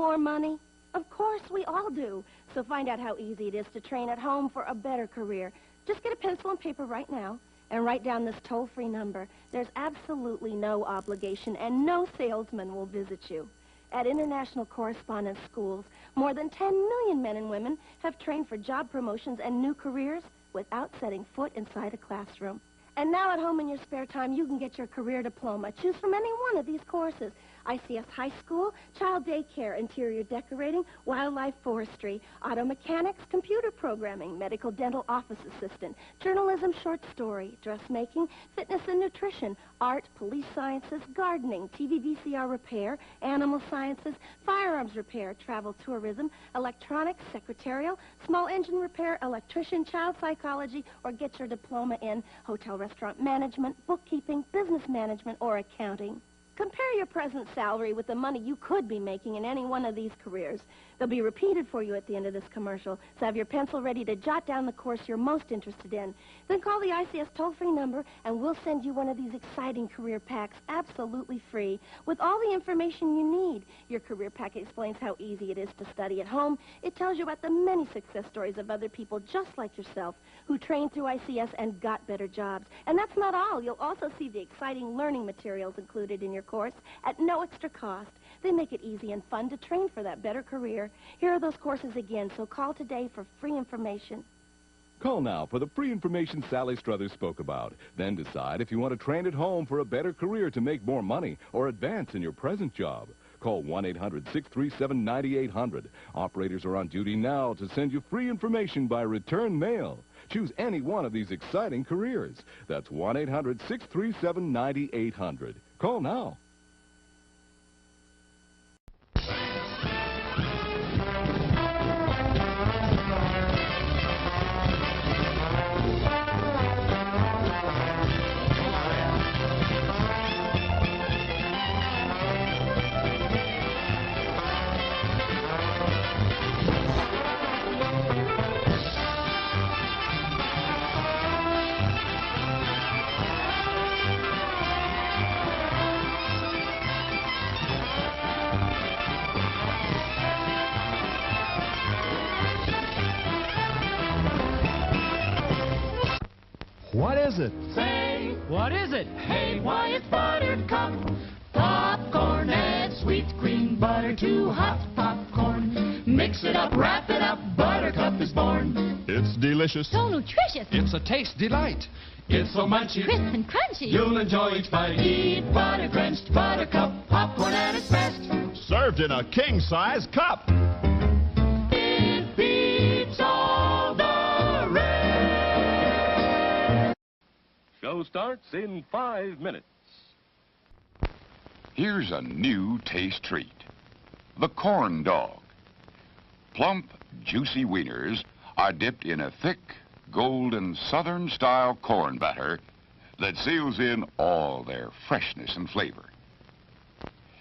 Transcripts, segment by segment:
More money? Of course, we all do. So find out how easy it is to train at home for a better career. Just get a pencil and paper right now and write down this toll-free number. There's absolutely no obligation, and no salesman will visit you. At International Correspondence Schools, more than 10 million men and women have trained for job promotions and new careers without setting foot inside a classroom. And now at home in your spare time, you can get your career diploma. Choose from any one of these courses. ICS High School, Child Daycare, Interior Decorating, Wildlife Forestry, Auto Mechanics, Computer Programming, Medical Dental Office Assistant, Journalism Short Story, Dressmaking, Fitness and Nutrition, Art, Police Sciences, Gardening, TV VCR Repair, Animal Sciences, Firearms Repair, Travel Tourism, Electronics, Secretarial, Small Engine Repair, Electrician, Child Psychology, or get your diploma in Hotel Restaurant Management, Bookkeeping, Business Management, or Accounting. Compare your present salary with the money you could be making in any one of these careers. They'll be repeated for you at the end of this commercial, so have your pencil ready to jot down the course you're most interested in. Then call the ICS toll-free number, and we'll send you one of these exciting career packs absolutely free with all the information you need. Your career pack explains how easy it is to study at home. It tells you about the many success stories of other people just like yourself who trained through ICS and got better jobs. And that's not all. You'll also see the exciting learning materials included in your course at no extra cost. They make it easy and fun to train for that better career. Here are those courses again, so call today for free information. Call now for the free information Sally Struthers spoke about. Then decide if you want to train at home for a better career to make more money or advance in your present job. Call 1-800-637-9800. Operators are on duty now to send you free information by return mail. Choose any one of these exciting careers. That's 1-800-637-9800. Call now. What is it? Say, What is it? hey, why it's Buttercup. Popcorn, add sweet green butter to hot popcorn. Mix it up, wrap it up, Buttercup is born. It's delicious. So nutritious. It's a taste delight. It's so munchy, Crisp and crunchy. you'll enjoy each bite. Eat butter-drenched Buttercup, popcorn at its best. Served in a king-size cup. It beats all the rest. Show starts in 5 minutes. Here's a new taste treat. The corn dog. Plump, juicy wieners are dipped in a thick, golden Southern-style corn batter that seals in all their freshness and flavor.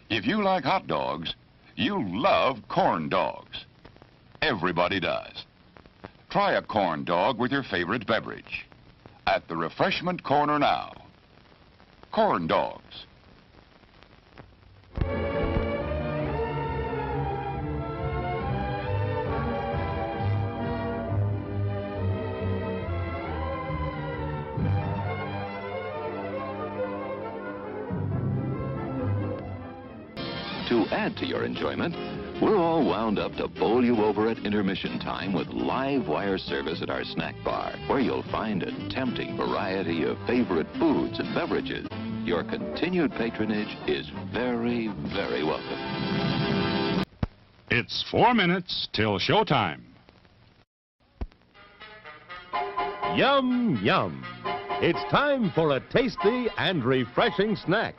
If you like hot dogs, you'll love corn dogs. Everybody does. Try a corn dog with your favorite beverage. At the refreshment corner now. Corn dogs. To add to your enjoyment, we're all wound up to bowl you over at intermission time with live wire service at our snack bar, where you'll find a tempting variety of favorite foods and beverages. Your continued patronage is very, very welcome. It's 4 minutes till showtime. Yum, yum. It's time for a tasty and refreshing snack.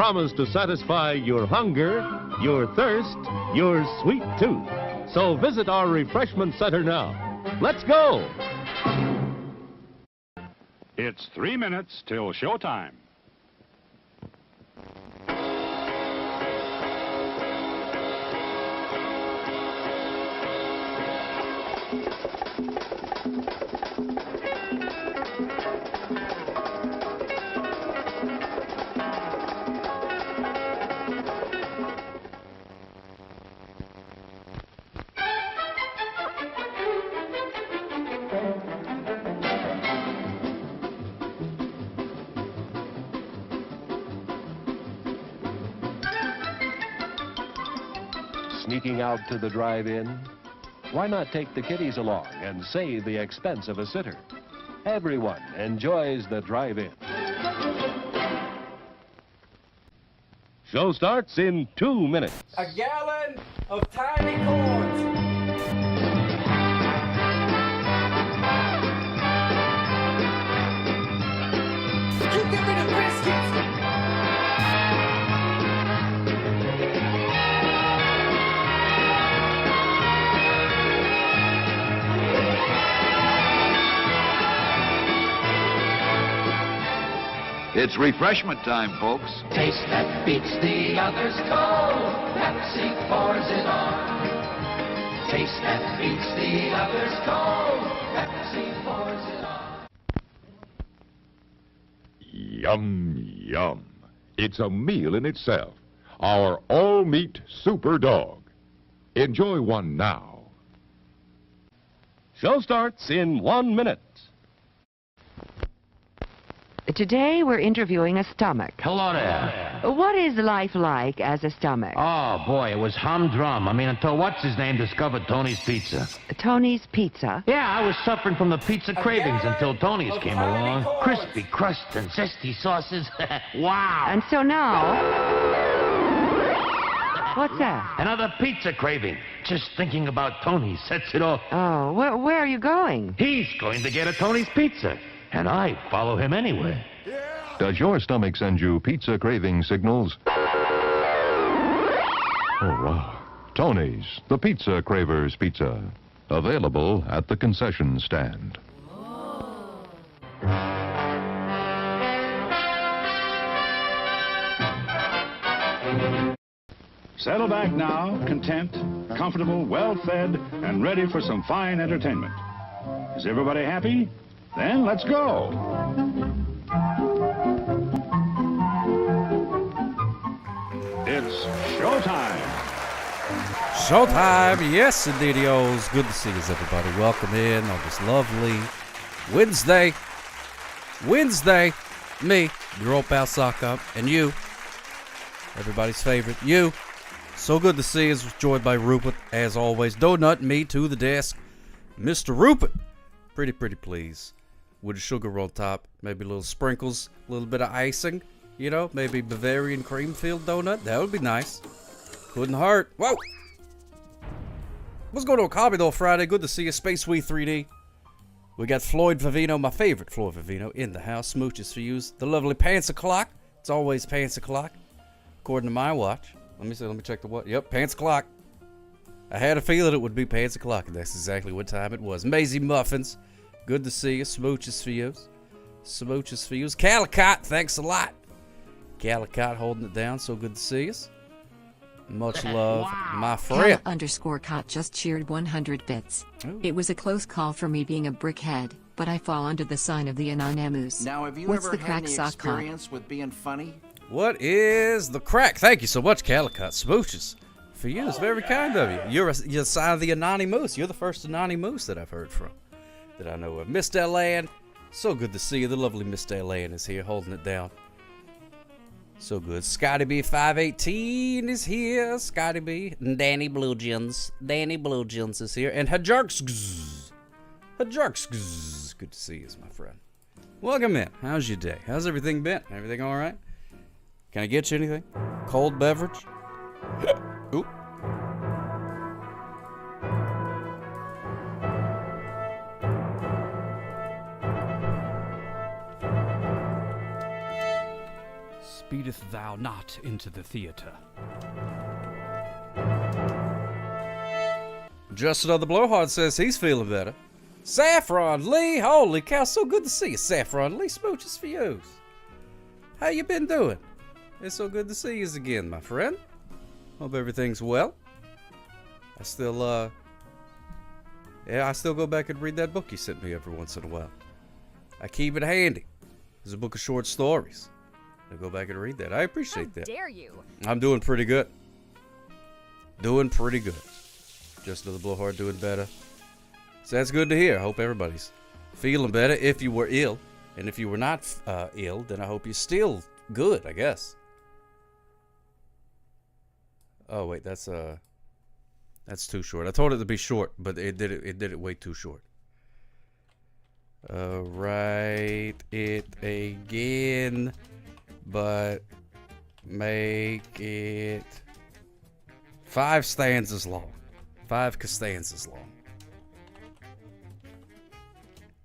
promise to satisfy your hunger, your thirst, your sweet tooth. So visit our refreshment center now. Let's go! It's 3 minutes till showtime. Sneaking out to the drive-in? Why not take the kiddies along and save the expense of a sitter? Everyone enjoys the drive-in. Show starts in 2 minutes. A gallon of tiny corns. You give me the biscuits. It's refreshment time, folks. Taste that beats the others cold. Pepsi pours it on. Taste that beats the others cold. Pepsi pours it on. Yum, yum. It's a meal in itself. Our all-meat super dog. Enjoy one now. Show starts in 1 minute. Today we're interviewing a stomach. Hello there. What is life like as a stomach? Oh, boy, it was humdrum. I mean, until what's-his-name discovered Tony's Pizza. Tony's Pizza? Yeah, I was suffering from the pizza cravings until Tony's came along. Crispy crust and zesty sauces. Wow. And so now... What's that? Another pizza craving. Just thinking about Tony sets it off. Oh, where are you going? He's going to get a Tony's Pizza. And I follow him anywhere. Does your stomach send you pizza craving signals? Oh, wow. Tony's, the Pizza Cravers Pizza. Available at the concession stand. Settle back now, content, comfortable, well-fed, and ready for some fine entertainment. Is everybody happy? Then let's go. It's showtime. Showtime, yes indeed-os. Good to see you, everybody. Welcome in on this lovely Wednesday. Me, your old pal Sock Up, and you, everybody's favorite, you. So good to see us, joined by Rupert, as always. Donut me to the desk, Mr. Rupert. Pretty please. With a sugar on top, maybe a little sprinkles, a little bit of icing, you know, maybe Bavarian cream-filled donut. That would be nice. Couldn't hurt. Whoa! What's going on, Commodore Friday? Good to see you, Space Wee 3D. We got Floyd Vivino, my favorite Floyd Vivino, in the house. Smooches for you. The lovely Pants O'Clock. It's always Pants O'Clock, according to my watch. Let me check the what. Yep, Pants O'Clock. I had a feeling it would be Pants O'Clock, and that's exactly what time it was. Maisie Muffins. Good to see you. Smooches for you. Smooches for you. Calicott, thanks a lot. Calicott holding it down. So good to see us. Much love, my friend. _cot just cheered 100 bits. Ooh. It was a close call for me being a brickhead, but I fall under the sign of the Anonymous. Now, have you What's ever the had crack, any Sock experience with being funny? What is the crack? Thank you so much, Calicott. Smooches for you. It's very kind of you. You're a sign of the Anonymous. You're the first Anonymous that I've heard from, that I know of. Miss Delan, so good to see you. The lovely Miss Delan is here, holding it down. So good. Scotty B 518 is here. Scotty B. And Danny Blue Jeans. Danny Blue Jeans is here. And Hajarks. Hajarks. Good to see you, my friend. Welcome in. How's your day? How's everything been? Everything all right? Can I get you anything? Cold beverage? Ooh. speedest thou not into the theater? Just Another Blowhard says he's feeling better. Saffron Lee, holy cow, so good to see you, Saffron Lee. Smooches for you. How you been doing? It's so good to see you again, my friend. Hope everything's well. I still go back and read that book you sent me every once in a while. I keep it handy. It's a book of short stories. I go back and read that. I appreciate that. How dare you? I'm doing pretty good. Doing pretty good. Just Another Blowhard doing better. So that's good to hear. I hope everybody's feeling better. If you were ill, and if you were not ill, then I hope you're still good, I guess. Oh wait, that's too short. I told it to be short, but it did it way too short. Write it again, but make it 5 stanzas long. 5 stanzas long.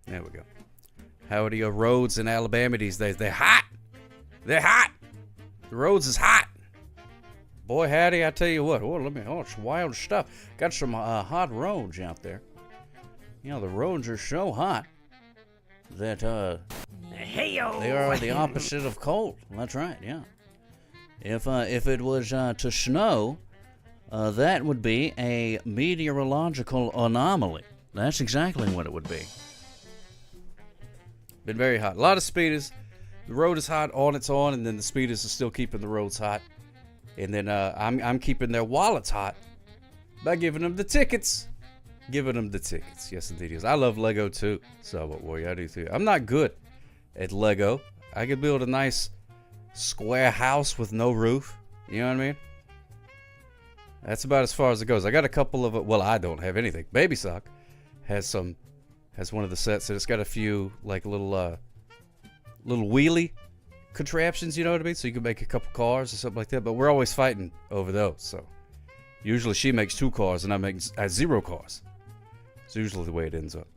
There we go. How are the roads in Alabama these days? They're hot. They're hot. The roads is hot. Boy, howdy, I tell you what. It's wild stuff. Got some hot roads out there. You know, the roads are so hot that they are the opposite of cold. That's right, yeah. If it was to snow, that would be a meteorological anomaly. That's exactly what it would be. Been very hot. A lot of speeders. The road is hot on its own, and then the speeders are still keeping the roads hot. And then I'm keeping their wallets hot by giving them the tickets. Giving them the tickets. Yes, indeed. Yes. I love Lego too. So, what warrior, I do too. I'm not good at Lego. I could build a nice square house with no roof. You know what I mean? That's about as far as it goes. I got a couple of it. Well, I don't have anything. Baby Sock has one of the sets that it's got a few like little wheelie contraptions, you know what I mean? So you can make a couple cars or something like that. But we're always fighting over those. So usually she makes 2 cars and I make 0 cars. It's usually the way it ends up.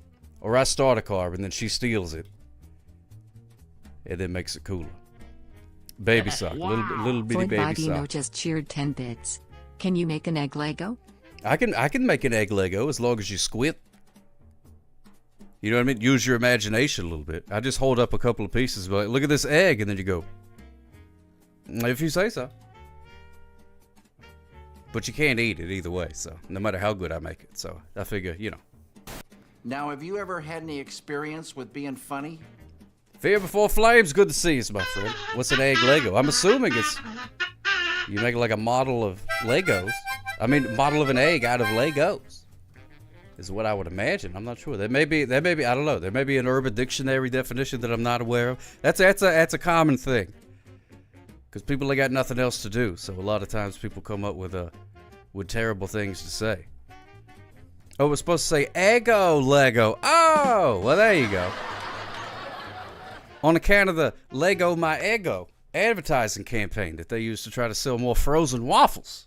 Or I start a car and then she steals it and then makes it cooler. Baby Sock, little bitty Floyd Baby Bogino Sock. just cheered 10 bits. Can you make an egg Lego? I can make an egg Lego as long as you squint. You know what I mean? Use your imagination a little bit. I just hold up a couple of pieces, and be like, look at this egg, and then you go, if you say so. But you can't eat it either way, so no matter how good I make it. So I figure, you know. Now, have you ever had any experience with being funny? Fear Before Flames, good to see you, my friend. What's an egg Lego? I'm assuming it's, you make like a model of Legos. I mean, model of an egg out of Legos. Is what I would imagine. I'm not sure. There may be. I don't know. There may be an Urban Dictionary definition that I'm not aware of. That's a common thing. Because people ain't got nothing else to do. So a lot of times people come up with terrible things to say. Oh, we're supposed to say Eggo Lego. Oh, well there you go. On account of the Lego My Eggo advertising campaign that they used to try to sell more frozen waffles.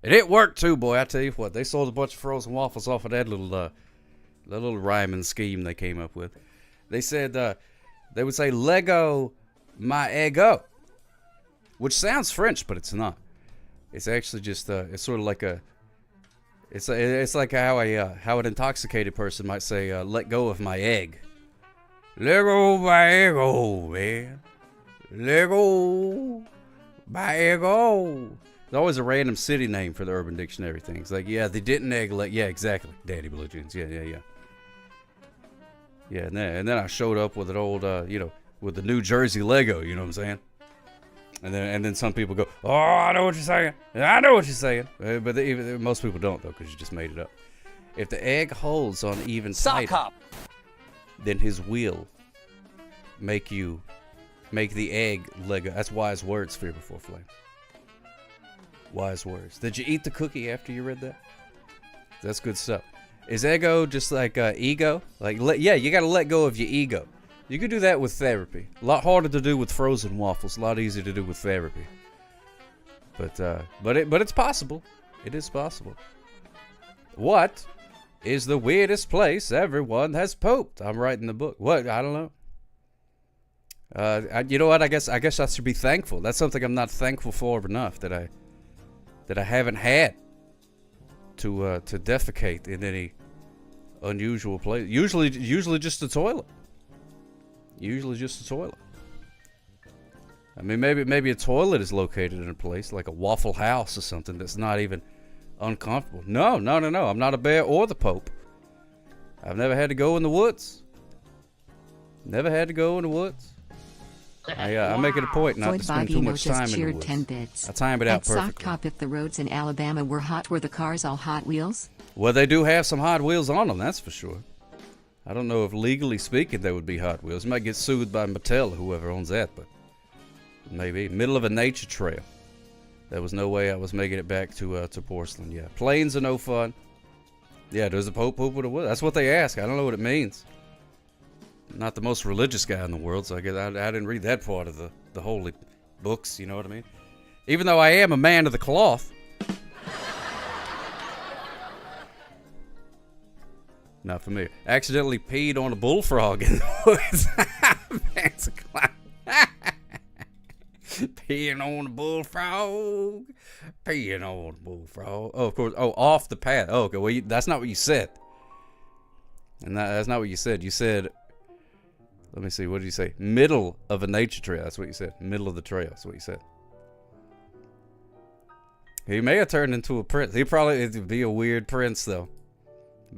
And it worked too, boy. I tell you what, they sold a bunch of frozen waffles off of that little rhyming scheme they came up with. They said they would say Lego My Eggo, which sounds French, but it's not. It's actually just it's sort of like it's like how an intoxicated person might say let go of my egg. Lego my eggo, man. Lego my eggo. There's always a random city name for the Urban Dictionary things. Like, yeah, they didn't egg. Yeah, exactly. Daddy Blue Jeans. Yeah. Yeah, and then I showed up with an old, with the New Jersey Lego. You know what I'm saying? And then some people go, oh, I know what you're saying. I know what you're saying. But most people don't, though, because you just made it up. If the egg holds on even tighter, then his will make the egg Lego. That's wise words, Fear Before Flame. Wise words. Did you eat the cookie after you read that? That's good stuff. Is ego just like ego? Like, you got to let go of your ego. You could do that with therapy. A lot harder to do with frozen waffles. A lot easier to do with therapy. But it's possible. It is possible. What is the weirdest place everyone has pooped? I'm writing the book. What? I don't know. You know what? I guess I should be thankful. That's something I'm not thankful for enough, that I haven't had to defecate in any unusual place. Usually just the toilet. Usually just the toilet. I mean, maybe a toilet is located in a place like a Waffle House or something that's not even uncomfortable. No. I'm not a bear or the Pope. I've never had to go in the woods. Never had to go in the woods. I make it a point not to spend too much time in the woods. 10 bits. I time it out perfectly. At Sock Cop, if the roads in Alabama were hot, were the cars all Hot Wheels? Well, they do have some Hot Wheels on them, that's for sure. I don't know if legally speaking they would be Hot Wheels. You might get sued by Mattel or whoever owns that, but maybe. Middle of a nature trail. There was no way I was making it back to Porcelain. Yeah, planes are no fun. Yeah, does the Pope poop in the woods? That's what they ask. I don't know what it means. Not the most religious guy in the world, so I guess I didn't read that part of the holy books, you know what I mean? Even though I am a man of the cloth. Not familiar. Accidentally peed on a bullfrog in the woods. Man's a clown. Peeing on a bullfrog. Peeing on a bullfrog. Oh, of course. Oh, off the path. Oh, okay. Well, that's not what you said. And that's not what you said. You said, let me see. What did you say? Middle of a nature trail. That's what you said. Middle of the trail. That's what you said. He may have turned into a prince. It'd be a weird prince, though.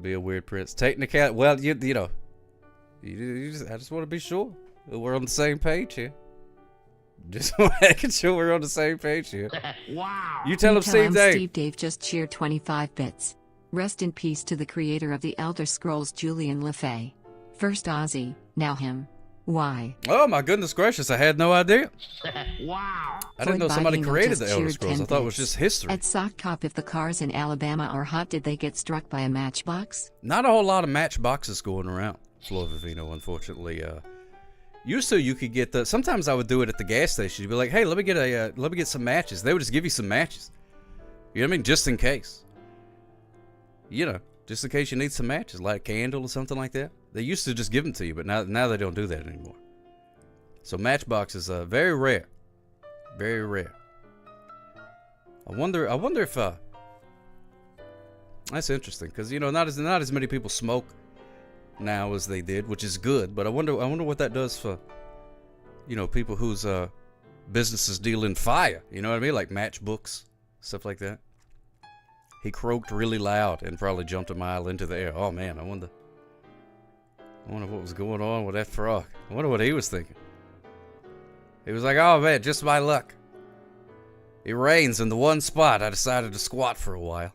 Be a weird prince. Technical. Well, you know. I just want to be sure that we're on the same page here. Just making sure we're on the same page here. Wow. You tell him Steve Dave. Steve Dave just cheered 25 bits. Rest in peace to the creator of the Elder Scrolls, Julian LaFay. First Ozzy, now him. Why? Oh my goodness gracious! I had no idea. Wow. I didn't know somebody created the Elder Scrolls. I thought it was just history. At Sock Cop, if the cars in Alabama are hot, did they get struck by a matchbox? Not a whole lot of matchboxes going around, Flo Vivino, unfortunately. Used to, you could get the. Sometimes I would do it at the gas station. You'd be like, "Hey, let me get some matches." They would just give you some matches. You know what I mean? Just in case. You know, just in case you need some matches, light a candle or something like that. They used to just give them to you, but now they don't do that anymore. So matchboxes are very rare, very rare. I wonder if that's interesting, because you know not as many people smoke now as they did, which is good. But I wonder what that does for, you know, people whose businesses deal in fire. You know what I mean, like matchbooks, stuff like that. He croaked really loud and probably jumped a mile into the air. Oh man, I wonder what was going on with that frog. I wonder what he was thinking. He was like, "Oh man, just my luck. It rains in the one spot I decided to squat for a while."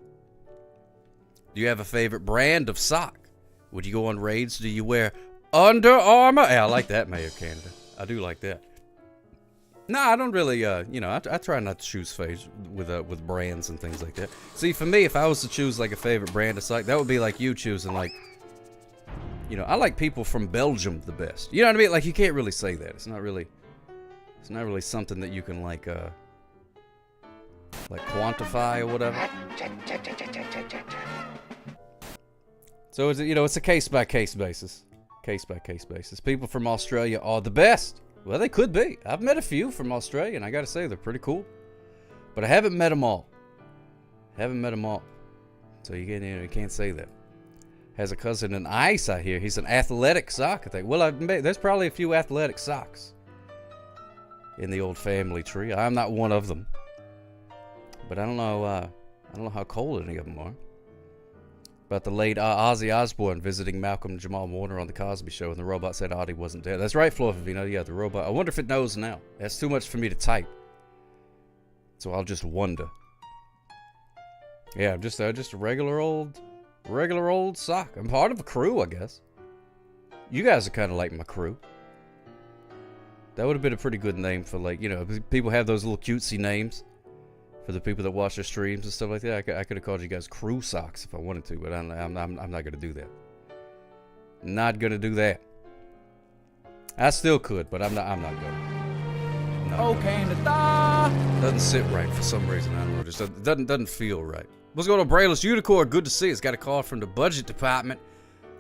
Do you have a favorite brand of sock? Would you go on raids? Do you wear Under Armour? Yeah, I like that, Mayor of Canada. I do like that. No, I don't really, you know, I try not to choose phase with brands and things like that. See, for me, if I was to choose, like, a favorite brand of sock, that would be like you choosing, like, you know, I like people from Belgium the best. You know what I mean? Like, you can't really say that. It's not really something that you can, like quantify or whatever. So, it's, you know, it's a case-by-case basis. Case-by-case basis. People from Australia are the best. Well, they could be. I've met a few from Australia, and I gotta say, they're pretty cool. But I haven't met them all. So you can't say that. Has a cousin in ice, I hear. He's an athletic sock, I think. Well, there's probably a few athletic socks in the old family tree. I'm not one of them. But I don't know how cold any of them are. About the late Ozzy Osbourne visiting Malcolm Jamal Warner on the Cosby Show, and the robot said Ozzy wasn't dead. That's right, Flo Vivino. Yeah, the robot. I wonder if it knows now. That's too much for me to type, so I'll just wonder. Yeah, I'm just a regular old sock. I'm part of a crew, I guess. You guys are kind of like my crew. That would have been a pretty good name for, like, you know, people have those little cutesy names for the people that watch their streams and stuff like that. I could have called you guys Crew Socks if I wanted to, but I'm not going to do that. Not going to do that. I still could, but I'm not going to. Okay, doesn't sit right for some reason. I don't know. Just doesn't feel right. What's going on, Brayless Unicorn? Good to see you. It's got a call from the budget department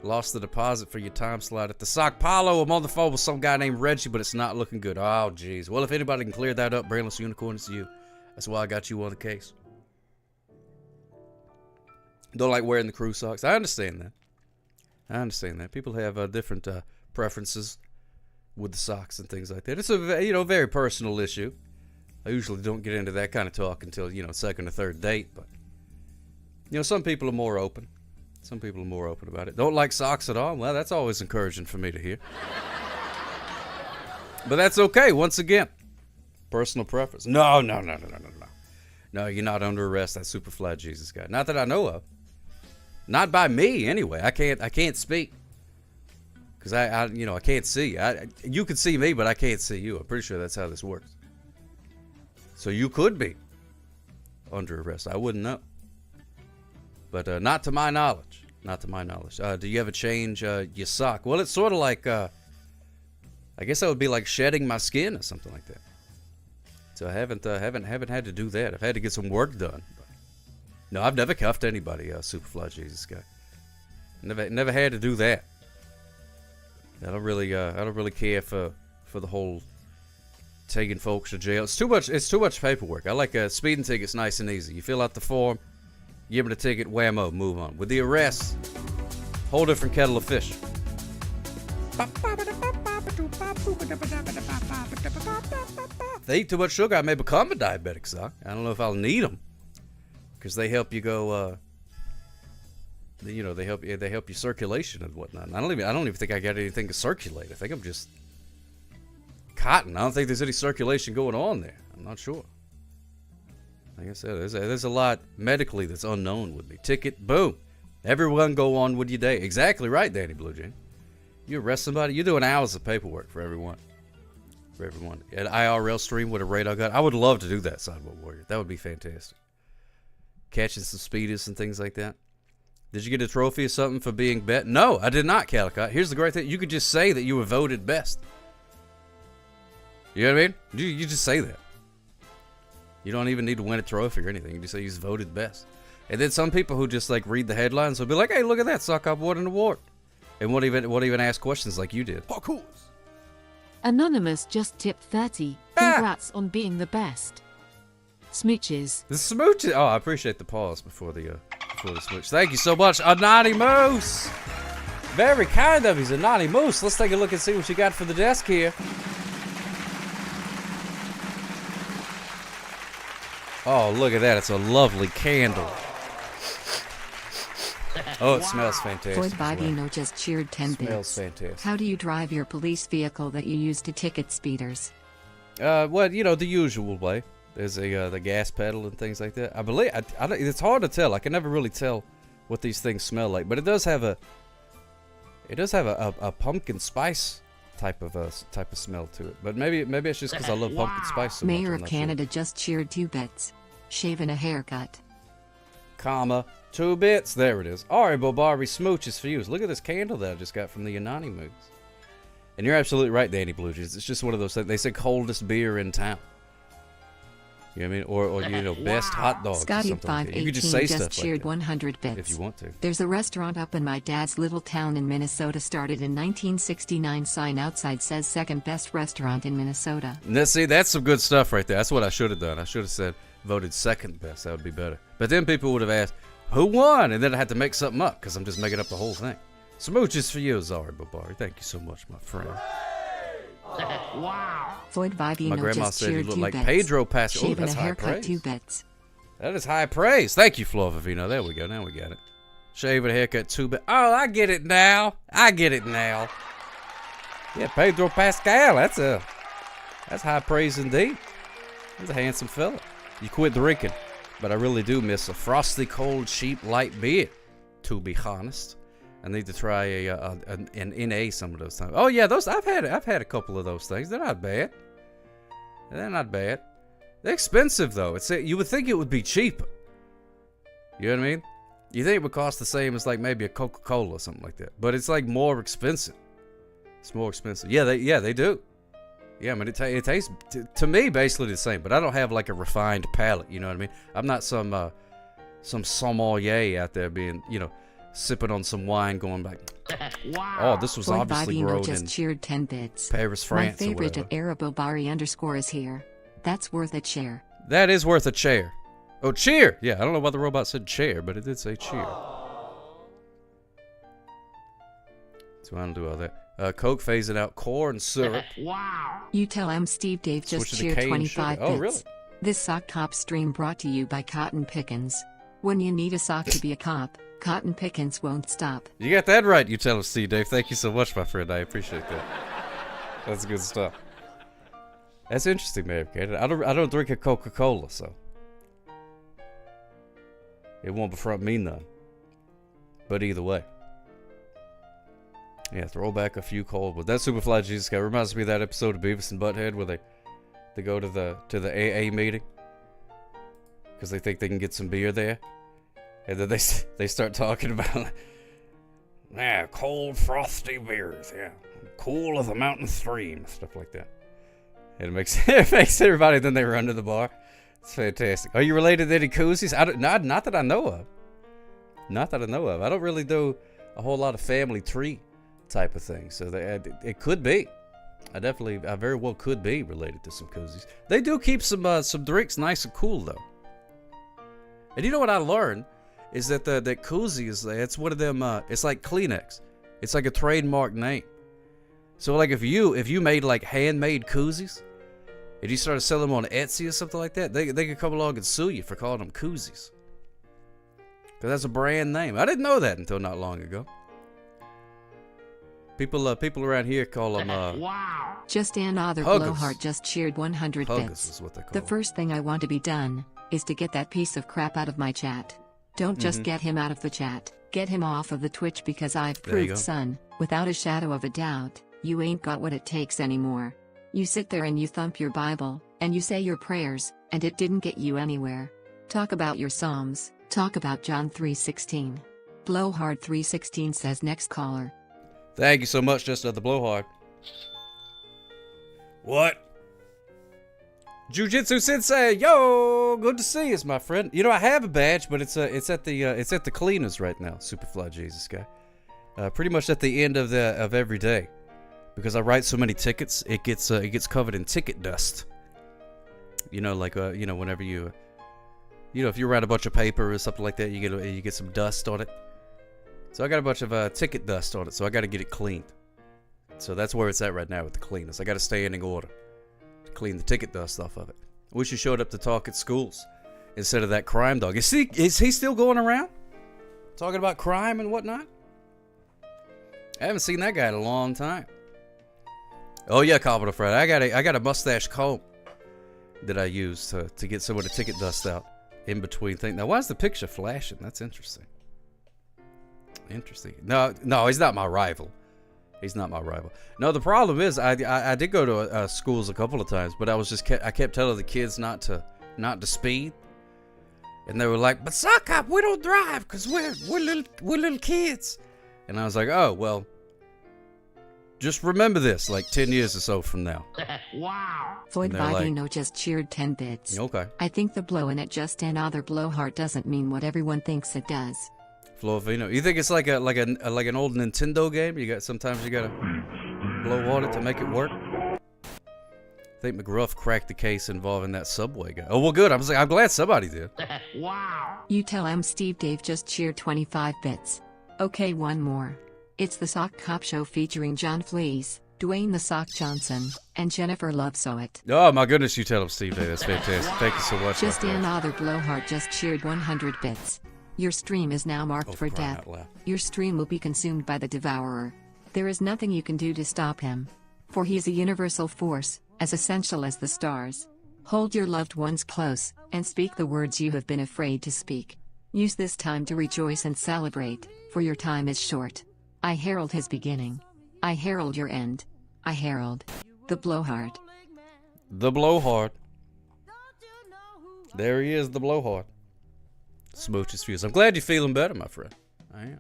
Lost the deposit for your time slot at the Sock Palo. I'm on the phone with some guy named Reggie, but it's not looking good. Oh, jeez. Well, if anybody can clear that up, Brainless Unicorn, it's you. That's why I got you on the case. Don't like wearing the crew socks. I understand that. I understand that. People have different preferences with the socks and things like that. It's a very personal issue. I usually don't get into that kind of talk until, second or third date, but some people are more open. Some people are more open about it. Don't like socks at all? Well, that's always encouraging for me to hear. But that's okay. Once again, personal preference. No. No, you're not under arrest. That Superfly Jesus guy. Not that I know of. Not by me, anyway. I can't speak. Because I can't see. You can see me, but I can't see you. I'm pretty sure that's how this works. So you could be under arrest. I wouldn't know. But not to my knowledge. Not to my knowledge. Do you ever change your sock? Well, it's sort of like, I guess that would be like shedding my skin or something like that. So I haven't had to do that. I've had to get some work done. But no, I've never cuffed anybody, Superfly Jesus guy. Never had to do that. I don't really care for the whole taking folks to jail. It's too much paperwork. I like a speeding ticket's nice and easy. You fill out the form. Give them the ticket, whammo, move on. With the arrests, whole different kettle of fish. If they eat too much sugar, I may become a diabetic, Sock. I don't know if I'll need them. Because they help you go, they help your circulation and whatnot. And I don't even think I got anything to circulate. I think I'm just cotton. I don't think there's any circulation going on there. I'm not sure. Like I said, there's a lot medically that's unknown with me. Ticket, boom. Everyone go on with your day. Exactly right, Danny Blue Jay. You arrest somebody, you're doing hours of paperwork for everyone. For everyone. An IRL stream with a radar gun. I would love to do that, Sidewalk Warrior. That would be fantastic. Catching some speeders and things like that. Did you get a trophy or something for being bet? No, I did not, Calicut. Here's the great thing. You could just say that you were voted best. You know what I mean? You just say that. You don't even need to win a trophy or anything. You just say he's voted best. And then some people who just like read the headlines will be like, hey, look at that. Sock Hop won an award. And won't even ask questions like you did. Parkour. Anonymous just tipped 30. Congrats on being the best. Smooches. The smooches. Oh, I appreciate the pause before the smooch. Thank you so much, Anonymous. Very kind of you, Anonymous. Let's take a look and see what you got for the desk here. Oh, look at that. It's a lovely candle. Oh, it smells fantastic. Floyd Bidino just cheered 10 bits. Smells fantastic. How do you drive your police vehicle that you use to ticket speeders? Well, the usual way. There's the gas pedal and things like that. I believe it's hard to tell. I can never really tell what these things smell like, but it does have a pumpkin spice type of smell to it. But maybe it's just because I love pumpkin spice so much. Mayor of Canada just cheered 2 bits. Shaving a haircut. Comma 2 bits. There it is. Ari Bobari smooches for you. Look at this candle that I just got from the Yanani Moves. And you're absolutely right, Danny Blue Jays. It's just one of those things. They say coldest beer in town. You know what I mean? Or best hot dogs. Scotty or something like that. You could 518 just say just stuff cheered like that 100 bits. if you want to. There's a restaurant up in my dad's little town in Minnesota, started in 1969. Sign outside says second best restaurant in Minnesota. Now, see, that's some good stuff right there. That's what I should have done. I should have said voted second best. That would be better. But then people would have asked, who won? And then I had to make something up because I'm just making up the whole thing. Smooches for you, Zari Babari. Thank you so much, my friend. Wow. Floyd Vivino My grandma just said you cheered look 2 like bits. Pedro Pascal. Oh, Shaving that's a high haircut praise. 2 bits. That is high praise. Thank you, Flor Vivino. There we go. Now we got it. Shaving a haircut 2 bits. Oh, I get it now. Yeah, Pedro Pascal. That's high praise indeed. He's a handsome fella. You quit drinking, but I really do miss a frosty, cold, cheap, light beer. To be honest, I need to try an NA some of those times. Oh yeah, those I've had a couple of those things. They're not bad. They're expensive though. You would think it would be cheaper. You know what I mean? You think it would cost the same as like maybe a Coca-Cola or something like that, but it's like more expensive. It's more expensive. Yeah, they do. Yeah, I mean it tastes to me basically the same, but I don't have like a refined palate. You know what I mean? I'm not some sommelier out there being sipping on some wine, going back. Wow. Oh, this was Floyd obviously Vivino grown just in cheered 10 bits. Paris, France, My or favorite whatever. at Arabobari_ is here. That's worth a cheer. That is worth a chair. Oh, cheer! Yeah, I don't know why the robot said chair, but it did say cheer. So I don't do all that. Coke phasing out corn syrup. Wow. You tell M. Steve Dave just Switching to cheered cane 25 sugar. Oh, bits. really? This Sock Top stream brought to you by Cotton Pickens. When you need a sock to be a cop, Cotton Pickens won't stop. You got that right, you tell him, Steve Dave. Thank you so much, my friend. I appreciate that. That's good stuff. That's interesting, Mary Kate. I don't drink a Coca-Cola, so it won't befront me none. But either way. Yeah, throw back a few cold ones. That Superfly Jesus guy reminds me of that episode of Beavis and Butthead where they go to the AA meeting because they think they can get some beer there, and then they start talking about cold frosty beers, cool as a mountain stream, stuff like that. And it makes everybody. Then they run to the bar. It's fantastic. Are you related to any koozies? Not that I know of. Not that I know of. I don't really do a whole lot of family tree type of thing. So it could be. I very well could be related to some koozies. They do keep some drinks nice and cool though. And you know what I learned is that that koozie it's one of them. It's like Kleenex. It's like a trademark name. So like if you made like handmade koozies, and you started selling them on Etsy or something like that, they could come along and sue you for calling them koozies. Because that's a brand name. I didn't know that until not long ago. People around here call them Wow. Just another Huggers. blowhard just cheered 100 Huggers bits. is what they call The them. first thing I want to be done is to get that piece of crap out of my chat. Don't just Mhm. get him out of the chat. Get him off of the Twitch because I've There you proved, go. son, without a shadow of a doubt, you ain't got what it takes anymore. You sit there and you thump your Bible, and you say your prayers, and it didn't get you anywhere. Talk about your Psalms, talk about John 3:16. Blowhard 3:16 says next caller. Thank you so much, just the blowhard. What? Jiu-Jitsu Sensei, yo, good to see you, my friend. You know I have a badge, but it's at the cleaners right now. Superfly Jesus guy. Pretty much at the end of every day, because I write so many tickets, it gets covered in ticket dust. You know, like whenever if you write a bunch of paper or something like that, you get some dust on it. So I got a bunch of ticket dust on it, so I got to get it cleaned. So that's where it's at right now with the cleaners. I got to standing order to clean the ticket dust off of it. Wish you showed up to talk at schools instead of that crime dog. Is he still going around talking about crime and whatnot? I haven't seen that guy in a long time. Oh yeah, Commodore Fred. I got a mustache comb that I use to get some of the ticket dust out in between things. Now, why is the picture flashing? That's interesting. Interesting. No, he's not my rival. He's not my rival. No, the problem is I did go to schools a couple of times, but I kept telling the kids not to speed, and they were like, "But Sock Cop, we don't drive because we're little kids." And I was like, "Oh well, just remember this, like 10 years or so from now." Wow. Floyd And they're like- Vivino just cheered 10 bits. Okay. I think the blow in it just another blowhard doesn't mean what everyone thinks it does. Flovino, you think it's like an old Nintendo game? Sometimes you gotta blow on it to make it work. I think McGruff cracked the case involving that Subway guy. Oh well, good. I'm glad somebody did. Wow. You tell M. Steve Dave just cheered 25 bits. Okay, one more. It's the Sock Cop Show featuring John Flees, Dwayne the Sock Johnson, and Jennifer Love It. Oh my goodness, you tell him, Steve. Hey, that's fantastic. Thank you so much. Just my friend. another blowhard just cheered 100 bits. Your stream is now marked for crying death. out loud. Your stream will be consumed by the Devourer. There is nothing you can do to stop him. For he is a universal force, as essential as the stars. Hold your loved ones close, and speak the words you have been afraid to speak. Use this time to rejoice and celebrate, for your time is short. I herald his beginning. I herald your end. I herald the blowhard. The blowhard. There he is, the blowhard. Smooch's fuse. I'm glad you're feeling better, my friend. I am.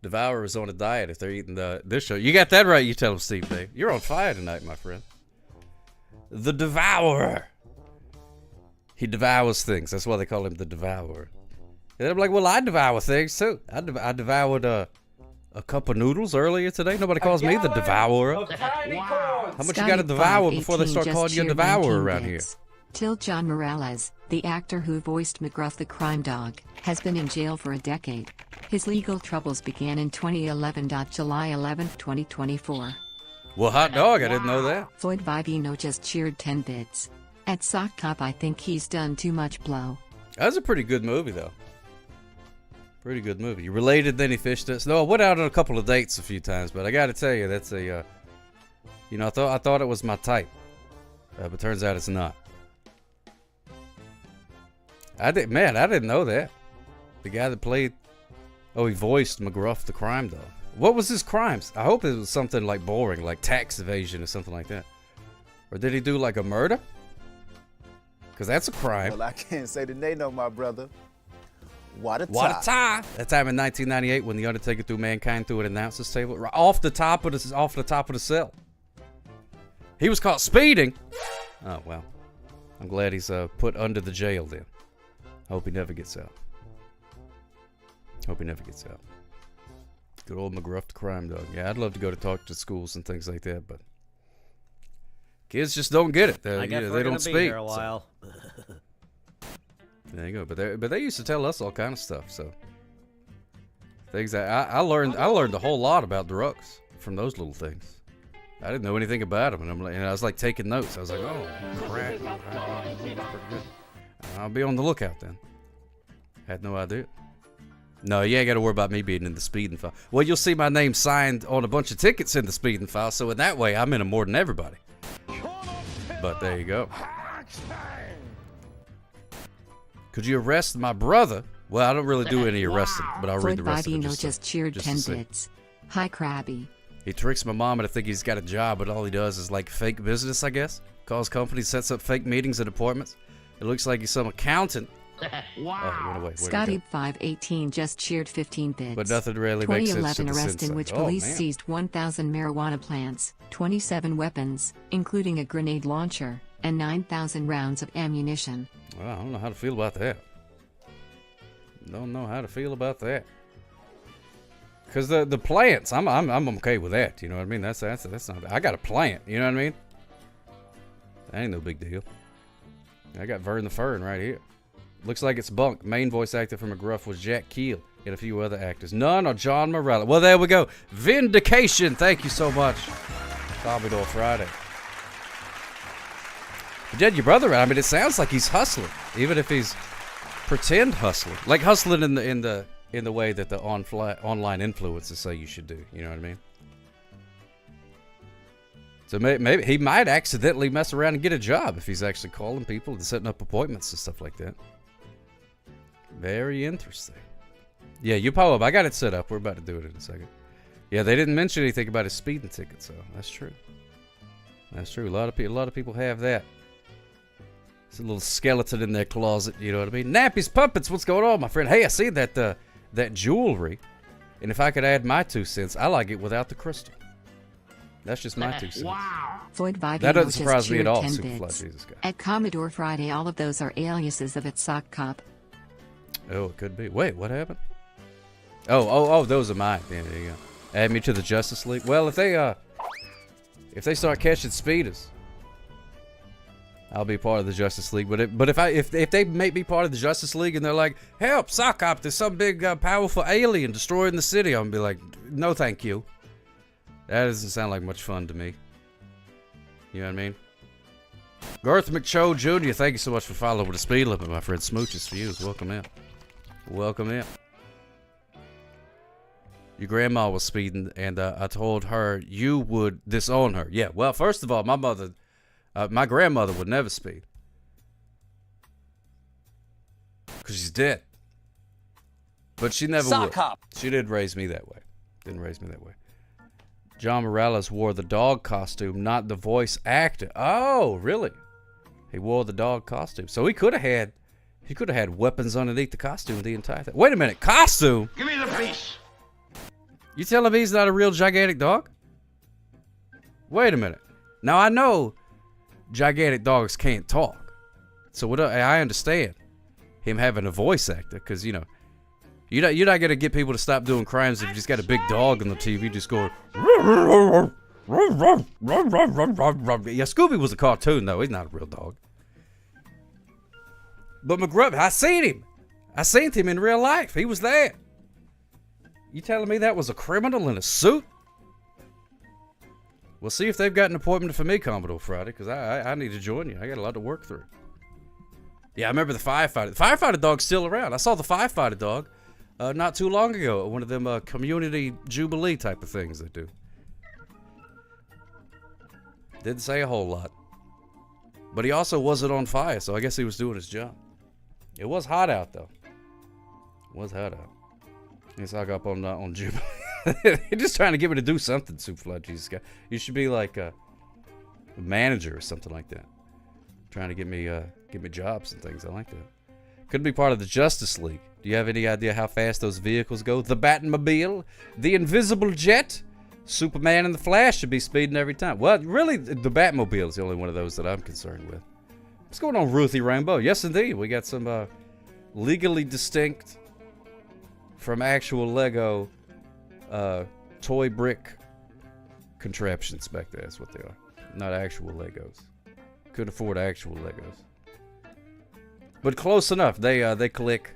Devourer is on a diet if they're eating this show. You got that right, you tell him, Steve Dave. You're on fire tonight, my friend. The Devourer. He devours things. That's why they call him the Devourer. And I'm like, well, I devour things too. I devoured a cup of noodles earlier today. Nobody calls me the devourer. How much you got to devour before they start calling you a devourer around here? Till John Morales, the actor who voiced McGruff the crime dog, has been in jail for a decade. His legal troubles began in 2011. July 11, 2024. Well, hot dog, I didn't know that. Floyd Vivino just cheered 10 bits. At Sock Cop, I think he's done too much blow. That's a pretty good movie, though. Pretty good movie. You related Then He Fished Us? No, I went out on a couple of dates a few times, but I got to tell you, that's a, I thought it was my type, but turns out it's not. I didn't know that. The guy that played, he voiced McGruff the crime dog. What was his crimes? I hope it was something like boring, like tax evasion or something like that. Or did he do like a murder? Because that's a crime. Well, I can't say that they know, my brother. What a tie. What a tie. That time in 1998 when The Undertaker threw Mankind through an announcer's table right off the top of the cell. He was caught speeding. Oh, well. I'm glad he's put under the jail then. Hope he never gets out. Good old McGruff the crime dog. Yeah, I'd love to go to talk to schools and things like that, but kids just don't get it. I guess they don't be speak. Here a while. So. There you go. But they used to tell us all kind of stuff. So things that I learned a whole lot about drugs from those little things. I didn't know anything about them, and I was like taking notes. I was like, oh, crap. I'll be on the lookout then. Had no idea. No, you ain't got to worry about me being in the speeding file. Well, you'll see my name signed on a bunch of tickets in the speeding file, so in that way, I'm in them more than everybody. But there you go. Could you arrest my brother? Well, I don't really do any arresting, but I'll read the rest of it. Just cheered 10 bits. Hi, Krabby. He tricks my mom into thinking he's got a job, but all he does is like fake business, I guess. Calls companies, sets up fake meetings and appointments. It looks like he's some accountant. Wow. Oh, went away. Scotty 518 just cheered 15 bits. But nothing really makes sense to 2011 the arrest in which police seized 1,000 marijuana plants, 27 weapons, including a grenade launcher, and 9,000 rounds of ammunition. Well, I don't know how to feel about that. Because the plants, I'm okay with that. You know what I mean? That's not. I got a plant. You know what I mean? That ain't no big deal. I got Vern the Fern right here. Looks like it's bunk. Main voice actor for McGruff was Jack Keel and a few other actors. None are John Morales. Well, there we go. Vindication. Thank you so much. Commodore Friday. But Jed, your brother, I mean, it sounds like he's hustling, even if he's pretend hustling, like hustling in the way that the online influencers say you should do. You know what I mean? So maybe he might accidentally mess around and get a job if he's actually calling people and setting up appointments and stuff like that. Very interesting. Yeah, you power up. I got it set up. We're about to do it in a second. Yeah, they didn't mention anything about his speeding ticket, so that's true. That's true. A lot of people have that. It's a little skeleton in their closet. You know what I mean? Nappy's Puppets. What's going on, my friend? Hey, I see that jewelry, and if I could add my 2 cents, I like it without the crystal. That's just my 2 cents. Wow. Floyd Vivino that doesn't surprise me at all. 10 Superfly bits. Jesus guy. At Commodore Friday, all of those are aliases of its Sock Cop. Oh, it could be. Wait, what happened? Oh, those are mine. Yeah, there you go. Add me to the Justice League. Well, if they start catching speeders, I'll be part of the Justice League. But if they make me part of the Justice League and they're like, help, Sock Cop, there's some big powerful alien destroying the city, I'm gonna be like, no, thank you. That doesn't sound like much fun to me. You know what I mean? Garth McCho Jr., thank you so much for following the speed limit, my friend. Smooches for you. Welcome in. Welcome in. Your grandma was speeding, and I told her you would disown her. Yeah, well, first of all, my grandmother would never speed. Because she's dead. But she never would. She didn't raise me that way. John Morales wore the dog costume, not the voice actor. Oh, really? He wore the dog costume. So he could have had weapons underneath the costume the entire thing. Wait a minute, costume? Give me the piece. You telling me he's not a real gigantic dog? Wait a minute. Now I know gigantic dogs can't talk. So I understand him having a voice actor because, you know, You're not gonna get people to stop doing crimes if you just got a big dog on the TV just going. Yeah, Scooby was a cartoon though. He's not a real dog. But McGruff, I seen him. I seen him in real life. He was there. You telling me that was a criminal in a suit? We'll see if they've got an appointment for me, Commodore Friday, because I need to join you. I got a lot to work through. Yeah, I remember the firefighter. The firefighter dog's still around. I saw the firefighter dog not too long ago at one of them community jubilee type of things they do. Didn't say a whole lot. But he also wasn't on fire, so I guess he was doing his job. It was hot out, though. It was hot out. Guess I got up on jubilee. They're just trying to get me to do something, Superfly Jesus guy. You should be like a manager or something like that. Trying to get me jobs and things. I like that. Could be part of the Justice League. Do you have any idea how fast those vehicles go? The Batmobile, the Invisible Jet, Superman and the Flash should be speeding every time. Well, really, the Batmobile is the only one of those that I'm concerned with. What's going on, Ruthie Rainbow? Yes, indeed. We got some legally distinct from actual Lego toy brick contraptions back there. That's what they are. Not actual Legos. Couldn't afford actual Legos. But close enough. They click.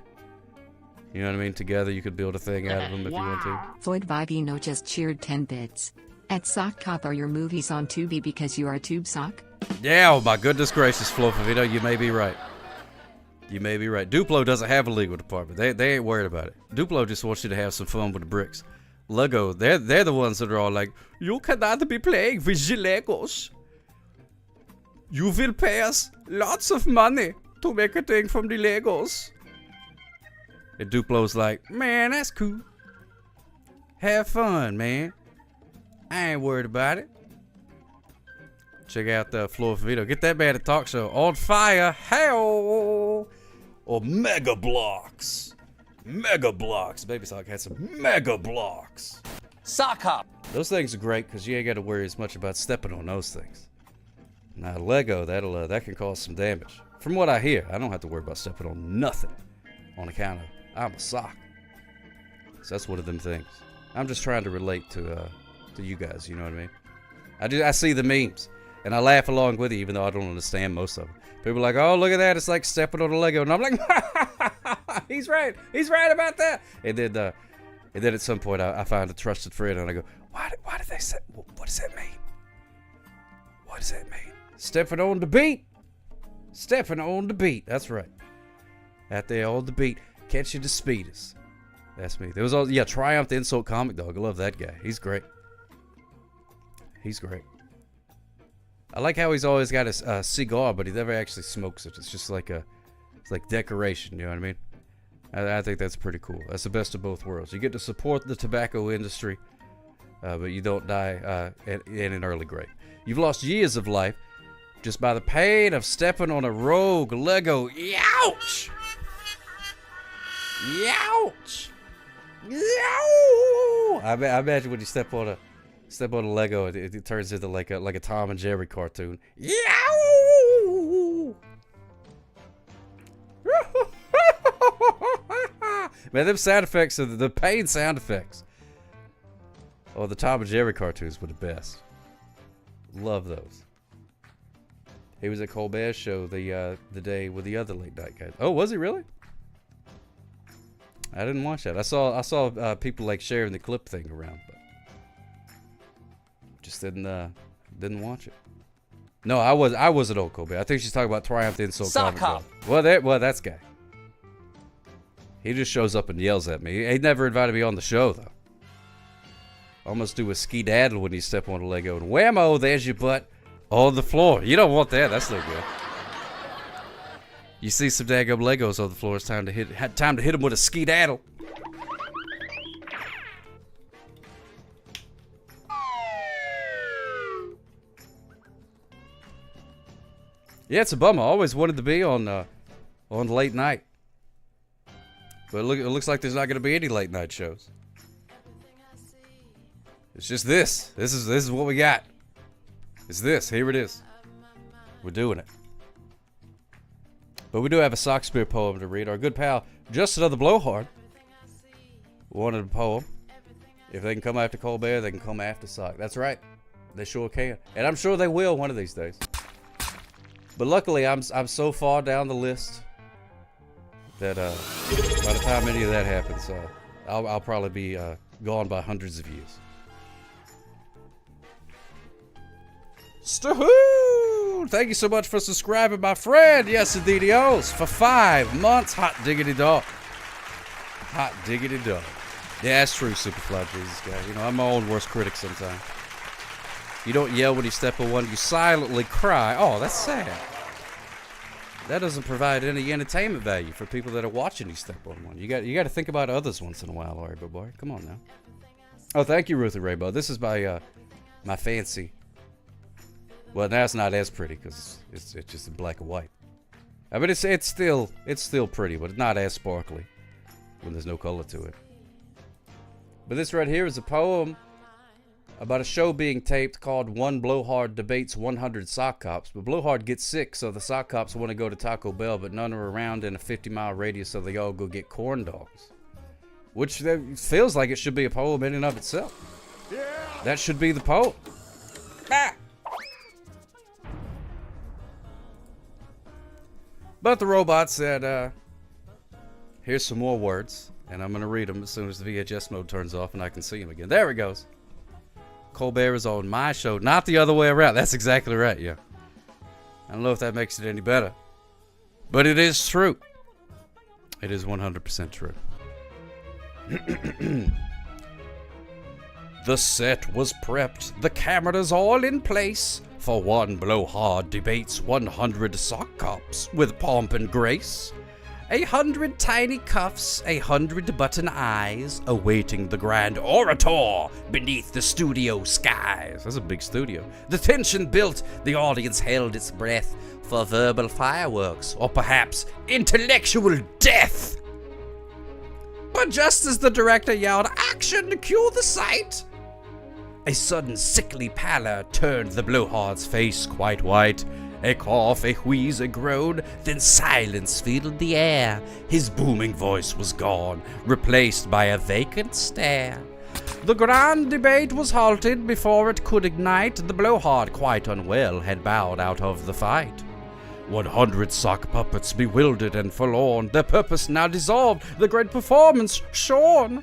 You know what I mean? Together you could build a thing out of them if you want to. Floyd Vivino just cheered 10 bits. At Sock Cop, are your movies on Tubi because you are a tube sock? Yeah, oh my goodness gracious, Flo Favito, you may be right. You may be right. Duplo doesn't have a legal department. They ain't worried about it. Duplo just wants you to have some fun with the bricks. Lego, they're the ones that are all like, you cannot be playing with the Legos. You will pay us lots of money to make a thing from the Legos. And Duplo's like, man, that's cool. Have fun, man. I ain't worried about it. Check out the Floor Vito. Get that man a talk show. On Fire, hell, or Mega Blocks. Mega Blocks. Baby Sock had some Mega Blocks. Sock Hop. Those things are great because you ain't got to worry as much about stepping on those things. Now Lego, that can cause some damage. From what I hear, I don't have to worry about stepping on nothing on account of I'm a sock. So that's one of them things. I'm just trying to relate to you guys. You know what I mean? I see the memes. And I laugh along with you, even though I don't understand most of them. People are like, oh, look at that. It's like stepping on a Lego. And I'm like, he's right. He's right about that. And then at some point, I find a trusted friend, and I go, why did they say, what does that mean? What does that mean? Stepping on the beat. Stepping on the beat. That's right. Out there on the beat. Catch you the speeders. That's me. There was all, Triumph the Insult Comic Dog. I love that guy. He's great. He's great. I like how he's always got a cigar, but he never actually smokes it. It's just like it's like decoration. You know what I mean? I think that's pretty cool. That's the best of both worlds. You get to support the tobacco industry, but you don't die in an early grave. You've lost years of life just by the pain of stepping on a rogue Lego. Youch! Youch! Yow! I imagine when you step on a Lego, it turns into like a Tom and Jerry cartoon. Yow! Man, them sound effects are the pain sound effects. Oh, the Tom and Jerry cartoons were the best. Love those. He was at Colbert's show the day with the other late night guys. Oh, was he really? I didn't watch that. I saw people like sharing the clip thing around, but just didn't watch it. No, I wasn't old Colbert. I think she's talking about Triumph the Insult Comic Dog. Well, that's guy. He just shows up and yells at me. He never invited me on the show though. Almost do a ski-daddle when you step on a Lego and whammo, there's your butt on the floor. You don't want that. That's no good. You see some daggum Legos on the floor. It's time to hit them with a ski-daddle. Yeah, it's a bummer. I always wanted to be on late night, but it looks like there's not going to be any late night shows. It's just this. This is what we got. It's this. Here it is. We're doing it. But we do have a Sock Spear poem to read. Our good pal, Just Another Blowhard, wanted a poem. If they can come after Colbert, they can come after Sock. That's right. They sure can. And I'm sure they will one of these days. But luckily, I'm so far down the list that by the time any of that happens, I'll probably be gone by hundreds of years. Stahoo! Thank you so much for subscribing, my friend. Yes, indeed, for 5 months. Hot diggity dog. Hot diggity dog. Yeah, that's true, Superfly Jesus guy. You know, I'm my own worst critic sometimes. You don't yell when you step on one. You silently cry. Oh, that's sad. That doesn't provide any entertainment value for people that are watching you step on one. You got to think about others once in a while, all right, boy. Come on now. Oh, thank you, Ruthie Rainbow. This is my fancy. Well, now it's not as pretty because it's just in black and white. I mean, it's still pretty, but it's not as sparkly when there's no color to it. But this right here is a poem about a show being taped called One Blowhard Debates 100 Sock Cops. But Blowhard gets sick, so the sock cops want to go to Taco Bell, but none are around in a 50-mile radius, so they all go get corn dogs. Which feels like it should be a poem in and of itself. Yeah. That should be the poem. Ah! But the robot said, here's some more words, and I'm going to read them as soon as the VHS mode turns off and I can see them again. There it goes. Colbert is on my show, not the other way around. That's exactly right, yeah. I don't know if that makes it any better, but it is true. It is 100% true. The set was prepped, the cameras all in place, for One Blowhard Debates 100 Sock Cops with pomp and grace. 100 tiny cuffs, 100 button eyes, awaiting the grand orator beneath the studio skies. That's a big studio. The tension built, the audience held its breath for verbal fireworks, or perhaps intellectual death. But just as the director yelled, "Action to cue the sight!" a sudden sickly pallor turned the Blowhard's face quite white. A cough, a wheeze, a groan, then silence filled the air. His booming voice was gone, replaced by a vacant stare. The grand debate was halted before it could ignite. The Blowhard, quite unwell, had bowed out of the fight. 100 sock puppets, bewildered and forlorn, their purpose now dissolved, the great performance shorn.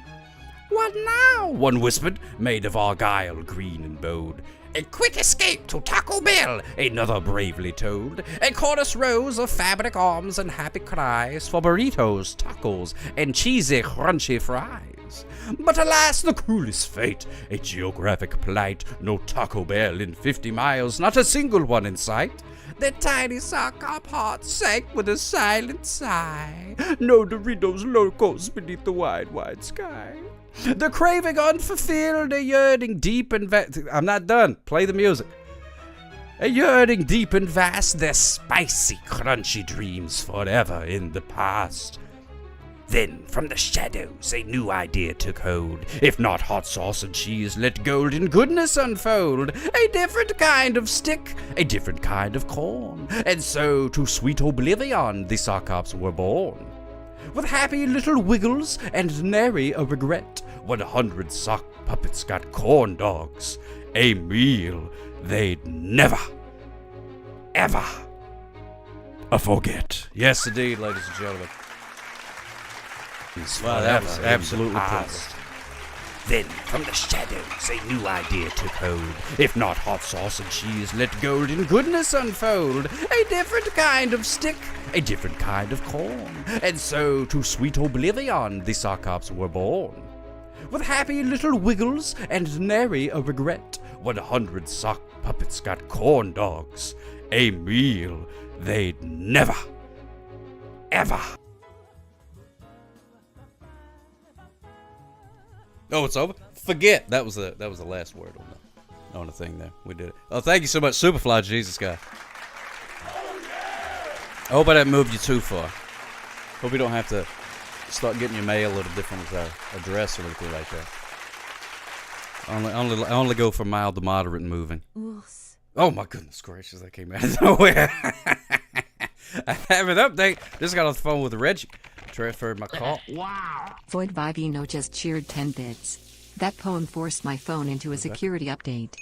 "What now?" one whispered, made of argyle green and bowed. "A quick escape to Taco Bell," another bravely told. A chorus rose of fabric arms and happy cries for burritos, tacos, and cheesy, crunchy fries. But alas, the cruelest fate, a geographic plight. No Taco Bell in 50 miles, not a single one in sight. Their tiny sock cop hearts sank with a silent sigh. No Doritos Locos beneath the wide, wide sky. The craving unfulfilled, a yearning deep and vast. I'm not done. Play the music. A yearning deep and vast, their spicy, crunchy dreams forever in the past. Then, from the shadows, a new idea took hold. If not hot sauce and cheese, let golden goodness unfold. A different kind of stick, a different kind of corn. And so, to sweet oblivion, the sock cops were born. With happy little wiggles and nary a regret, 100 sock puppets got corn dogs, a meal they'd never, ever forget. Yes, indeed, ladies and gentlemen. Wow, that was absolutely perfect. Then, from the shadows, a new idea took hold. If not hot sauce and cheese, let golden goodness unfold. A different kind of stick, a different kind of corn. And so, to sweet oblivion, the sock cops were born. With happy little wiggles and nary a regret, 100 sock puppets got corn dogs, a meal they'd never, ever. Oh, it's over? Forget. That was the last word on the thing there. We did it. Oh, thank you so much, Superfly Jesus guy. I hope I didn't move you too far. Hope you don't have to start getting your mail at a different address or anything like that. I only go from mild to moderate moving. Oof. Oh my goodness gracious, that came out of nowhere. I have an update. Just got off the phone with Reggie. Transferred my call. Wow. Void Vivino just cheered 10 bits. That poem forced my phone into a security update.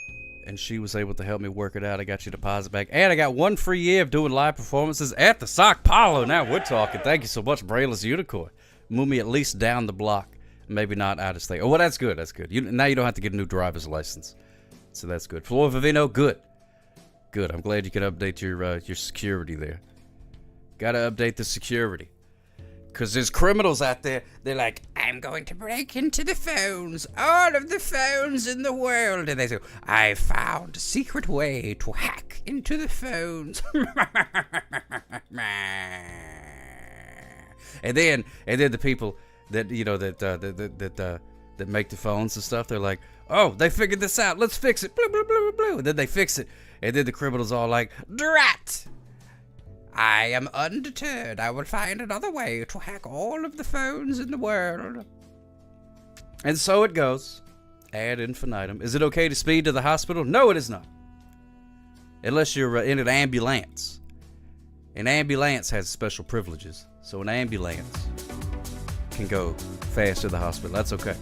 And she was able to help me work it out. I got your deposit back. And I got 1 free year of doing live performances at the Sock Palo. Now we're talking. Thank you so much, Brayless Unicorn. Move me at least down the block. Maybe not out of state. Oh, well, that's good. That's good. Now you don't have to get a new driver's license. So that's good. Floyd Vivino, good. Good. I'm glad you could update your security there. Got to update the security. Because there's criminals out there. They're like, I'm going to break into the phones. All of the phones in the world. And they say, I found a secret way to hack into the phones. and then the people that, you know, that make the phones and stuff, they're like, oh, they figured this out. Let's fix it. Blue, blue, blue, blue. And then they fix it. And then the criminals all like, drat. I am undeterred. I will find another way to hack all of the phones in the world. And so it goes. Ad infinitum. Is it okay to speed to the hospital? No, it is not. Unless you're in an ambulance. An ambulance has special privileges. So an ambulance can go fast to the hospital. That's okay.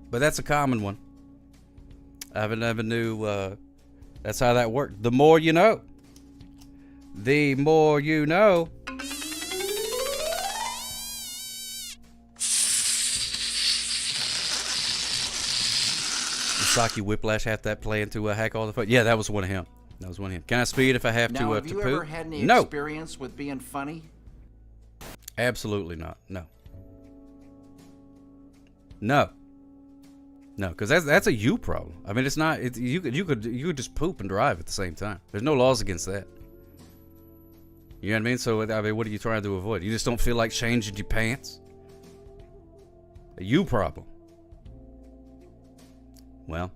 But that's a common one. I never knew that's how that worked. The more you know. The more you know. Saki Whiplash had that plan to hack all the phone. Yeah, that was one of him. That was one of him. Can I speed if I have now, to have to you poop? ever had any No. experience with being funny? Absolutely not. No. No. No, because that's a you problem. I mean, it's not. You could just poop and drive at the same time. There's no laws against that. You know what I mean? So I mean, what are you trying to avoid? You just don't feel like changing your pants. A you problem. Well,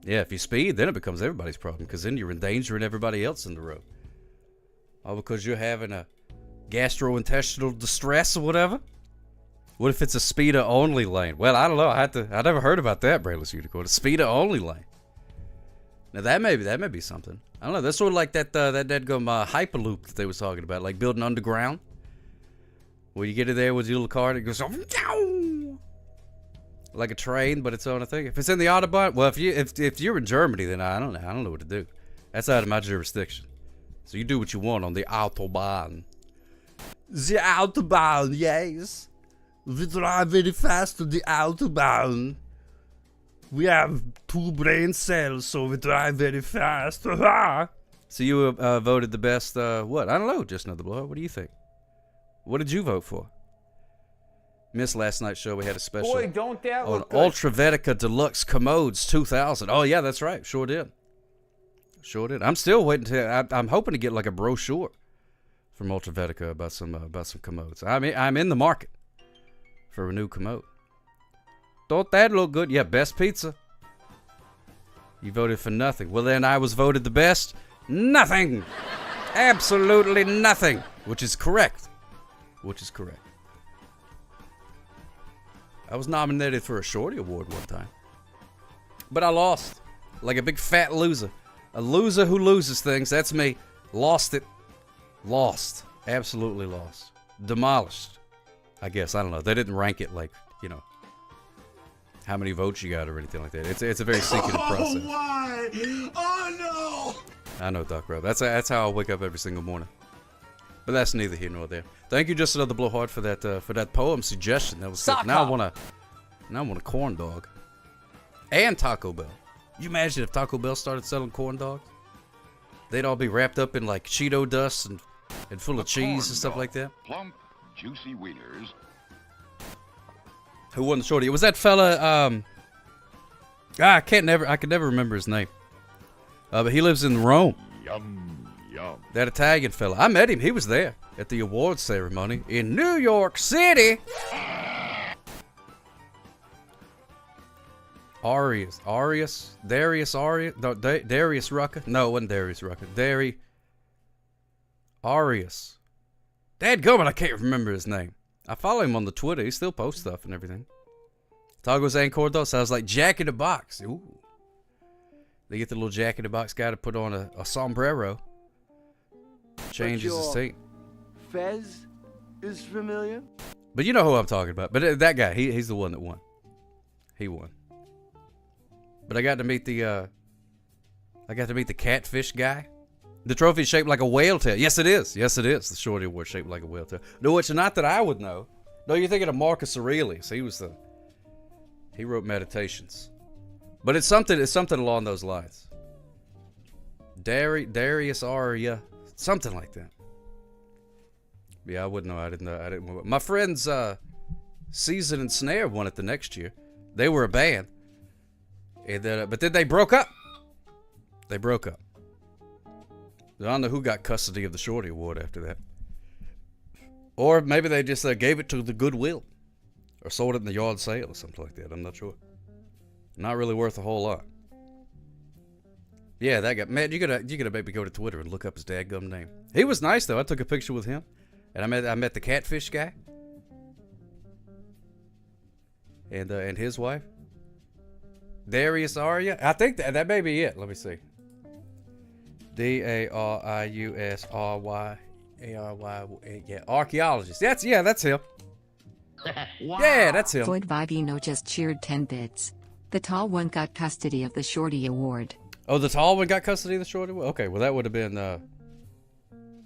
yeah. If you speed, then it becomes everybody's problem because then you're endangering everybody else in the road. All because you're having a gastrointestinal distress or whatever. What if it's a speeder only lane? Well, I don't know. I never heard about that, Brayless Unicorn. A speeder only lane. Now that may be something. I don't know. That's sort of like that deadgum hyperloop that they was talking about, like building underground, where you get in there with your little car and it goes like a train, but it's on a thing. If it's in the Autobahn, well, if you're in Germany, then I don't know what to do. That's out of my jurisdiction. So you do what you want on the Autobahn. The Autobahn, yes. We drive very fast to the Autobahn. We have 2 brain cells, so we drive very fast. So you voted the best, what? I don't know, Just Another Blowout. What do you think? What did you vote for? Missed last night's show. We had a special Boy, don't that on look good. Ultravetica Deluxe Commodes 2000. Oh, yeah, that's right. Sure did. Sure did. I'm still waiting to... I'm hoping to get like a brochure from Ultravetica about some commodes. I'm in the market for a new commode. Don't that look good? Yeah, best pizza. You voted for nothing. Well, then I was voted the best. Nothing. Absolutely nothing. Which is correct. Which is correct. I was nominated for a Shorty Award one time. But I lost. Like a big fat loser. A loser who loses things. That's me. Lost it. Lost. Absolutely lost. Demolished. I guess. I don't know. They didn't rank it like, you know, how many votes you got or anything like that. It's a very secretive process. Why? Oh, no! I know, Doc Rowe. That's how I wake up every single morning. But that's neither here nor there. Thank you, Just Another Blowhard, for that poem suggestion. That was good. Now I want a corn dog. And Taco Bell. Can you imagine if Taco Bell started selling corn dogs? They'd all be wrapped up in like Cheeto dust and full of cheese and stuff like that. Plump, juicy wieners. Who won the Shorty? It was that fella. I could never remember his name. But he lives in Rome. Yum, yum. That Italian fella. I met him. He was there at the awards ceremony in New York City. Darius Rucker? No, it wasn't Darius Rucker. Arius. Dadgummit, I can't remember his name. I follow him on the Twitter. He still posts stuff and everything. Tacos and corn sounds like Jack in the Box. Ooh. They get the little Jack in the Box guy to put on a sombrero changes his team. Fez is familiar. But you know who I'm talking about. But that guy, he's the one that won. He won. But I got to meet the catfish guy. The trophy's shaped like a whale tail. Yes, it is. Yes, it is. The Shorty Award shaped like a whale tail. No, it's not that I would know. No, you're thinking of Marcus Aurelius. He wrote Meditations. But it's something along those lines. Darius Aria, something like that. Yeah, I wouldn't know. I didn't know. My friends, Season and Snare won it the next year. They were a band, and but then they broke up. I don't know who got custody of the Shorty Award after that. Or maybe they just gave it to the Goodwill, or sold it in the yard sale or something like that. I'm not sure. Not really worth a whole lot. Yeah, that guy. Man, you gotta maybe go to Twitter and look up his dadgum name. He was nice though. I took a picture with him, and I met the catfish guy, and his wife, Darius Aria. I think that may be it. Let me see. Dariusryaary. Yeah, archaeologist. That's him. Wow. Yeah, that's him. Floyd Vivino just cheered 10 bits. The tall one got custody of the Shorty Award. Oh, the tall one got custody of the Shorty Award? Okay, well that would have been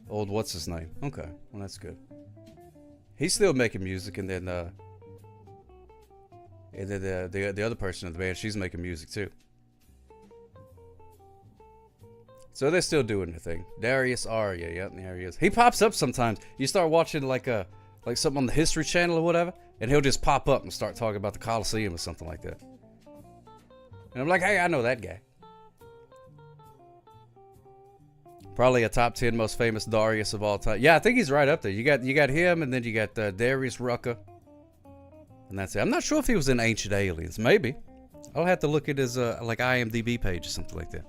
old what's his name. Okay, well that's good. He's still making music, and then the other person in the band, she's making music too. So they're still doing their thing. Darius Aria, yep, there he is. He pops up sometimes. You start watching like something on the History Channel or whatever, and he'll just pop up and start talking about the Coliseum or something like that. And I'm like, hey, I know that guy. Probably a top 10 most famous Darius of all time. Yeah, I think he's right up there. You got him, and then you got Darius Rucker, and that's it. I'm not sure if he was in Ancient Aliens. Maybe. I'll have to look at his like IMDb page or something like that.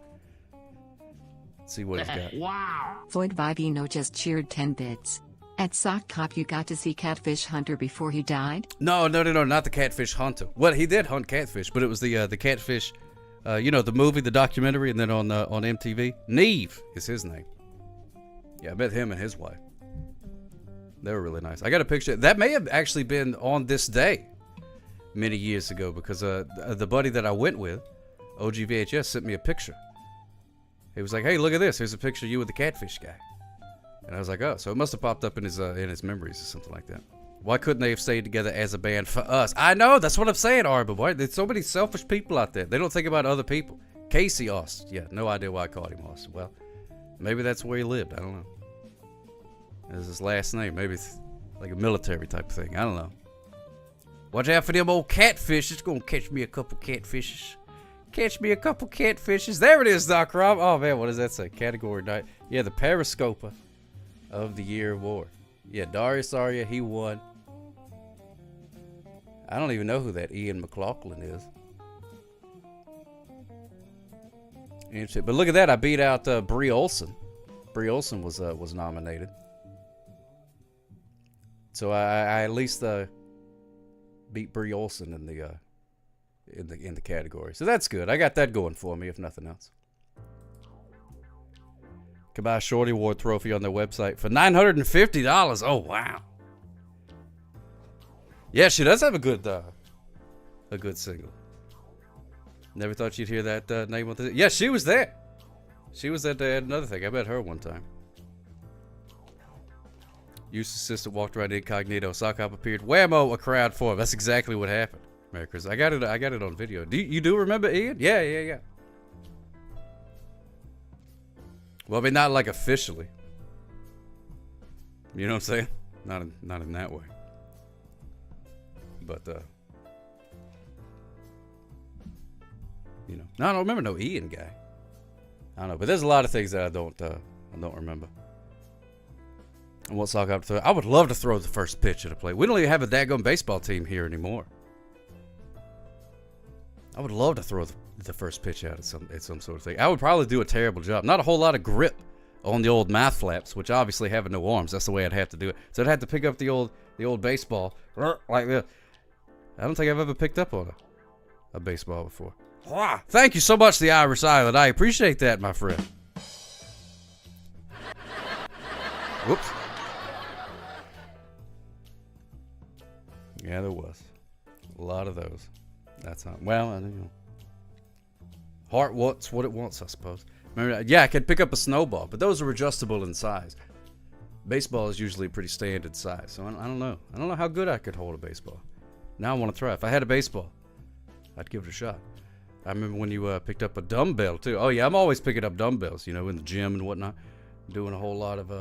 See what he's got. Wow. Floyd Vivino just cheered 10 bits. At Sock Cop, you got to see Catfish Hunter before he died? No, not the Catfish Hunter. Well, he did hunt catfish, but it was the Catfish, the movie, the documentary, and then on MTV. Neve is his name. Yeah, I met him and his wife. They were really nice. I got a picture. That may have actually been on this day many years ago, because the buddy that I went with, OGVHS, sent me a picture. He was like, hey, look at this. Here's a picture of you with the catfish guy. And I was like, oh, so it must have popped up in his memories or something like that. Why couldn't they have stayed together as a band for us? I know, that's what I'm saying, Arbor Boy. There's so many selfish people out there. They don't think about other people. Casey Ost. Yeah, no idea why I called him Ost. Well, maybe that's where he lived. I don't know. That's his last name. Maybe it's like a military type of thing. I don't know. Watch out for them old catfish. It's going to catch me a couple catfishes. Catch me a couple catfishes. There it is, Doc Rob. Oh, man, what does that say? Category 9. Yeah, the Periscoper of the Year award. Yeah, Darius Aria, he won. I don't even know who that Ian McLaughlin is. Interesting. But look at that. I beat out Brie Olson. Brie Olson was nominated. So I at least beat Brie Olson in the category. So that's good. I got that going for me, if nothing else. Can buy a Shorty Award trophy on their website for $950. Oh, wow. Yeah, she does have a good single. Never thought you'd hear that name on the... Yeah, she was there. She was at another thing. I met her one time. Youth's assistant walked around incognito. Sock Hop appeared. Whammo, a crowd for him. That's exactly what happened. Americans. I got it on video. You do remember Ian? Yeah. Well, I mean, not like officially. You know what I'm saying? Not in that way. But no, I don't remember no Ian guy. I don't know, but there's a lot of things that I don't remember. And what Sock Hop to throw? I would love to throw the first pitch at a play. We don't even have a daggone baseball team here anymore. I would love to throw the first pitch out at some sort of thing. I would probably do a terrible job. Not a whole lot of grip on the old math flaps, which obviously have no arms. That's the way I'd have to do it. So I'd have to pick up the old baseball like this. I don't think I've ever picked up on a baseball before. Thank you so much, the Irish Island. I appreciate that, my friend. Whoops. Yeah, there was. A lot of those. That's not, well, I don't know. Heart wants what it wants, I suppose. Remember, yeah, I could pick up a snowball, but those are adjustable in size. Baseball is usually a pretty standard size, so I don't know. I don't know how good I could hold a baseball. Now I want to try. If I had a baseball, I'd give it a shot. I remember when you picked up a dumbbell, too. Oh, yeah, I'm always picking up dumbbells, you know, in the gym and whatnot. Doing a whole lot of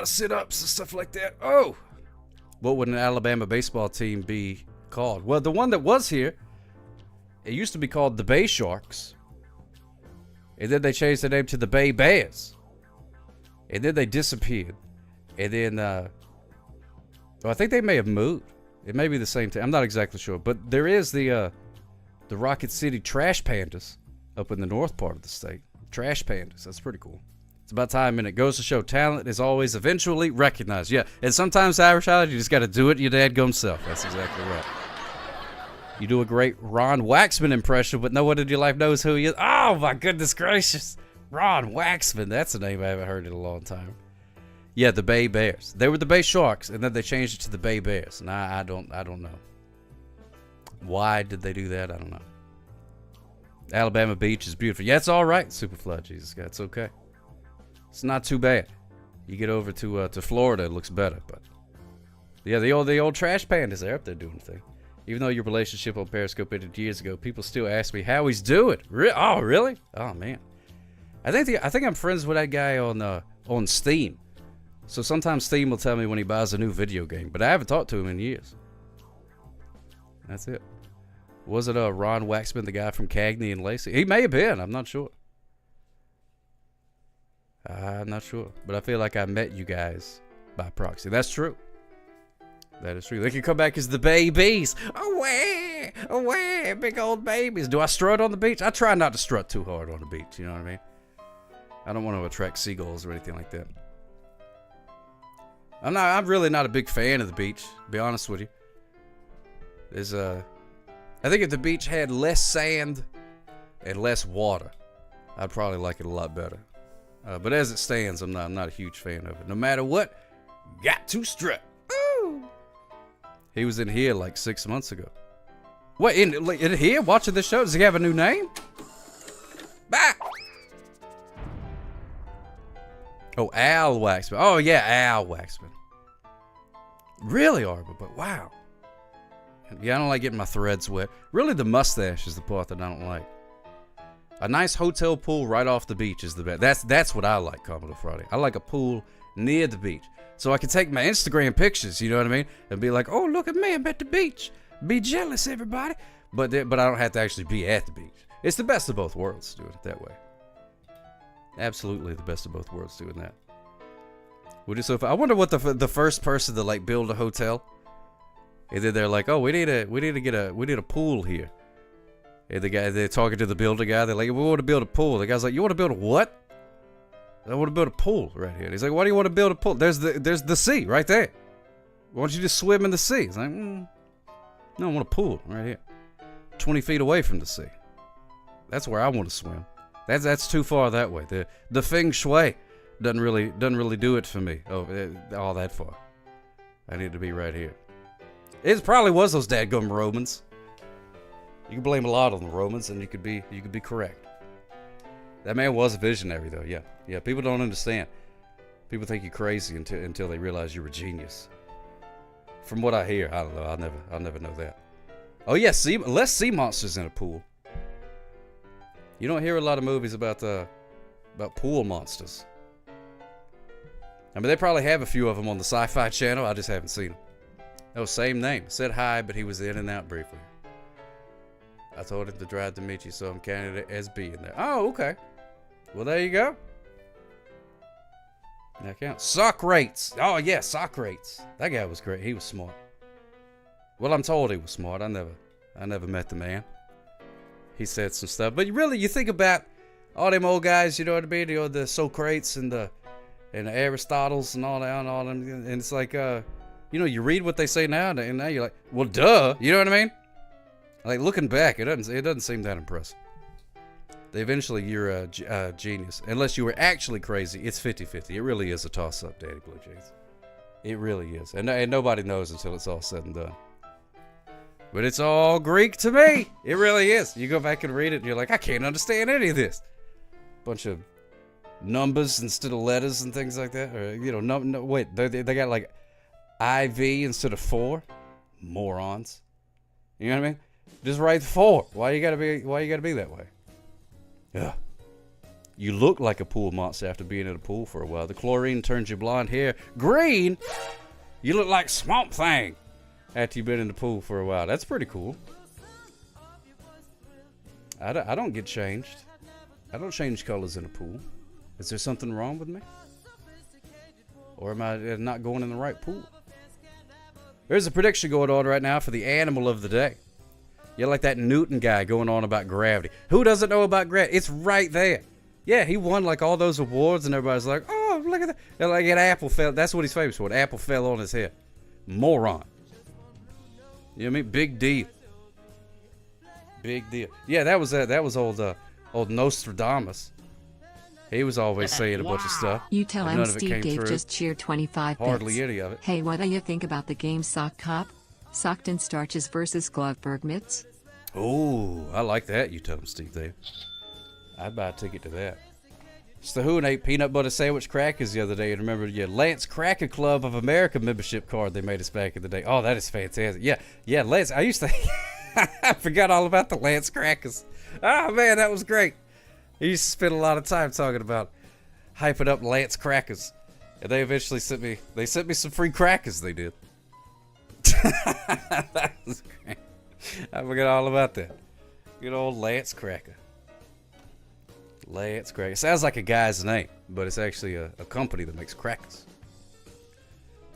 sit-ups and stuff like that. Oh! What would an Alabama baseball team be called? Well, the one that was here, it used to be called the Bay Sharks. And then they changed the name to the Bay Bears. And then they disappeared. And then, I think they may have moved. It may be the same thing. I'm not exactly sure. But there is the Rocket City Trash Pandas up in the north part of the state. Trash Pandas. That's pretty cool. It's about time, and it goes to show talent is always eventually recognized. Yeah, and sometimes, Irish Island, you just got to do it your dadgum self. That's exactly right. You do a great Ron Waxman impression, but no one in your life knows who he is. Oh, my goodness gracious. Ron Waxman. That's a name I haven't heard in a long time. Yeah, the Bay Bears. They were the Bay Sharks, and then they changed it to the Bay Bears. And I don't know. Why did they do that? I don't know. Alabama Beach is beautiful. Yeah, it's all right, Superfly Jesus God. It's okay. It's not too bad. You get over to Florida, it looks better. But yeah, the old trash pandas, they're up there doing the thing. Even though your relationship on Periscope ended years ago, people still ask me how he's doing. Oh, really? Oh man. I think I'm friends with that guy on Steam. So sometimes Steam will tell me when he buys a new video game, but I haven't talked to him in years. That's it. Was it Ron Waxman, the guy from Cagney and Lacey? He may have been. I'm not sure. I'm not sure. But I feel like I met you guys by proxy. That's true. That is true. They can come back as the babies. Away! Away! Big old babies. Do I strut on the beach? I try not to strut too hard on the beach. You know what I mean? I don't want to attract seagulls or anything like that. I'm really not a big fan of the beach, to be honest with you. I think if the beach had less sand and less water, I'd probably like it a lot better. But as it stands, I'm not a huge fan of it. No matter what, got to strut. Ooh. He was in here like 6 months ago. What, in here watching this show? Does he have a new name? Bah! Oh, Al Waxman. Oh, yeah, Al Waxman. Really, Arbor, but wow. Yeah, I don't like getting my threads wet. Really, the mustache is the part that I don't like. A nice hotel pool right off the beach is the best. That's what I like, Commodore Friday. I like a pool near the beach. So I can take my Instagram pictures, you know what I mean? And be like, oh, look at me, I'm at the beach. Be jealous, everybody. But I don't have to actually be at the beach. It's the best of both worlds doing it that way. Absolutely the best of both worlds doing that. I wonder what the first person to like build a hotel. And then they're like, oh, we need a pool here. And they're talking to the builder guy. They're like, we want to build a pool. The guy's like, you want to build a what? I want to build a pool right here. And he's like, why do you want to build a pool? There's the sea right there. Why don't you just swim in the sea? He's like, no, I want a pool right here. 20 feet away from the sea. That's where I want to swim. That's too far that way. The feng shui doesn't really do it for me. All that far. I need to be right here. It probably was those dadgum Romans. You can blame a lot on the Romans, and you could be correct. That man was a visionary, though. Yeah. People don't understand. People think you're crazy until they realize you're a genius. From what I hear, I don't know. I'll never know that. Oh yeah, less sea monsters in a pool. You don't hear a lot of movies about pool monsters. I mean, they probably have a few of them on the Sci-Fi Channel. I just haven't seen them. Oh, same name. Said hi, but he was in and out briefly. I told him to drive to meet you, so I'm counting it as being there. Oh, okay. Well, there you go. That counts. Socrates. Oh, yeah, Socrates. That guy was great. He was smart. Well, I'm told he was smart. I never met the man. He said some stuff. But you think about all them old guys, you know what I mean? You know, the Socrates and the Aristotles and all that and all them. And it's like, you read what they say now, and now you're like, well, duh. You know what I mean? Like, looking back, it doesn't seem that impressive. Eventually, you're a genius. Unless you were actually crazy, it's 50-50. It really is a toss-up, Daddy Blue Jeans. It really is. And nobody knows until it's all said and done. But it's all Greek to me. It really is. You go back and read it, and you're like, I can't understand any of this. Bunch of numbers instead of letters and things like that. Or, you know, wait, they got like IV instead of 4. Morons. You know what I mean? Just write 4. Why you gotta be that way? Yeah. You look like a pool monster after being in a pool for a while. The chlorine turns your blonde hair green. You look like Swamp Thing after you've been in the pool for a while. That's pretty cool. I don't get changed. I don't change colors in a pool. Is there something wrong with me? Or am I not going in the right pool? There's a prediction going on right now for the animal of the day. You're like that Newton guy going on about gravity. Who doesn't know about gravity? It's right there. Yeah, he won like all those awards and everybody's like, oh, look at that. And like an apple fell. That's what he's famous for. An apple fell on his head. Moron. You know what I mean? Big deal. Big deal. Yeah, that was old Nostradamus. He was always saying a bunch of stuff. You tell him Steve Dave just cheered 25 bits. Hardly any of it. Hey, what do you think about the game Sock Cop? Sockton Starches versus Gloveberg Mitts? Oh, I like that. You tell him Steve Dave. I'd buy a ticket to that. Stahoo ate peanut butter sandwich crackers the other day, and remember your Lance Cracker Club of America membership card they made us back in the day. Oh, that is fantastic. Yeah, Lance. I used to. I forgot all about the Lance Crackers. Oh man, that was great. I used to spend a lot of time talking about hyping up Lance Crackers, and they eventually sent me some free crackers. They did. That was great. I forgot all about that. Good old Lance Cracker. Lance Cracker. It sounds like a guy's name, but it's actually a company that makes crackers.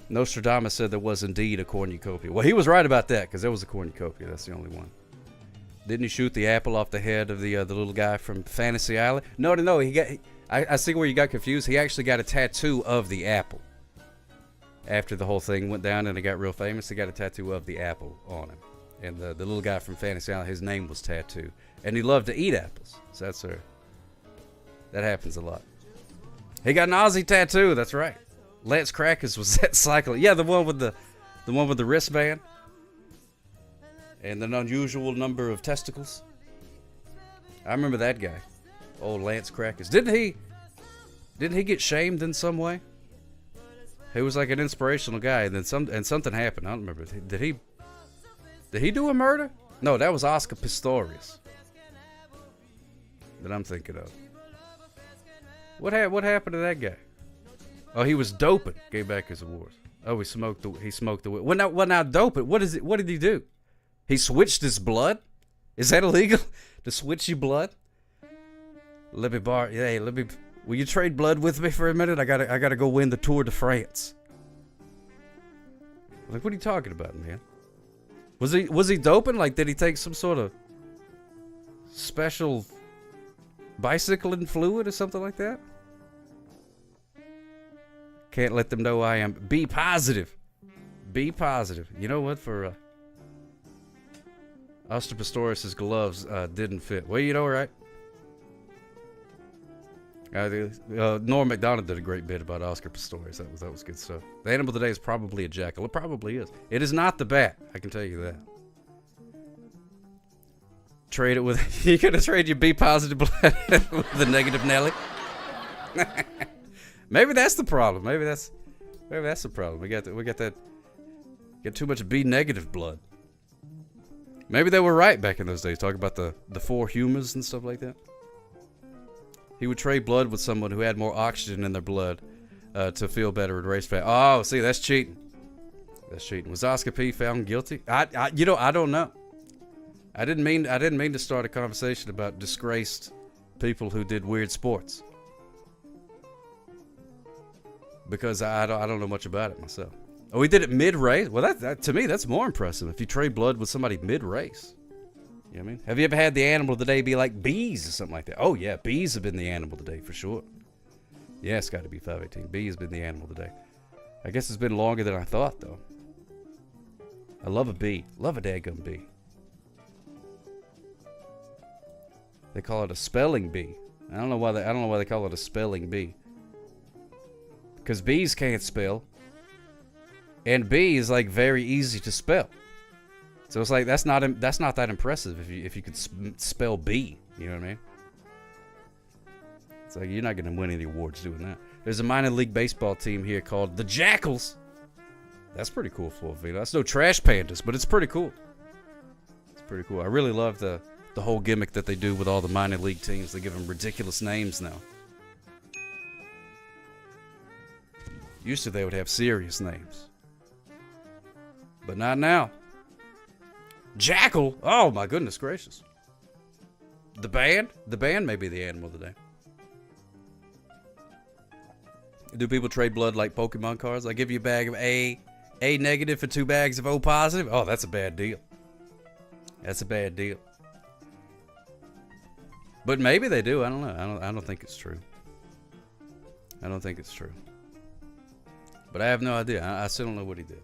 Nostradamus said there was indeed a cornucopia. Well, he was right about that, because there was a cornucopia. That's the only one. Didn't he shoot the apple off the head of the little guy from Fantasy Island? No. I see where you got confused. He actually got a tattoo of the apple. After the whole thing went down and it got real famous, he got a tattoo of the apple on him. And the little guy from Fantasy Island, his name was Tattoo. And he loved to eat apples. So that happens a lot. He got an Aussie tattoo, that's right. Lance Crackers was that cycle. Yeah, the one with the wristband. And an unusual number of testicles. I remember that guy. Old Lance Crackers. Didn't he get shamed in some way? He was like an inspirational guy, and then something happened. I don't remember. Did he do a murder? No, that was Oscar Pistorius that I'm thinking of. What happened to that guy? Oh, he was doping. Gave back his awards. Oh, he smoked the weed. Well, now doping. What did he do? He switched his blood? Is that illegal? To switch your blood? Will you trade blood with me for a minute? I gotta go win the Tour de France. Like, what are you talking about, man? Was he doping? Like, did he take some sort of special bicycling fluid or something like that? Can't let them know I am. Be positive. Be positive. You know what? For Oscar Pistorius' gloves didn't fit. Well, you know, right? Norm Macdonald did a great bit about Oscar Pistorius. That was good stuff. The animal today is probably a jackal. It probably is. It is not the bat. I can tell you that. Trade it with. You're gonna trade your B positive blood with the negative Nelly. Maybe that's the problem. Maybe that's the problem. We got that. Get too much B negative blood. Maybe they were right back in those days, talking about the 4 humors and stuff like that. He would trade blood with someone who had more oxygen in their blood to feel better at race fat. Oh, see, that's cheating. That's cheating. Was Oscar P found guilty? I don't know. I didn't mean to start a conversation about disgraced people who did weird sports, because I don't know much about it myself. Oh, he did it mid-race? Well, that to me, that's more impressive. If you trade blood with somebody mid-race. You know what I mean? Have you ever had the animal of the day be like bees or something like that? Oh, yeah. Bees have been the animal of the day for sure. Yeah, it's got to be 518. Bee has been the animal of the day. I guess it's been longer than I thought, though. I love a bee. Love a daggum bee. They call it a spelling bee. I don't know why they call it a spelling bee. Because bees can't spell. And bee is like very easy to spell. So it's like that's not that impressive if you could spell bee. You know what I mean? It's like you're not going to win any awards doing that. There's a minor league baseball team here called the Jackals. That's pretty cool, Florvino. That's no trash pandas, but it's pretty cool. It's pretty cool. I really love the whole gimmick that they do with all the minor league teams. They give them ridiculous names now. Used to they would have serious names. But not now. Jackal? Oh my goodness gracious. The band? The band may be the animal of the day. Do people trade blood like Pokemon cards? I give you a bag of A negative for 2 bags of O positive? Oh, that's a bad deal. That's a bad deal. But maybe they do. I don't know. I don't think it's true. I don't think it's true. But I have no idea. I still don't know what he did.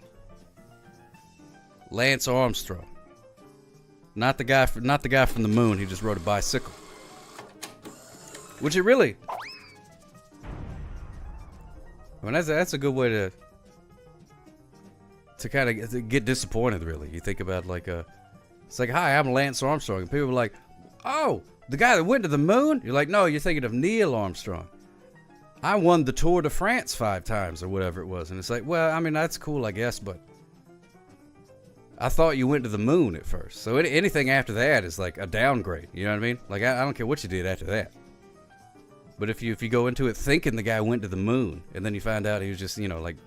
Lance Armstrong. Not the guy from the moon. He just rode a bicycle. Which it really... I mean, that's a good way to kind of get disappointed, really. You think about it's like, hi, I'm Lance Armstrong. And people are like, oh, the guy that went to the moon? You're like, no, you're thinking of Neil Armstrong. I won the Tour de France 5 times or whatever it was. And it's like, well, I mean, that's cool, I guess, but I thought you went to the moon at first. So anything after that is like a downgrade. You know what I mean? Like, I don't care what you did after that. But if you go into it thinking the guy went to the moon, and then you find out he was just, like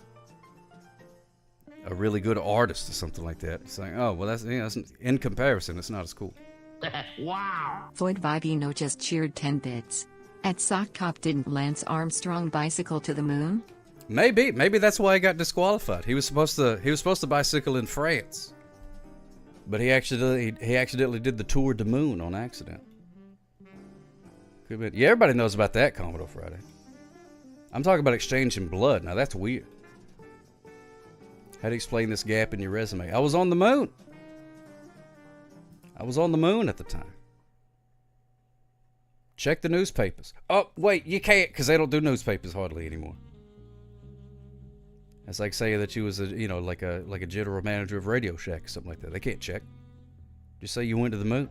a really good artist or something like that, it's like, oh, well, that's in comparison, it's not as cool. Wow. Floyd Vivino just cheered 10 bits. At Sock Cop, didn't Lance Armstrong bicycle to the moon? Maybe that's why he got disqualified. He was supposed to bicycle in France, but he accidentally did the Tour de Moon on accident. Yeah, everybody knows about that, Commodore Friday. I'm talking about exchanging blood. Now, that's weird. How do you explain this gap in your resume? I was on the moon. I was on the moon at the time. Check the newspapers. Oh, wait, you can't, because they don't do newspapers hardly anymore. It's like saying that you was like a general manager of Radio Shack or something like that. They can't check. Just say you went to the moon.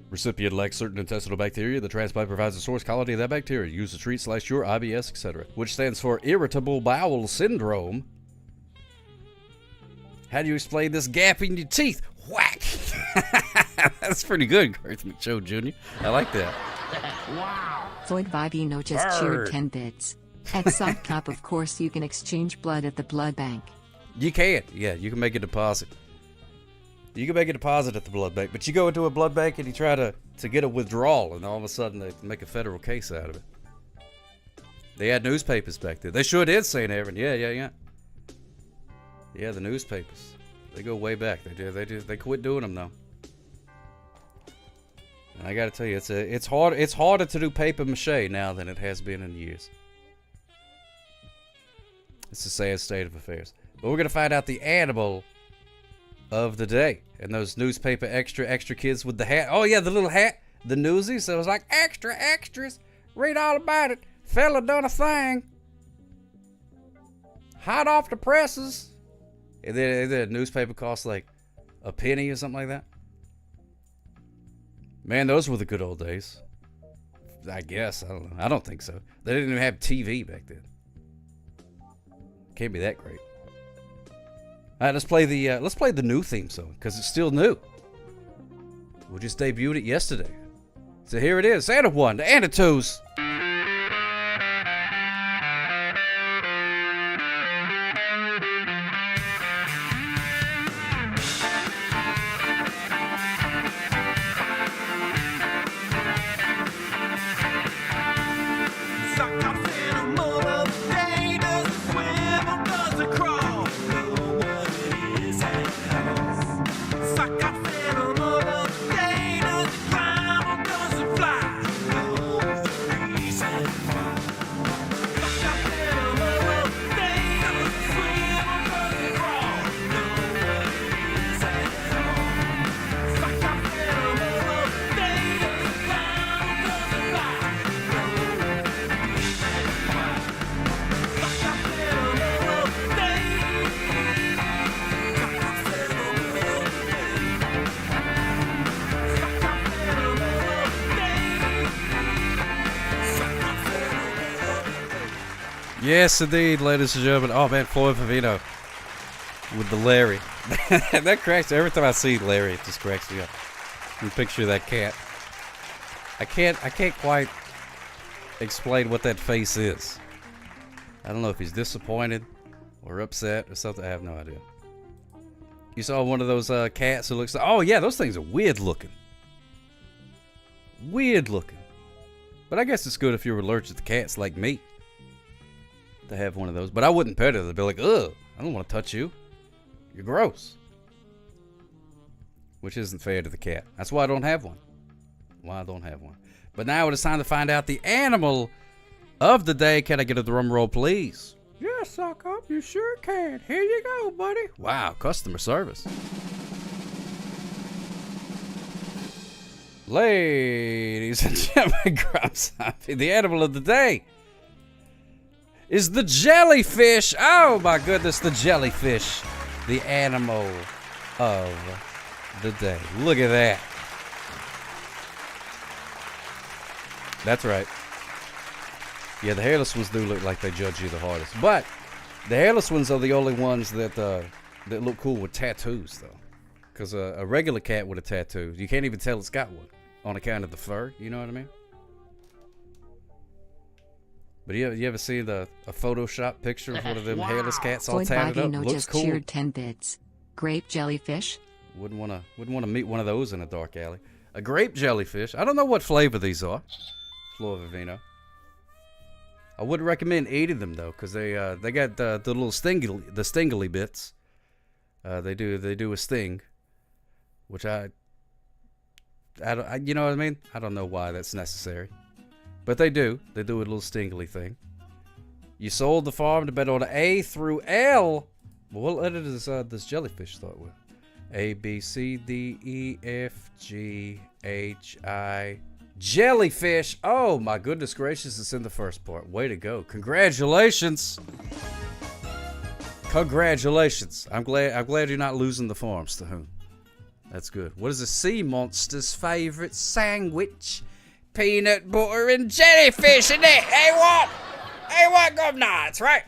Recipient lacks certain intestinal bacteria. The transplant provides a source colony of that bacteria. Use to treat / cure IBS, etc., which stands for irritable bowel syndrome. How do you explain this gap in your teeth? Whack! That's pretty good, Garth McCho Jr. I like that. Wow. Floyd Vivino just cheered 10 bits. At Sock Cop, of course, you can exchange blood at the blood bank. You can. Yeah, you can make a deposit. You can make a deposit at the blood bank, but you go into a blood bank and you try to get a withdrawal, and all of a sudden they make a federal case out of it. They had newspapers back then. They sure did, St. Aaron. Yeah. Yeah, the newspapers. They go way back. They do. They quit doing them though. And I got to tell you, it's harder to do paper mache now than it has been in years. It's a sad state of affairs. But we're gonna find out the animal of the day. And those newspaper extra kids with the hat. Oh yeah, the little hat, the newsies. So it was like, extras, read all about it. Fella done a thing. Hot off the presses. And then the newspaper cost like a penny or something like that. Man, those were the good old days. I guess. I don't know. I don't think so. They didn't even have TV back then. Can't be that great. All right, let's play the new theme song because it's still new. We just debuted it yesterday. So here it is, and a 1 and a 2s. Yes, indeed, ladies and gentlemen. Oh, man, Floyd Vivino with the Larry. That cracks. Every time I see Larry, it just cracks me up. You picture that cat. I can't quite explain what that face is. I don't know if he's disappointed or upset or something. I have no idea. You saw one of those cats who looks like... Oh, yeah, those things are weird looking. Weird looking. But I guess it's good if you're allergic to cats like me to have one of those. But I wouldn't pet it. I'd be like, ugh, I don't want to touch you. You're gross. Which isn't fair to the cat. That's why I don't have one. Why I don't have one. But now it is time to find out the animal of the day. Can I get a drum roll, please? Yes, Suck Up, you sure can. Here you go, buddy. Wow, customer service. Ladies and gentlemen, Grumps, the animal of the day is the jellyfish. Oh, my goodness, the jellyfish. The animal of the day. Look at that. That's right. Yeah, the hairless ones do look like they judge you the hardest. But the hairless ones are the only ones that look cool with tattoos, though. Because a regular cat with a tattoo, you can't even tell it's got one on account of the fur. You know what I mean? But you ever see a Photoshop picture of one of them hairless cats all Floyd tatted up? Bogino Looks just cool. cheered 10 bits. Grape jellyfish. Wouldn't want to meet one of those in a dark alley. A grape jellyfish. I don't know what flavor these are. Floyd Vivino. I wouldn't recommend eating them though, because they got the little stingly bits. They do a sting, which I you know what I mean? I don't know why that's necessary, but they do. They do a little stingly thing. You sold the farm to bet on A through L. Well, what letter does this jellyfish start with? A, B, C, D, E, F, G, H, I. Jellyfish. Oh my goodness gracious, it's in the first part. Way to go. Congratulations. Congratulations. I'm glad you're not losing the farms to whom. That's good. What is a sea monster's favorite sandwich? Peanut butter and jellyfish, isn't it? Hey what? Hey what, governor? That's right.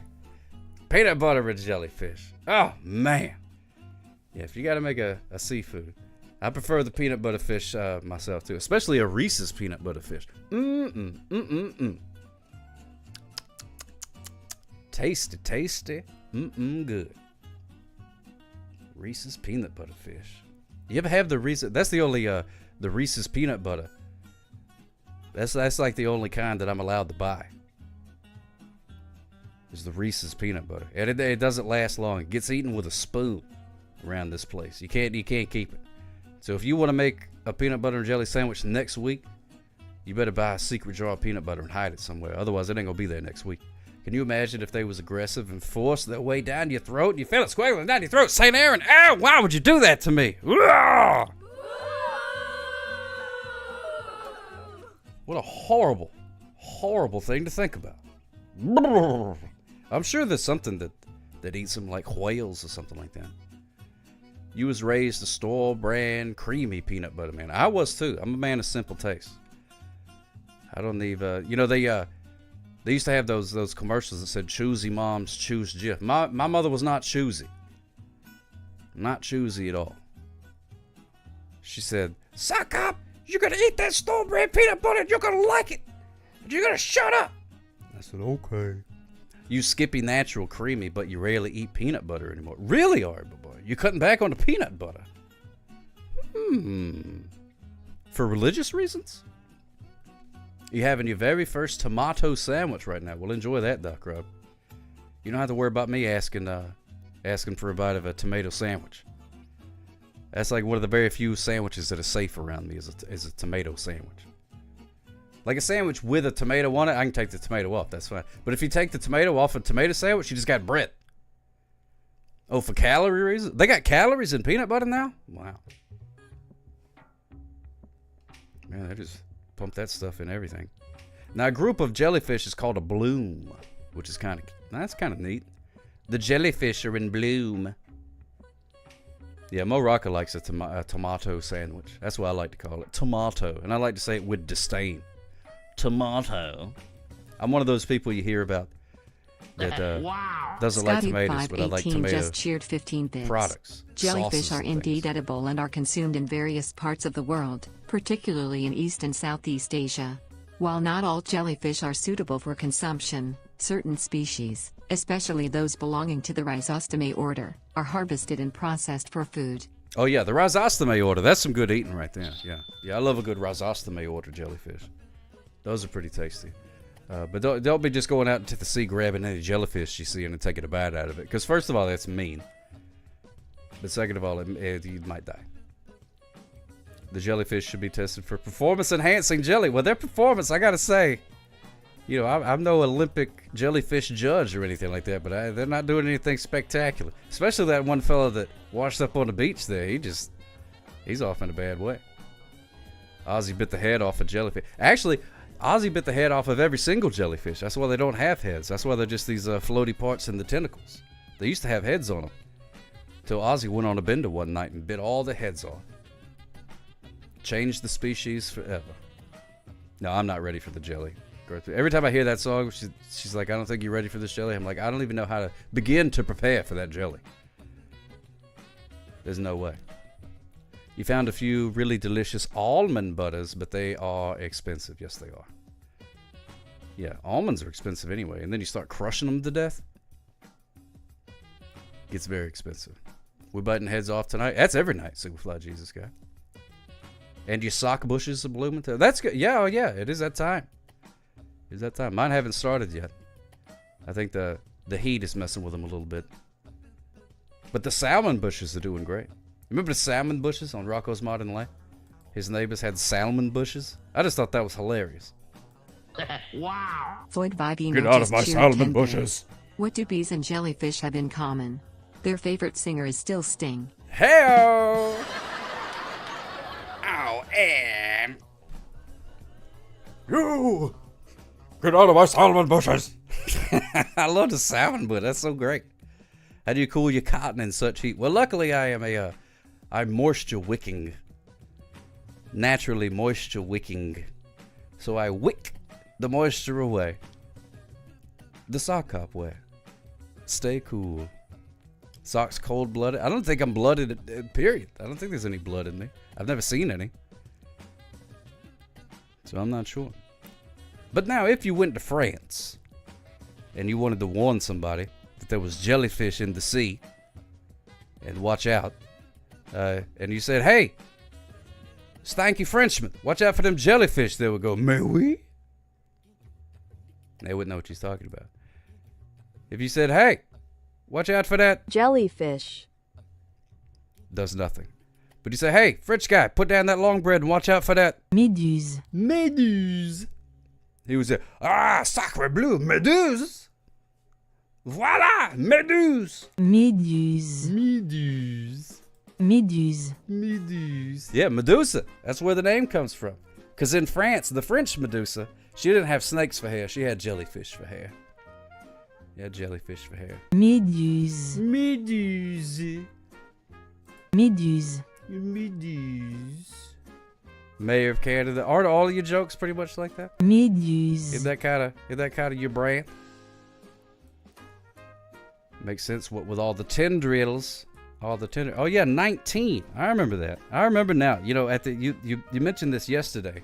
Peanut butter and jellyfish. Oh man. Yeah, if you gotta make a seafood, I prefer the peanut butter fish myself too, especially a Reese's peanut butter fish. Tasty, good. Reese's peanut butter fish. You ever have the Reese's? That's the only the Reese's peanut butter. That's like the only kind that I'm allowed to buy. Is the Reese's peanut butter, and it doesn't last long. It gets eaten with a spoon around this place. You can't keep it. So if you want to make a peanut butter and jelly sandwich next week, you better buy a secret jar of peanut butter and hide it somewhere. Otherwise, it ain't gonna be there next week. Can you imagine if they was aggressive and forced their way down your throat and you feel it squiggling down your throat? St. Aaron, ow, why would you do that to me? What a horrible, horrible thing to think about. I'm sure there's something that eats them like whales or something like that. You was raised a store brand creamy peanut butter, man. I was too. I'm a man of simple taste. I don't even, they used to have those commercials that said choosy moms choose Jif. My mother was not choosy. Not choosy at all. She said, "Suck up! You're gonna eat that store brand peanut butter and you're gonna like it. You're gonna shut up." I said, "Okay." You Skippy Natural Creamy, but you rarely eat peanut butter anymore. Really, Arbor Boy? You're cutting back on the peanut butter? For religious reasons? You're having your very first tomato sandwich right now. Well, enjoy that, Doc Rob. You don't have to worry about me asking for a bite of a tomato sandwich. That's like one of the very few sandwiches that are safe around me is a tomato sandwich. Like a sandwich with a tomato on it, I can take the tomato off. That's fine. But if you take the tomato off a tomato sandwich, you just got bread. Oh, for calorie reasons? They got calories in peanut butter now? Wow. Man, they just pump that stuff in everything. Now, a group of jellyfish is called a bloom, which is that's kind of neat. The jellyfish are in bloom. Yeah, Mo Rocca likes a tomato sandwich. That's what I like to call it. Tomato. And I like to say it with disdain. Tomato. I'm one of those people you hear about. that doesn't like tomatoes, but I like 518 tomato just cheered 15 bits. products. Jellyfish sauces are and indeed things. edible and are consumed in various parts of the world, particularly in East and Southeast Asia. While not all jellyfish are suitable for consumption, certain species, especially those belonging to the Rhizostomae order, are harvested and processed for food. Oh yeah, the Rhizostomae order. That's some good eating right there. Yeah, I love a good Rhizostomae order jellyfish. Those are pretty tasty. But don't be just going out into the sea grabbing any jellyfish you see and taking a bite out of it. Because first of all, that's mean. But second of all, you might die. The jellyfish should be tested for performance-enhancing jelly. Well, their performance, I gotta say, you know, I'm no Olympic jellyfish judge or anything like that, but they're not doing anything spectacular. Especially that one fellow that washed up on the beach there. He's off in a bad way. Ozzy bit the head off a jellyfish. Actually, Ozzy bit the head off of every single jellyfish. That's why they don't have heads. That's why they're just these floaty parts in the tentacles. They used to have heads on them. Till Ozzy went on a bender one night and bit all the heads off. Changed the species forever. No, I'm not ready for the jelly. Every time I hear that song, she's like, I don't think you're ready for this jelly. I'm like, I don't even know how to begin to prepare for that jelly. There's no way. You found a few really delicious almond butters, but they are expensive. Yes, they are. Yeah, almonds are expensive anyway. And then you start crushing them to death. Gets very expensive. We're biting heads off tonight. That's every night, Superfly Jesus guy. And your sock bushes are blooming too. That's good. Yeah, oh yeah, it is that time. It's that time. Mine haven't started yet. I think the heat is messing with them a little bit. But the salmon bushes are doing great. Remember the salmon bushes on Rocco's Modern Life? His neighbors had salmon bushes. I just thought that was hilarious. Wow. Floyd Vivino Get out of just my cheered salmon 10 bushes. bits. What do bees and jellyfish have in common? Their favorite singer is still Sting. Hey-o! Oh, and you get out of my salmon bushes. I love the salmon bush. That's so great. How do you cool your cotton in such heat? Well, luckily I am I'm moisture wicking. Naturally moisture wicking. So I wick the moisture away. The sock hop way. Stay cool. Socks cold-blooded. I don't think I'm blooded, period. I don't think there's any blood in me. I've never seen any. So I'm not sure. But now, if you went to France and you wanted to warn somebody that there was jellyfish in the sea, and watch out, and you said, hey, stanky Frenchman, watch out for them jellyfish, they would go, mais oui? They wouldn't know what you're talking about. If you said, hey, watch out for that jellyfish, does nothing. But you say, hey, French guy, put down that long bread and watch out for that méduse. Méduse. He would say, ah, sacre bleu, méduse. Voilà, méduse. Méduse. Méduse. Méduse. Méduse. Yeah, Medusa. That's where the name comes from. Because in France, the French Medusa, she didn't have snakes for hair. She had jellyfish for hair. Yeah, jellyfish for hair. Méduse. Méduse. Méduse. Méduse. Mayor of Canada. Aren't all of your jokes pretty much like that? Méduse. Is that kind of your brand? Makes sense. What with all the tendrils, Oh yeah, 19. I remember that. I remember now. You know, you mentioned this yesterday,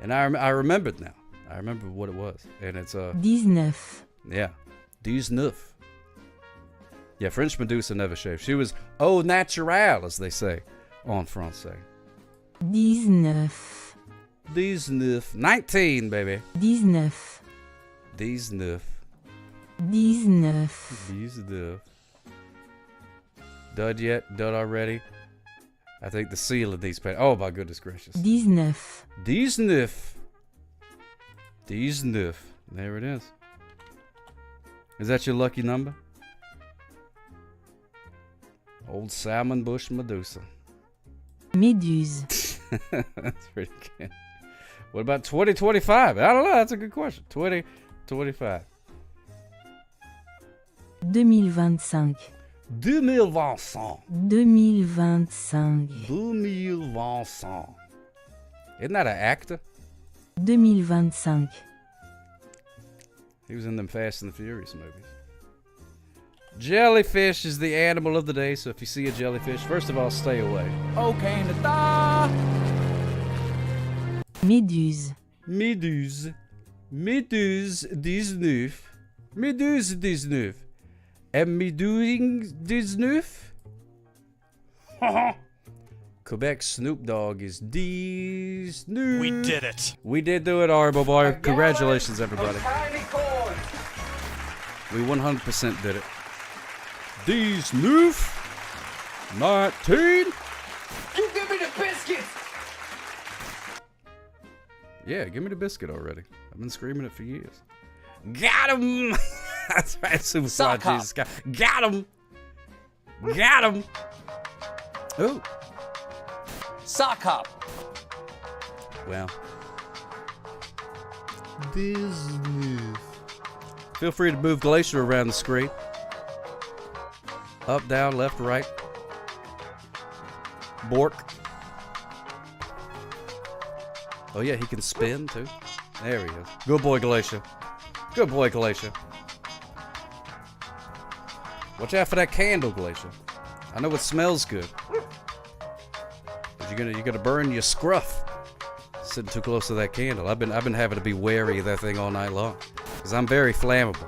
and I remembered now. I remember what it was, and it's 19. Yeah, 19. Yeah, French Medusa never shaved. She was au naturel, as they say en français. 19. 19, baby. 19. 19. 19. Dud yet? Dud already? I think the seal of these pants. Oh my goodness gracious. 19. 19. 19. There it is. Is that your lucky number? Old Salmon Bush Medusa. Méduse. That's pretty good. What about 2025? I don't know. That's a good question. 2025. 2025. 2025. 2025. 2025. Isn't that an actor? 2025. He was in them Fast and the Furious movies. Jellyfish is the animal of the day, so if you see a jellyfish, first of all, stay away. Okay, Nata. Méduse. Méduse. Méduse 19. Méduse 19. Am I doing 19? Quebec Snoop Dogg is Snoop. We did it. We did do it, Arbo Boy. Congratulations, everybody. We 100% did it. Snoop. 19. You give me the biscuits. Yeah, give me the biscuit already. I've been screaming it for years. Got him! That's right, Superfly Jesus guy. Got him! Got him! Ooh. Sock hop. Well. Disney. Feel free to move Glacier around the screen. Up, down, left, right. Bork. Oh yeah, he can spin too. There he is. Good boy, Glacier. Good boy, Glacier. Watch out for that candle, Glacier. I know it smells good. But you're gonna burn your scruff sitting too close to that candle. I've been having to be wary of that thing all night long. Because I'm very flammable.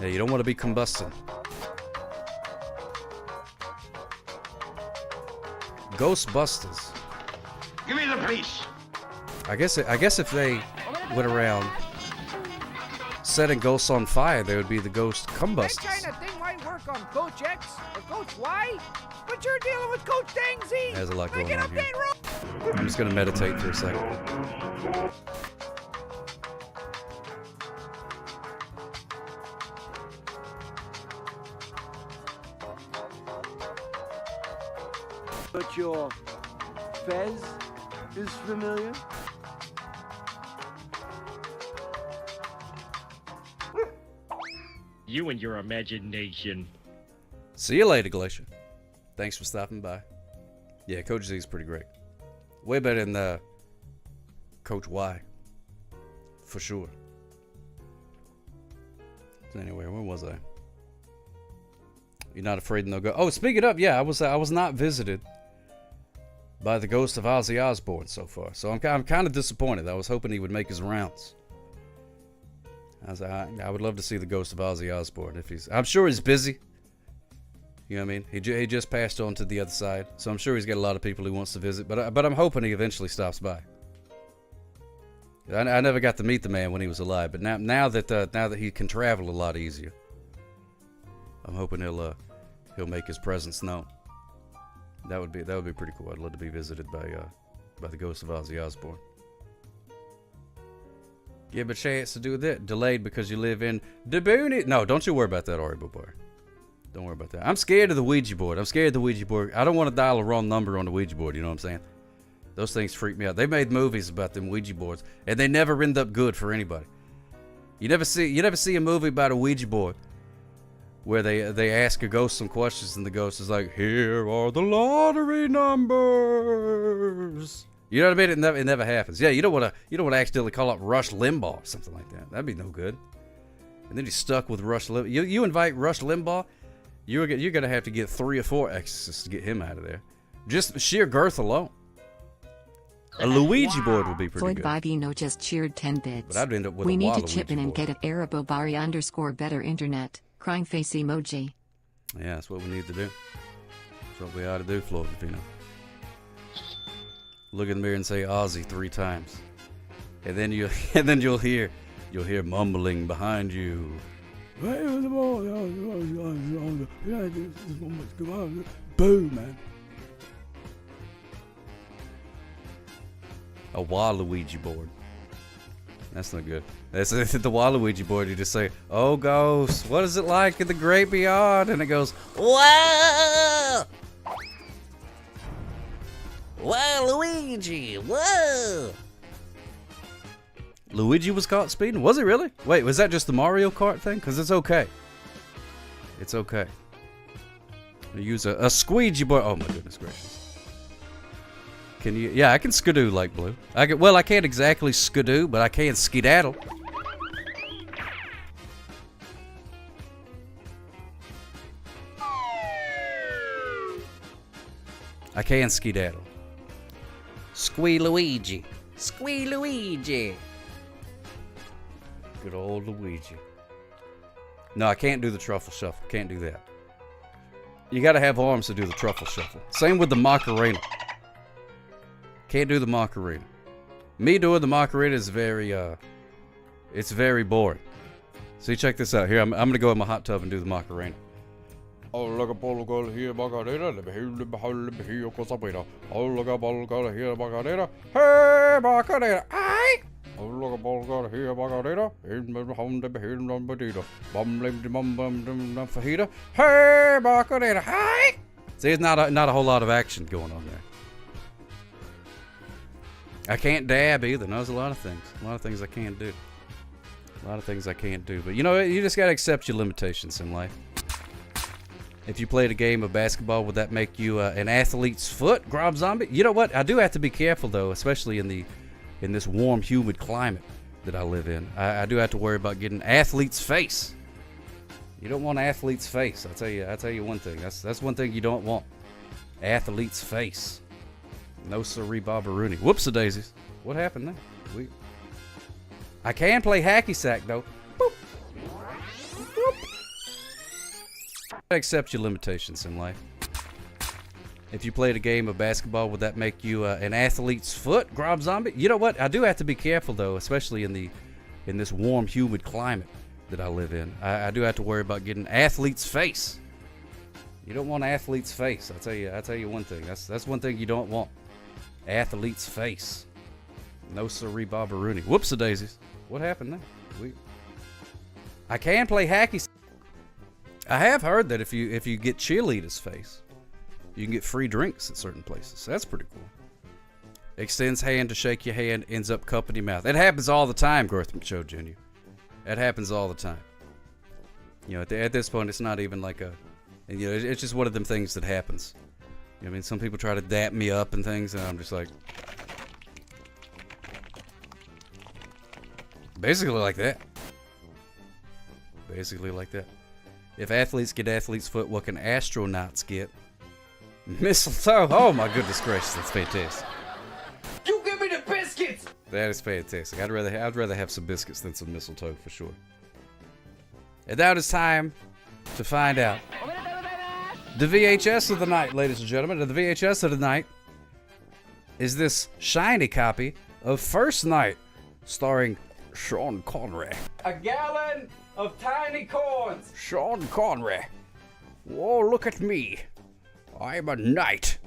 Yeah, you don't want to be combusting. Ghostbusters. Give me the police. I guess if they went around setting ghosts on fire, they would be the ghost combusters. That kind of thing might work on Coach X or Coach Y, but you're dealing with Coach Dang Z. There's a lot going on here. I'm just gonna meditate for a second. But your Fez is familiar? You and your imagination. See you later, Glacier. Thanks for stopping by. Yeah, Coach Z is pretty great. Way better than Coach Y. For sure. Anyway, where was I? You're not afraid of no ghost. Oh, speaking of, yeah, I was not visited by the ghost of Ozzy Osbourne so far. So I'm kind of disappointed. I was hoping he would make his rounds. I would love to see the ghost of Ozzy Osbourne if he's. I'm sure he's busy. You know what I mean? He just passed on to the other side, so I'm sure he's got a lot of people he wants to visit. But I'm hoping he eventually stops by. I never got to meet the man when he was alive, but now that he can travel a lot easier, I'm hoping he'll make his presence known. That would be pretty cool. I'd love to be visited by the ghost of Ozzy Osbourne. Give a chance to do that. Delayed because you live in the boonies. No, don't you worry about that, Audible Boy. Don't worry about that. I'm scared of the Ouija board. I don't want to dial a wrong number on the Ouija board. You know what I'm saying? Those things freak me out. They made movies about them Ouija boards, and they never end up good for anybody. You never see a movie about a Ouija board where they ask a ghost some questions, and the ghost is like, "Here are the lottery numbers." You know what I mean? It never happens. Yeah, you don't want to accidentally call up Rush Limbaugh or something like that. That'd be no good. And then you're stuck with Rush Limbaugh. You invite Rush Limbaugh, you're gonna have to get 3 or 4 exorcists to get him out of there. Just sheer girth alone. A Luigi board would be pretty Floyd good. Vivino just cheered 10 bits. But I'd end up with we a need to Waluigi chip in and board. get at Arabobari _better internet. Crying face emoji. Yeah, that's what we need to do. That's what we ought to do, Floyd Vivino. Look in the mirror and say Ozzy 3 times, and then you'll hear mumbling behind you. Boom, man. A Waluigi board. That's not good. That's the Waluigi board. You just say, "Oh, ghost, what is it like in the great beyond?" And it goes, "Whoa! Whoa, Luigi! Whoa!" Luigi was caught speeding? Was he really? Wait, was that just the Mario Kart thing? Because it's okay. It's okay. You use a squeegee board. Oh my goodness gracious. Can you? Yeah, I can skidoo like Blue. I can't exactly skidoo, but I can skedaddle. I can skedaddle. Squee-Luigi. Squee-Luigi. Good old Luigi. No, I can't do the truffle shuffle. Can't do that. You gotta have arms to do the truffle shuffle. Same with the Macarena. Can't do the Macarena. Me doing the Macarena is very, it's very boring. See, check this out. Here, I'm gonna go in my hot tub and do the Macarena. Oh, look up, all go here, Macarena. Let me hear, cause I'm waiting. Oh, look up, all go here, Macarena. Hey, Macarena. Aye. Oh, look up, all go here, Macarena. Home to be here, number data. Bum, fajita. Hey, Macarena. Hi. See, it's not a whole lot of action going on there. I can't dab either. No, there's a lot of things. A lot of things I can't do. A lot of things I can't do. But you know, you just gotta accept your limitations in life. If you played a game of basketball, would that make you an athlete's foot, Grob Zombie? You know what? I do have to be careful though, especially in this warm, humid climate that I live in. I do have to worry about getting athlete's face. You don't want athlete's face. I'll tell you one thing. That's one thing you don't want. Athlete's face. No siree, Bobberoonie. Whoops-a-daisies. What happened there? I can play hacky sack though. Boop. Boop. Accept your limitations in life. If you played a game of basketball, would that make you an athlete's foot, Grob Zombie? You know what? I do have to be careful though, especially in this warm, humid climate that I live in. I do have to worry about getting athlete's face. You don't want athlete's face. I'll tell you one thing. That's one thing you don't want. Athlete's face. No siree, Bobberoonie. Whoops-a-daisies. What happened there? I can play hacky sack. I have heard that if you get cheerleader's face, you can get free drinks at certain places. So that's pretty cool. Extends hand to shake your hand, ends up cupping your mouth. It happens all the time, Girth Show Jr. It happens all the time. You know, at this point, it's not even like it's just one of them things that happens. You know what I mean? Some people try to dap me up and things, and I'm just like, basically like that. Basically like that. If athletes get athlete's foot, what can astronauts get? Mistletoe. Oh my goodness gracious, that's fantastic. You give me the biscuits. That is fantastic. I'd rather have some biscuits than some mistletoe for sure. And now it's time to find out the VHS of the night, ladies and gentlemen. The VHS of the night is this shiny copy of First Night, starring Sean Connery. A gallon of tiny corns. Sean Connery. Oh, look at me. I'm a knight.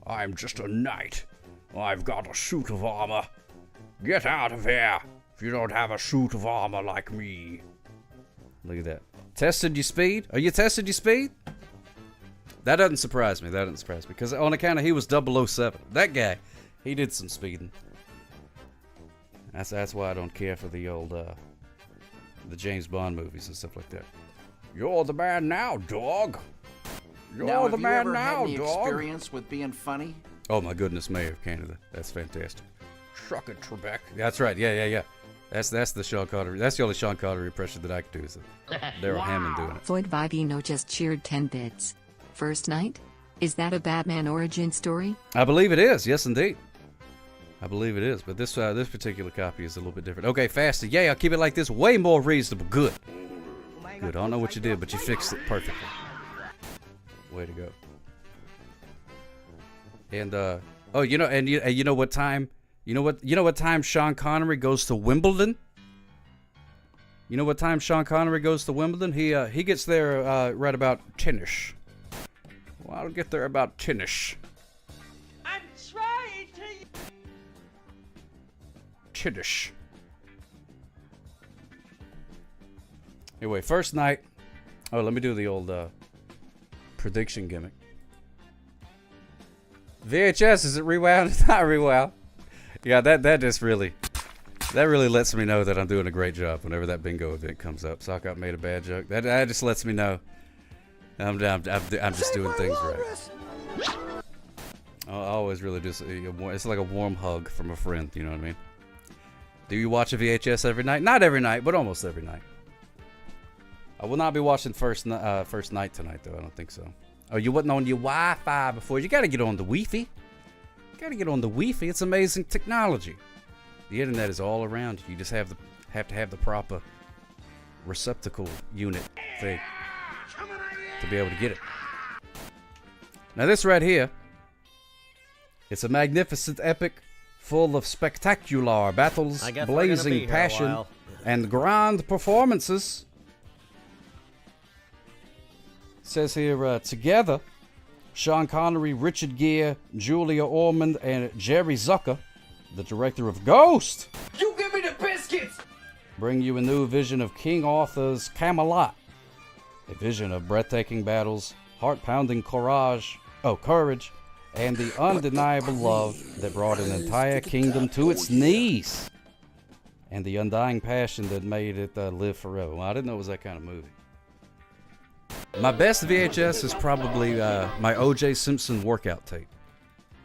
I'm just a knight. I've got a suit of armor. Get out of here if you don't have a suit of armor like me. Look at that. Tested your speed? Are you tested your speed? That doesn't surprise me. That doesn't surprise me. Because on account of he was 007. That guy, he did some speeding. That's why I don't care for the old the James Bond movies and stuff like that. You're the man now, dog. You're the man now, had any dog. Experience with being funny? Oh my goodness, Mayor of Canada. That's fantastic. Shuck it, Trebek. That's right. Yeah. That's the Sean Connery. That's the only Sean Connery impression that I can do is Daryl Hammond doing it. Floyd Vivino just cheered 10 bits. First Night? Is that a Batman origin story? I believe it is. Yes, indeed. I believe it is. But this particular copy is a little bit different. Okay, faster. Yeah, I'll keep it like this. Way more reasonable. Good. Good. I don't know what you did, but you fixed it perfectly. Way to go. And oh, you know what time? You know what time Sean Connery goes to Wimbledon? You know what time Sean Connery goes to Wimbledon? He gets there right about 10ish. Well, I'll get there about 10ish. I'm trying to. 10ish. Anyway, First Night. Oh, let me do the old prediction gimmick. VHS, is it rewound? It's not rewound. Yeah, that just really lets me know that I'm doing a great job whenever that bingo event comes up. Sock Out made a bad joke. That just lets me know I'm just doing things right. I always really just, it's like a warm hug from a friend, you know what I mean? Do you watch a VHS every night? Not every night, but almost every night. I will not be watching First Night tonight, though. I don't think so. Oh, you wasn't on your Wi-Fi before. You got to get on the Wi-Fi. You got to get on the Wi-Fi. It's amazing technology. The internet is all around you. You just have to have the proper receptacle unit thing to be able to get it. Now this right here, it's a magnificent epic full of spectacular battles, blazing passion, and grand performances. It says here, together, Sean Connery, Richard Gere, Julia Ormond, and Jerry Zucker, the director of Ghost, You give me the biscuits! bring you a new vision of King Arthur's Camelot. A vision of breathtaking battles, heart-pounding courage, and the undeniable love that brought an entire kingdom to its knees. And the undying passion that made it live forever. Well, I didn't know it was that kind of movie. My best VHS is probably my O.J. Simpson workout tape.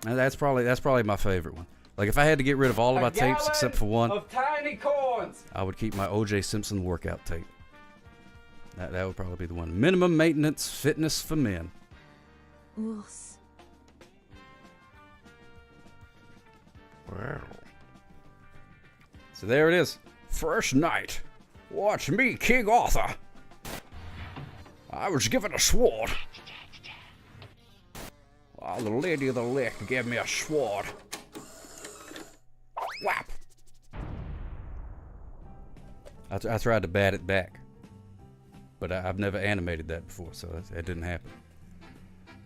And that's probably my favorite one. Like if I had to get rid of all of my tapes except for one, Of tiny corns. I would keep my O.J. Simpson workout tape. That would probably be the one. Minimum maintenance fitness for men. Ours. Wow. So there it is. First night. Watch me, King Arthur. I was given a sword. While the Lady of the Lake gave me a sword. Whap! I tried to bat it back. But I've never animated that before, so that didn't happen.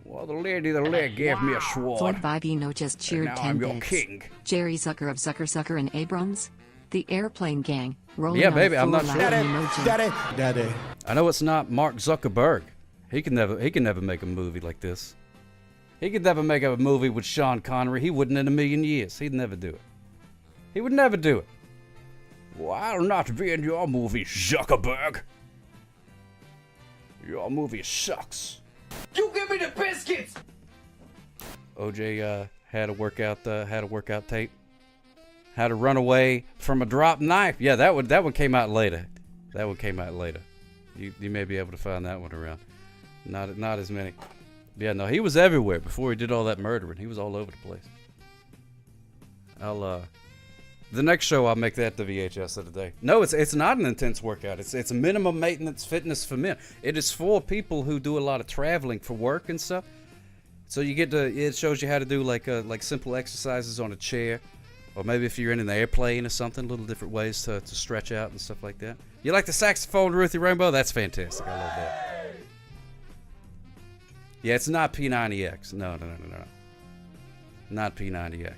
Well, the Lady of the Lake gave me a sword. Ford Vivino just cheered now 10 I'm your bits. king. Jerry Zucker of Zucker and Abrams. The Airplane Gang. Rolling Yeah, on baby, the I'm floor not sure. loud emoji. Daddy. I know it's not Mark Zuckerberg. He can never make a movie like this. He could never make a movie with Sean Connery. He wouldn't in a million years. He'd never do it. He would never do it. Well, I'll not be in your movie, Zuckerberg. Your movie sucks. You give me the biscuits! OJ had a workout tape. How to Run Away from a Dropped Knife. Yeah, that one came out later. That one came out later. You may be able to find that one around. Not as many. Yeah, no, he was everywhere before he did all that murdering. He was all over the place. The next show I'll make that the VHS of the day. No, it's not an intense workout. It's a minimum maintenance fitness for men. It is for people who do a lot of traveling for work and stuff. So it shows you how to do like simple exercises on a chair, or maybe if you're in an airplane or something, little different ways to stretch out and stuff like that. You like the saxophone, Ruthie Rainbow? That's fantastic. I love that. Yeah, it's not P90X. No. Not P90X.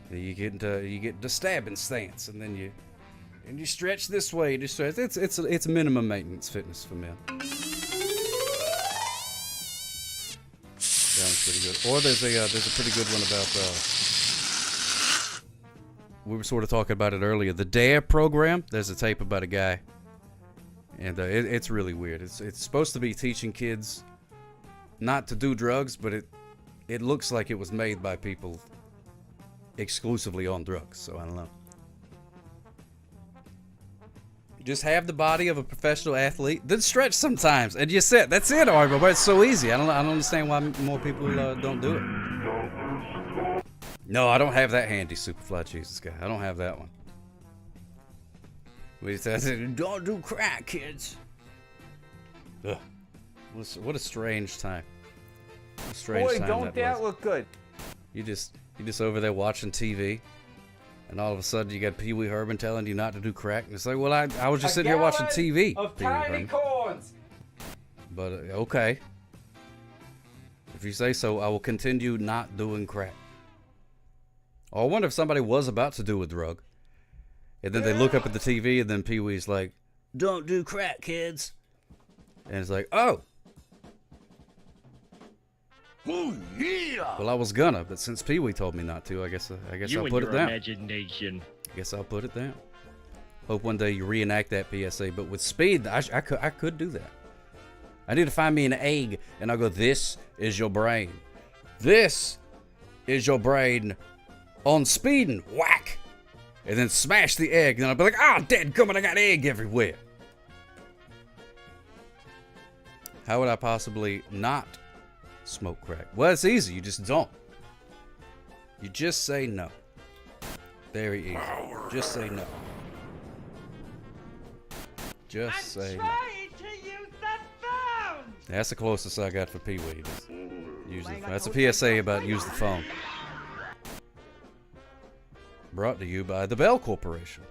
You get into stabbing stance, and then you stretch this way. You stretch. It's minimum maintenance fitness for men. Sounds pretty good. Or there's a pretty good one about. We were sort of talking about it earlier. The DARE program. There's a tape about a guy, and it's really weird. It's supposed to be teaching kids not to do drugs, but it looks like it was made by people exclusively on drugs, so I don't know. Just have the body of a professional athlete, then stretch sometimes, and you sit. That's it, Argo. But it's so easy. I don't understand why more people don't do it. No, I don't have that handy, Superfly Jesus guy. I don't have that one. He says, "Don't do crack, kids." Ugh. What a strange time. What a strange Boy, time don't that was. look good. You just over there watching TV, and all of a sudden you got Pee Wee Herman telling you not to do crack. And it's like, well, I was just sitting here watching TV. Of Pee Wee tiny Herman. corns. But okay, if you say so, I will continue not doing crack. Or I wonder if somebody was about to do a drug, and then they look up at the TV, and then Pee Wee's like, "Don't do crack, kids," and it's like, oh. Oh, yeah! Well, I was gonna, but since Pee Wee told me not to, I guess You I'll and put your it down. imagination. Guess I'll put it down. Hope one day you reenact that PSA, but with speed, I could do that. I need to find me an egg, and I'll go, "This is your brain. This is your brain on speed," and whack, and then smash the egg, and then I'll be like, "Ah, dadgummit, I got egg everywhere." How would I possibly not smoke crack? Well, it's easy. You just don't. You just say no. Very easy. Just say no. Just say no. That's the closest I got for Pee-wee. That's a PSA about use the phone. Brought to you by the Bell Corporation.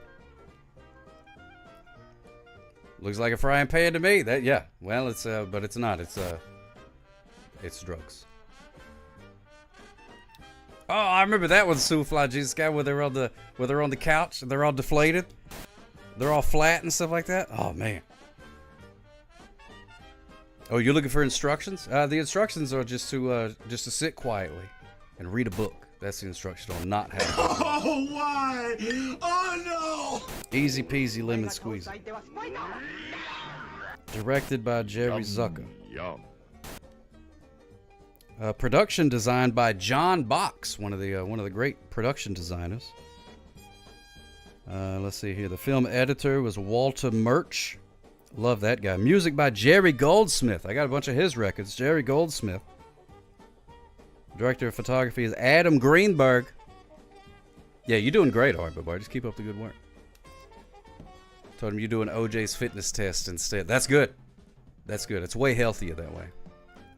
Looks like a frying pan to me. Yeah. Well, it's but it's not. It's drugs. Oh, I remember that one, Superfly Jesus guy, where they're on the couch and they're all deflated. They're all flat and stuff like that. Oh man. Oh, you're looking for instructions? The instructions are just to sit quietly and read a book. That's the instruction on not having. Oh, why? Oh, no! Easy peasy lemon squeezy. Directed by Jerry Zucker. Yum. Production designed by John Box, one of the great production designers. Let's see here. The film editor was Walter Murch. Love that guy. Music by Jerry Goldsmith. I got a bunch of his records. Jerry Goldsmith. Director of photography is Adam Greenberg. Yeah, you're doing great, Art Boy. Just keep up the good work. Told him you're doing OJ's fitness test instead. That's good. That's good. It's way healthier that way.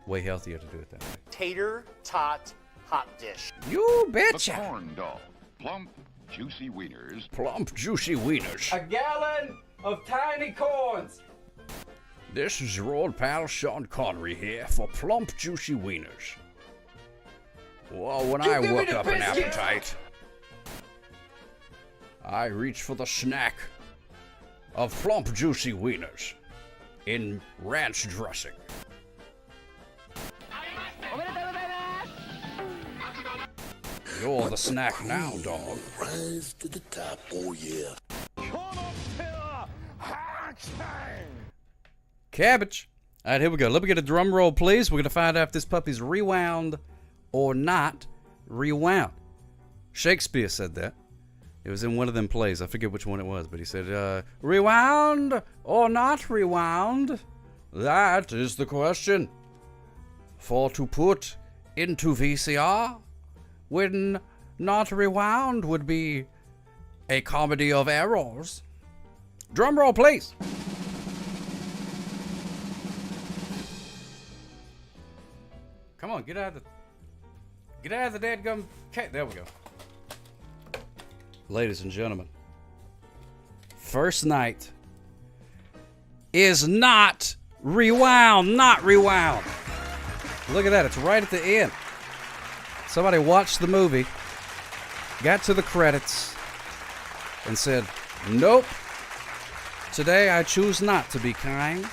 Way healthier to do it that way. Tater tot hot dish. You betcha. The corn dog. Plump, juicy wieners. Plump, juicy wieners. A gallon of tiny corns. This is your old pal Sean Connery here for plump, juicy wieners. Well, when I work up an appetite, I reach for the snack of plump, juicy wieners in ranch dressing. You're the snack now, dog. Rise to the top, oh yeah. Cabbage. All right, here we go. Let me get a drum roll, please. We're going to find out if this puppy's rewound or not rewound. Shakespeare said that. It was in one of them plays. I forget which one it was, but he said, rewound or not rewound? That is the question. For to put into VCR when not rewound would be a comedy of errors. Drum roll, please. Come on, get out of the dadgum cat. There we go. Ladies and gentlemen, first night is not rewound. Not rewound. Look at that. It's right at the end. Somebody watched the movie, got to the credits, and said, nope. Today I choose not to be kind.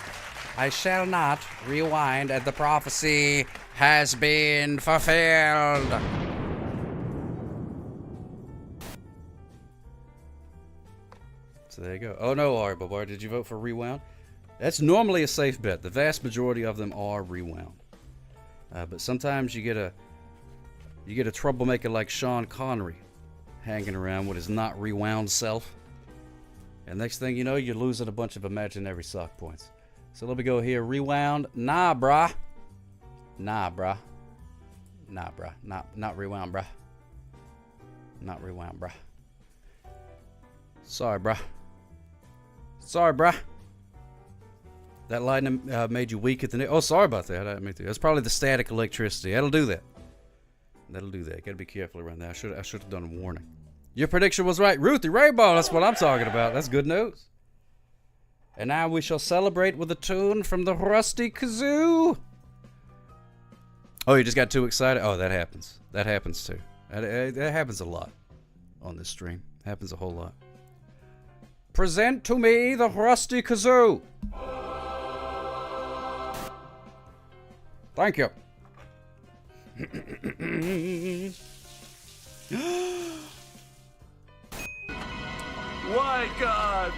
I shall not rewind, and the prophecy has been fulfilled. So there you go. Oh no, Ari Babar, did you vote for rewound? That's normally a safe bet. The vast majority of them are rewound. But sometimes you get a troublemaker like Sean Connery hanging around with his not rewound self. And next thing you know, you're losing a bunch of imaginary sock points. So let me go here. Rewound. Nah, brah. Nah, brah. Nah, brah. Not rewound, brah. Not rewound, brah. Sorry, brah. Sorry, brah. That lightning made you weak at the neck. Oh, sorry about that. I didn't mean to. That's probably the static electricity. That'll do that. That'll do that. Gotta be careful around that. I should have done a warning. Your prediction was right. Ruthie Rainbow, that's what I'm talking about. That's good news. And now we shall celebrate with a tune from the Rusty Kazoo. Oh, you just got too excited? Oh, that happens. That happens too. That happens a lot on this stream. Happens a whole lot. Present to me the Rusty Kazoo. Thank you. Why, God?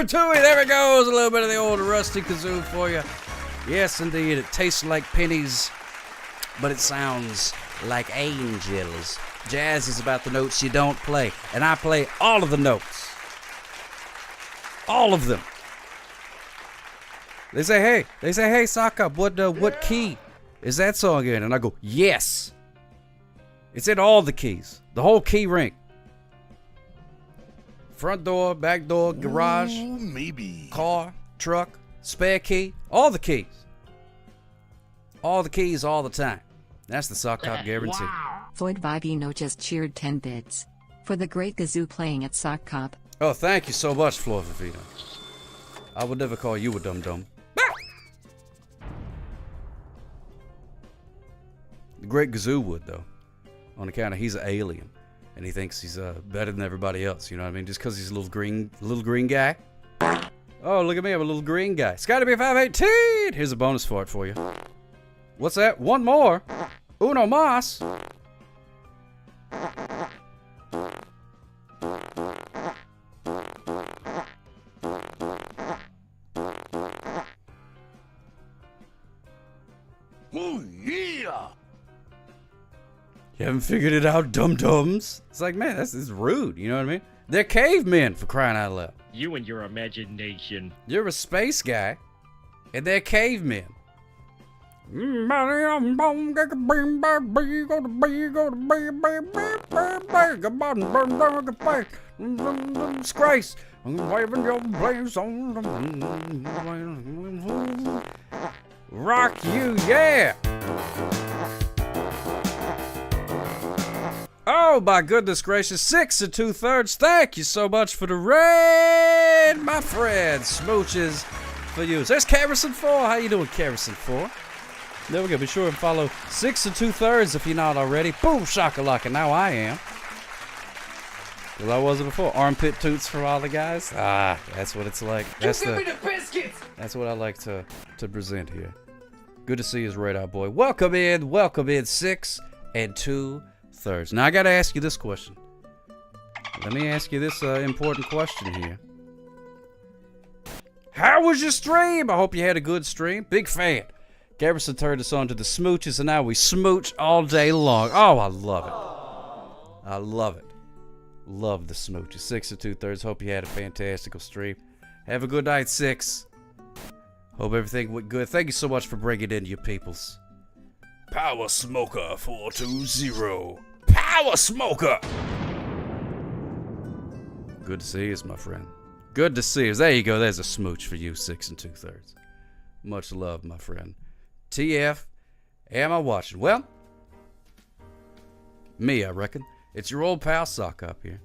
Patooey, there it goes. A little bit of the old rusty kazoo for you. Yes, indeed. It tastes like pennies, but it sounds like angels. Jazz is about the notes you don't play, and I play all of the notes. All of them. They say, hey, Sock Up, what key is that song in? And I go, yes. It's in all the keys. The whole key ring. Front door, back door, garage, maybe car, truck, spare key, all the keys. All the keys all the time. That's the Sock Cop guarantee. Floyd Vivino just cheered 10 bits for the great kazoo playing at Sock Cop. Oh, thank you so much, Floyd Vivino. I would never call you a dum-dum. The great kazoo would, though, on account of he's an alien. And he thinks he's better than everybody else, you know what I mean? Just because he's a little green guy. Oh, look at me, I'm a little green guy. It's gotta be 518! Here's a bonus for it for you. What's that? One more? Uno mas. Oh, yeah! You haven't figured it out, dum-dums? It's like, man, this is rude, you know what I mean? They're cavemen, for crying out loud. You and your imagination. You're a space guy, and they're cavemen. Disgrace. Rock you, yeah! Oh, my goodness gracious. 6 2/3. Thank you so much for the raid, my friend. Smooches for you. There's Carrison 4. How you doing, Carrison 4? There we go. Be sure and follow 6 2/3 if you're not already. Boom, shakalaka. Now I am. Because I wasn't before. Armpit toots for all the guys. Ah, that's what it's like. That's give me the biscuits. That's what I like to present here. Good to see you, Radar Boy. Welcome in 6 2/3. Now I gotta ask you this question. Let me ask you this important question here. How was your stream? I hope you had a good stream. Big fan. Garrison turned us on to the smooches, and now we smooch all day long. Oh, I love it. I love it. Love the smooches. 6 2/3. Hope you had a fantastical stream. Have a good night, 6. Hope everything went good. Thank you so much for bringing in your peoples. Power Smoker 420. Power Smoker! Good to see you, my friend. Good to see you. There you go. There's a smooch for you, 6 2/3. Much love, my friend. TF, am I watching? Well, me, I reckon. It's your old pal Sock Up here.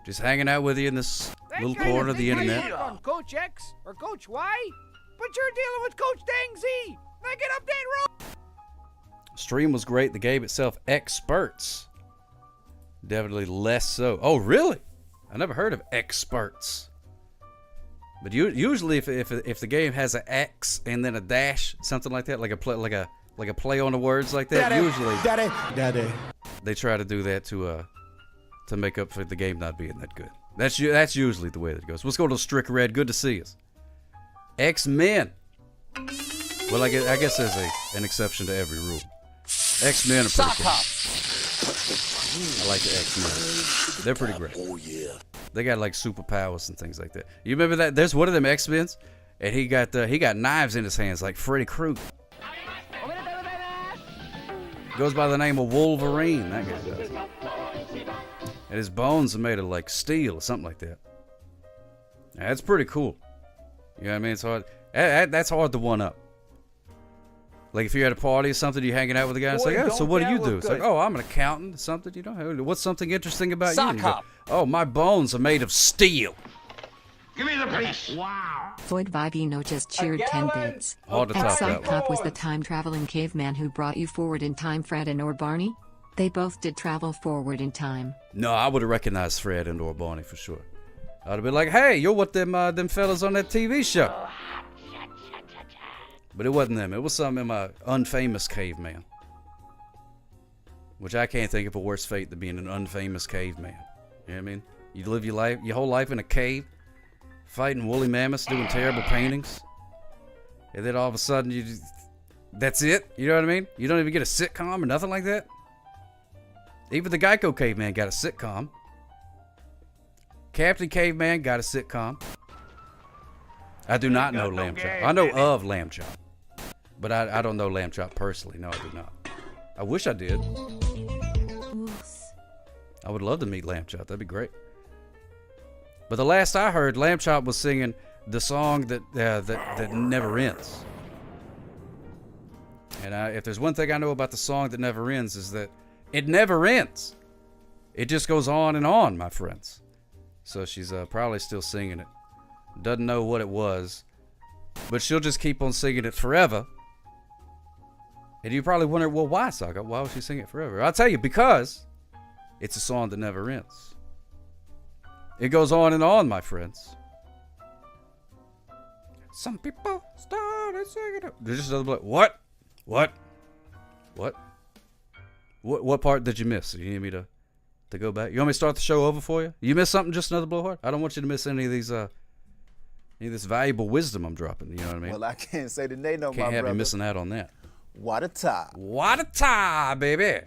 Just hanging out with you in this little corner of the internet. On Coach X or Coach Y, but you're dealing with Coach Dang Z. Now get up that road. Stream was great. The game itself, experts. Definitely less so. Oh, really? I never heard of experts. But usually, if the game has an X and then a dash, something like that, like a play on the words like that, usually Daddy. they try to do that to make up for the game not being that good. That's usually the way that it goes. Let's go to Strick Red. Good to see us. X-Men. Well, I guess there's an exception to every rule. X-Men are pretty cool. I like the X-Men. They're pretty great. Oh, yeah. They got like superpowers and things like that. You remember that? There's one of them X-Men's, and he got knives in his hands like Freddy Krueger. Goes by the name of Wolverine. That guy does. And his bones are made of like steel or something like that. Now, that's pretty cool. You know what I mean? It's hard. That's hard to one up. Like if you're at a party or something, you're hanging out with a guy, and it's like, oh, so what do you do? It's like, oh, I'm an accountant or something, you know? What's something interesting about you? And you go, oh, my bones are made of steel. Give me the piece. Wow. Floyd Vivino just cheered 10 bits. Hard to top that Sock one. Cop was the time-traveling caveman who brought you forward in time, Fred and or Barney? They both did travel forward in time. No, I would have recognized Fred and or Barney for sure. I'd have been like, hey, you're what them fellas on that TV show. But it wasn't them. It was some of my unfamous caveman. Which I can't think of a worse fate than being an unfamous caveman. You know what I mean? You live your whole life in a cave fighting woolly mammoths, doing terrible paintings. And then all of a sudden, that's it? You know what I mean? You don't even get a sitcom or nothing like that? Even the Geico Caveman got a sitcom. Captain Caveman got a sitcom. I do not know Lamb Chop. I know of Lamb Chop. But I don't know Lamb Chop personally. No, I do not. I wish I did. I would love to meet Lamb Chop. That'd be great. But the last I heard, Lamb Chop was singing the song that never ends. And if there's one thing I know about the song that never ends is that it never ends. It just goes on and on, my friends. So she's probably still singing it. Doesn't know what it was, but she'll just keep on singing it forever. And you probably wonder, well, why, Sokka? Why would she sing it forever? I'll tell you, because it's a song that never ends. It goes on and on, my friends. Some people started singing it. There's just another bloke. What? What part did you miss? You need me to go back? You want me to start the show over for you? You missed something? Just another blowhard? I don't want you to miss any of these, any of this valuable wisdom I'm dropping. You know what I mean? Well, I can't say the name, no, my brother. Can't have you missing out on that. What a time. What a time, baby.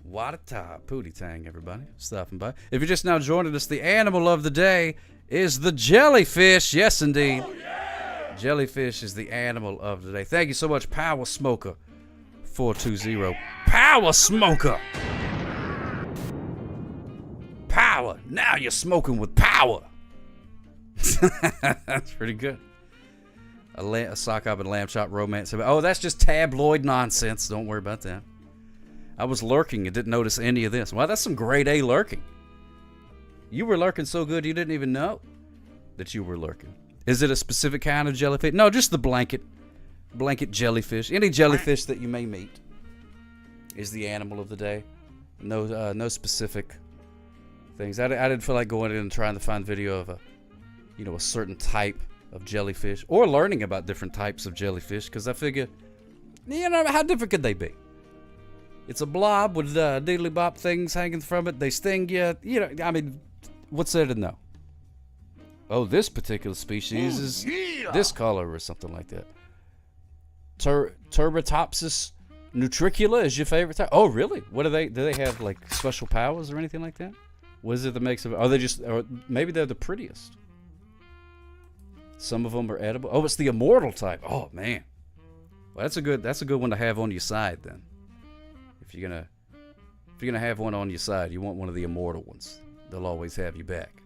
What a time. Pootie Tang, everybody. Stopping by. If you're just now joining us, the animal of the day is the jellyfish. Yes, indeed. Oh, yeah. Jellyfish is the animal of the day. Thank you so much, Power Smoker 420. Power Smoker. Power. Now you're smoking with power. That's pretty good. A sock up and lamb chop romance. Oh, that's just tabloid nonsense. Don't worry about that. I was lurking and didn't notice any of this. Wow, that's some grade A lurking. You were lurking so good you didn't even know that you were lurking. Is it a specific kind of jellyfish? No, just the blanket jellyfish. Any jellyfish that you may meet is the animal of the day. No specific things. I didn't feel like going in and trying to find video of a certain type of jellyfish or learning about different types of jellyfish, because I figure, how different could they be? It's a blob with diddly bop things hanging from it. They sting you. What's there to know? Oh, this particular species is this color or something like that. Turbotopsis nutricula is your favorite type? Oh, really? What do they have, like, special powers or anything like that? What is it that makes them? Are they just? Or maybe they're the prettiest. Some of them are edible. Oh, it's the immortal type. Oh man, well that's a good one to have on your side then. If you're gonna have one on your side, you want one of the immortal ones. They'll always have you back.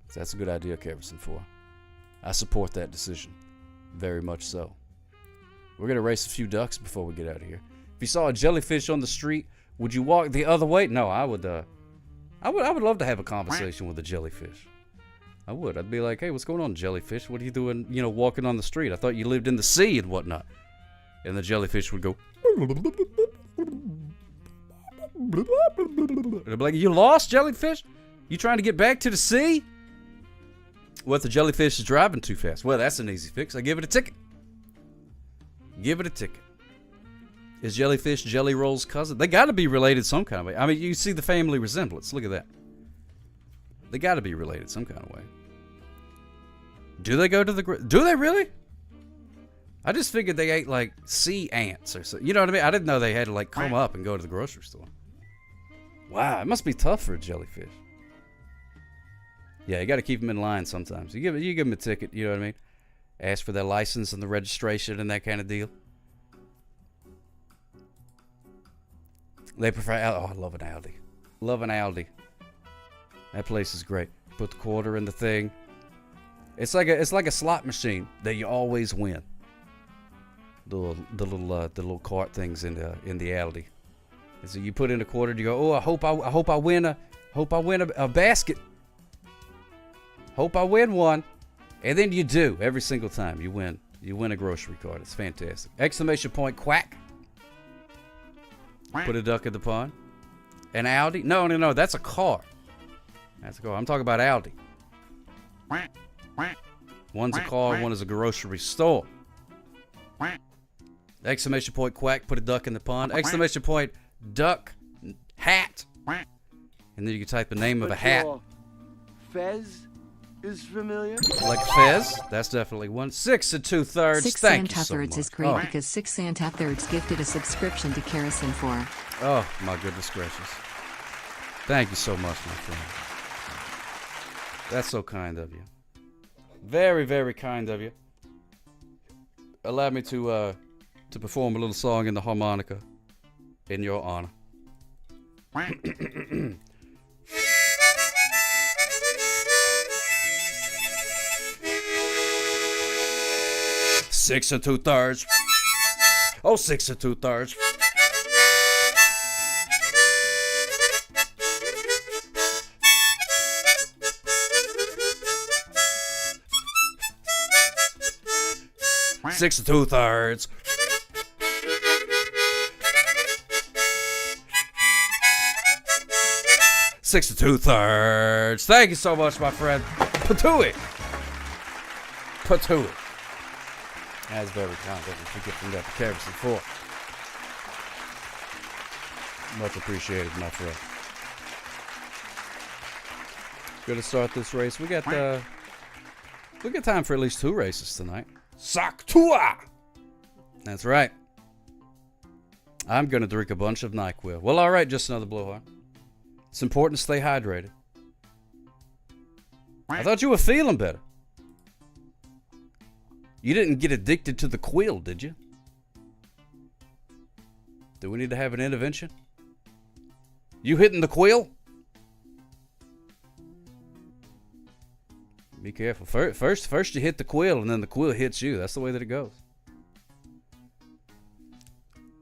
So that's a good idea, Keverson 4. I support that decision, very much so. We're gonna race a few ducks before we get out of here. If you saw a jellyfish on the street, would you walk the other way? No, I would love to have a conversation with a jellyfish. I would. I'd be like, hey, what's going on, jellyfish? What are you doing, walking on the street? I thought you lived in the sea and whatnot. And the jellyfish would go. And I'd be like, you lost, jellyfish? You trying to get back to the sea? Well, if the jellyfish is driving too fast, well, that's an easy fix. I give it a ticket. Give it a ticket. Is jellyfish Jelly Roll's cousin? They got to be related some kind of way. I mean, you see the family resemblance. Look at that. They got to be related some kind of way. Do they go to the... Do they really? I just figured they ate, like, sea ants or something. You know what I mean? I didn't know they had to, like, come up and go to the grocery store. Wow, it must be tough for a jellyfish. Yeah, you got to keep them in line sometimes. You give them a ticket, you know what I mean? Ask for their license and the registration and that kind of deal. They prefer... Oh, I love an Aldi. Love an Aldi. That place is great. Put the quarter in the thing. It's like a slot machine that you always win. The little cart things in the Aldi. And so you put in a quarter, and you go, oh, I hope I win a basket. Hope I win one, and then you do every single time. You win a grocery cart. It's fantastic! Exclamation point! Quack! Put a duck in the pond. An Aldi? No. That's a car. That's a car. I'm talking about Aldi. One's a car, one is a grocery store. Exclamation point, quack, put a duck in the pond. Exclamation point, duck, hat. And then you can type the name of a hat. Fez is familiar? Like Fez, that's definitely one. 6 2/3. 6 Thank you Santa so Thirds much. is great Oh. because 6 Santa Thirds gifted a subscription to Kerosene 4. Oh, my goodness gracious. Thank you so much, my friend. That's so kind of you. Very, very kind of you. Allow me to perform a little song in the harmonica in your honor. 6 2/3. Oh, 6 2/3. Six 2/3. Six 2/3. Thank you so much, my friend. Patooey. Patooey. That's very kind. Don't forget from that to Kerosene 4. Much appreciated, my friend. Gonna start this race. We got time for at least 2 races tonight. Saktua! That's right. I'm gonna drink a bunch of NyQuil. Well, all right, just another blowhard. It's important to stay hydrated. I thought you were feeling better. You didn't get addicted to the quill, did you? Do we need to have an intervention? You hitting the quill? Be careful. First you hit the quill, and then the quill hits you. That's the way that it goes.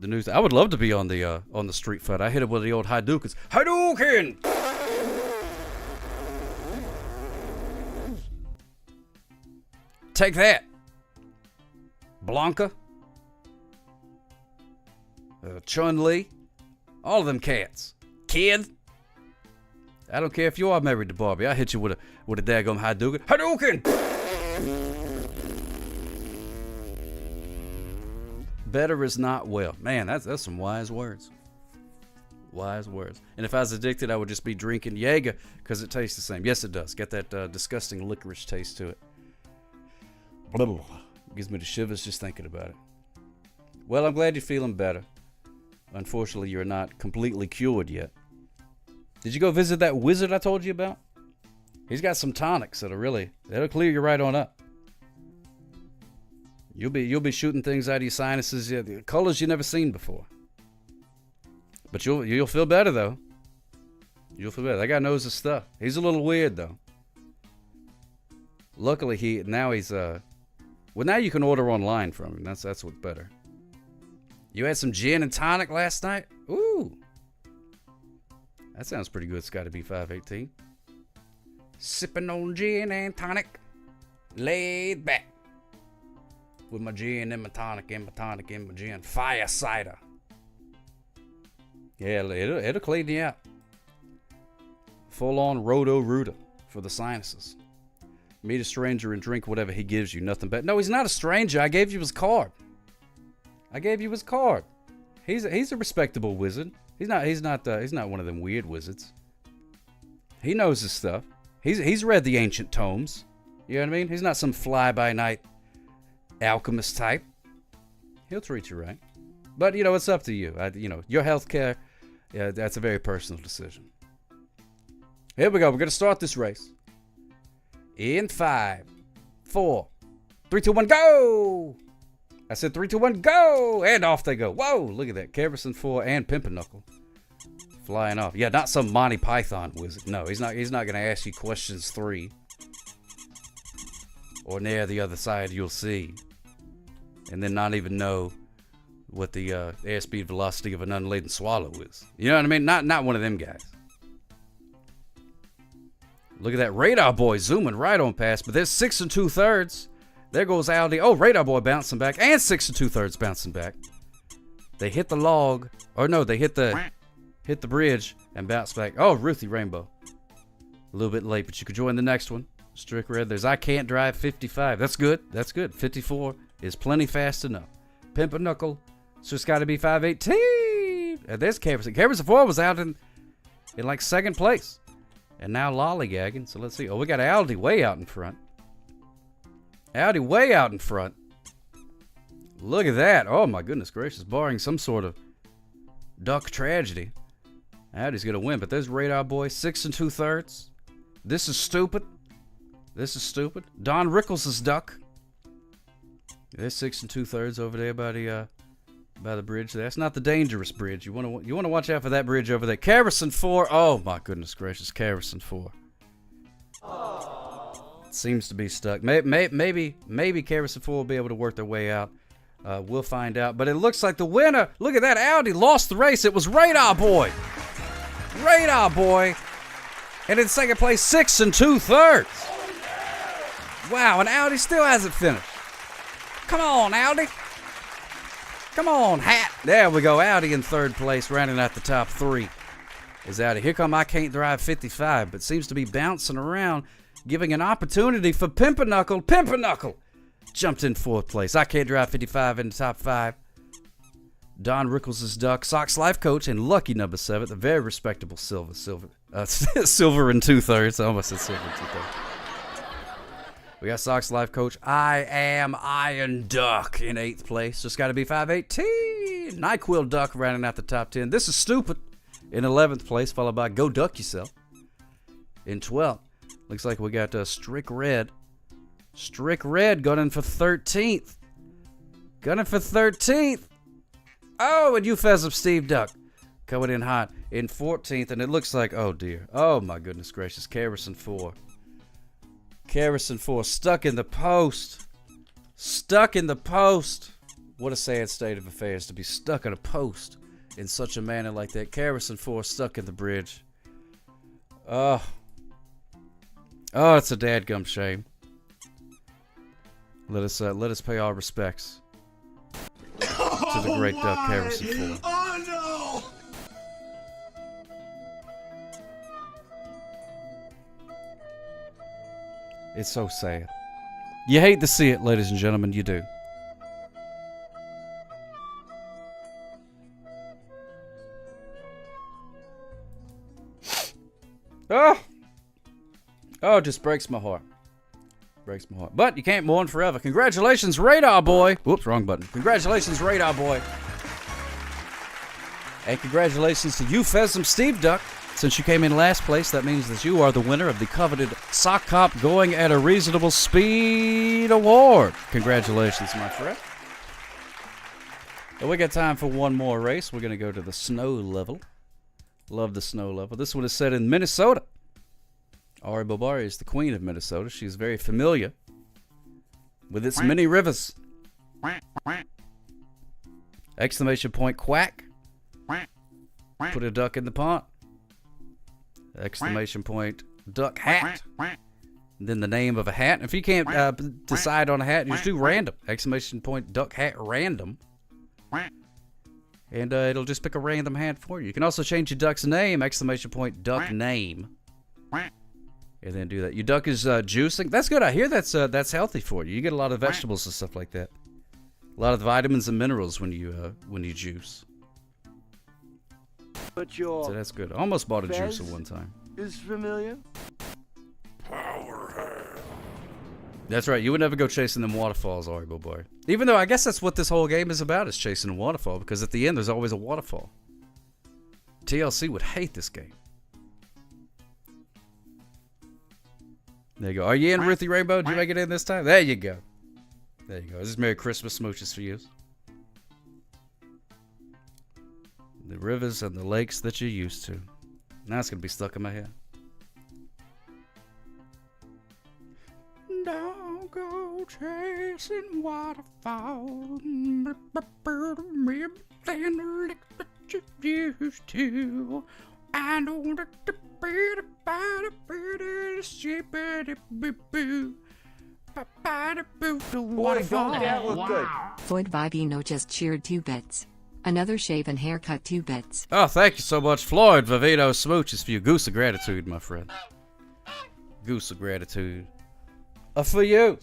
The news. I would love to be on the street fight. I hit it with the old Hadoukens. Hadouken! Take that, Blanca, Chun-Li, all of them cats. Kid. I don't care if you are married to Barbie. I hit you with a daggum Hadouken. Hadouken! Better is not well. Man, that's some wise words. Wise words. And if I was addicted, I would just be drinking Jaeger because it tastes the same. Yes, it does. Get that disgusting licorice taste to it. Blah. Gives me the shivers just thinking about it. Well, I'm glad you're feeling better. Unfortunately, you're not completely cured yet. Did you go visit that wizard I told you about? He's got some tonics that'll clear you right on up. You'll be shooting things out of your sinuses, the colors you never seen before. But you'll feel better though. You'll feel better. That guy knows his stuff. He's a little weird though. Luckily now you can order online from him. That's what's better. You had some gin and tonic last night? Ooh. That sounds pretty good, Scotty B518. Sipping on gin and tonic. Laid back. With my gin and my tonic and my tonic and my gin. Fire cider. Yeah, it'll clean you out. Full on Roto-Rooter for the sinuses. Meet a stranger and drink whatever he gives you. Nothing better. No, he's not a stranger. I gave you his card. He's a respectable wizard. He's not one of them weird wizards. He knows his stuff. He's read the ancient tomes. You know what I mean? He's not some fly-by-night alchemist type. He'll treat you right. But, it's up to you. Your health care, that's a very personal decision. Here we go. We're going to start this race. In 5, 4, 3, 2, 1, go! I said 3, 2, 1, go! And off they go. Whoa, look at that. Kerosene 4 and Pimpernel flying off. Yeah, not some Monty Python wizard. No, he's not going to ask you questions 3. Or near the other side you'll see. And then not even know what the airspeed velocity of an unladen swallow is. You know what I mean? Not one of them guys. Look at that Radar Boy zooming right on past. But there's 6 2/3. There goes Aldi. Oh, Radar Boy bouncing back. And 6 2/3 bouncing back. They hit the log. Or no, they hit the bridge and bounce back. Oh, Ruthie Rainbow. A little bit late, but you could join the next one. Strict Red. There's I Can't Drive 55. That's good. 54 is plenty fast enough. Pimpernel. So it's got to be 518. And there's Kerosene. Kerosene 4 was out in like second place. And now lollygagging. So let's see. Oh, we got Aldi way out in front. Aldi way out in front. Look at that. Oh, my goodness gracious. Barring some sort of duck tragedy, Aldi's going to win. But there's Radar Boy, 6 2/3. This is stupid. This is stupid. Don Rickles' duck. There's 6 2/3 over there by the bridge. That's not the dangerous bridge. You want to watch out for that bridge over there. Carrison 4. Oh my goodness gracious, Carrison 4. Seems to be stuck. Maybe Carrison 4 will be able to work their way out. We'll find out. But it looks like the winner. Look at that. Aldi lost the race. It was Radar Boy. Radar Boy. And in second place, 6 2/3. Wow, and Aldi still hasn't finished. Come on, Aldi. Come on, Hat. There we go. Aldi in third place, rounding out the top 3. Is Aldi. Here come I Can't Drive 55, but seems to be bouncing around, giving an opportunity for Pimpernel. Pimpernel jumped in 4th place. I Can't Drive 55 in the top 5. Don Rickles' duck, Sox Life Coach, and lucky number 7, the very respectable silver and 2/3. I almost said silver and 2/3. We got Sox Life Coach. I Am Iron Duck in 8th place. Just got to be 518. NyQuil Duck rounding out the top 10. This is Stupid in 11th place, followed by Go Duck Yourself in 12th. Looks like we got Strick Red. Strick Red gunning for 13th. Gunning for 13th. Oh, and you Pheasant Steve Duck coming in hot in 14th. And it looks like, oh dear. Oh my goodness gracious. Carrison 4. Carrison 4 stuck in the post. Stuck in the post. What a sad state of affairs to be stuck in a post in such a manner like that. Carrison 4 stuck in the bridge. Oh, it's a dadgum shame. Let us pay our respects to the great duck Carrison 4. Oh no! It's so sad. You hate to see it, ladies and gentlemen. You do. Oh, it just breaks my heart. Breaks my heart. But you can't mourn forever. Congratulations, Radar Boy. Whoops, wrong button. Congratulations, Radar Boy. And congratulations to you, Pheasant Steve Duck. Since you came in last place, that means that you are the winner of the coveted Sock Cop Going at a Reasonable Speed Award. Congratulations, my friend. And we got time for one more race. We're going to go to the snow level. Love the snow level. This one is set in Minnesota. Ari Bobari is the queen of Minnesota. She's very familiar with its many rivers. Exclamation point quack. Put a duck in the pond. Exclamation point duck hat. Then the name of a hat. If you can't decide on a hat, you just do random. Exclamation point duck hat random. And it'll just pick a random hat for you. You can also change your duck's name. Exclamation point duck name. And then do that. Your duck is juicing. That's good. I hear that's healthy for you. You get a lot of vegetables and stuff like that. A lot of vitamins and minerals when you juice. But your So that's good. I almost bought a Fez juicer one time. is familiar. That's right. You would never go chasing them waterfalls, Aribo Boy. Even though I guess that's what this whole game is about, is chasing a waterfall, because at the end there's always a waterfall. TLC would hate this game. There you go. Are you in, Ruthie Rainbow? Did you make it in this time? There you go. There you go. This is Merry Christmas smooches for you. The rivers and the lakes that you're used to. Now it's going to be stuck in my head. Don't go chasing waterfalls. Everything that you used to. I know that the beat about a bit is shippity-boo-boo. Boy, don't that look good. Floyd Vivino just cheered 2 bits. Another shave and haircut 2 bits. Oh, thank you so much, Floyd Vivino Smooches, for your goose of gratitude, my friend. Goose of gratitude. For you.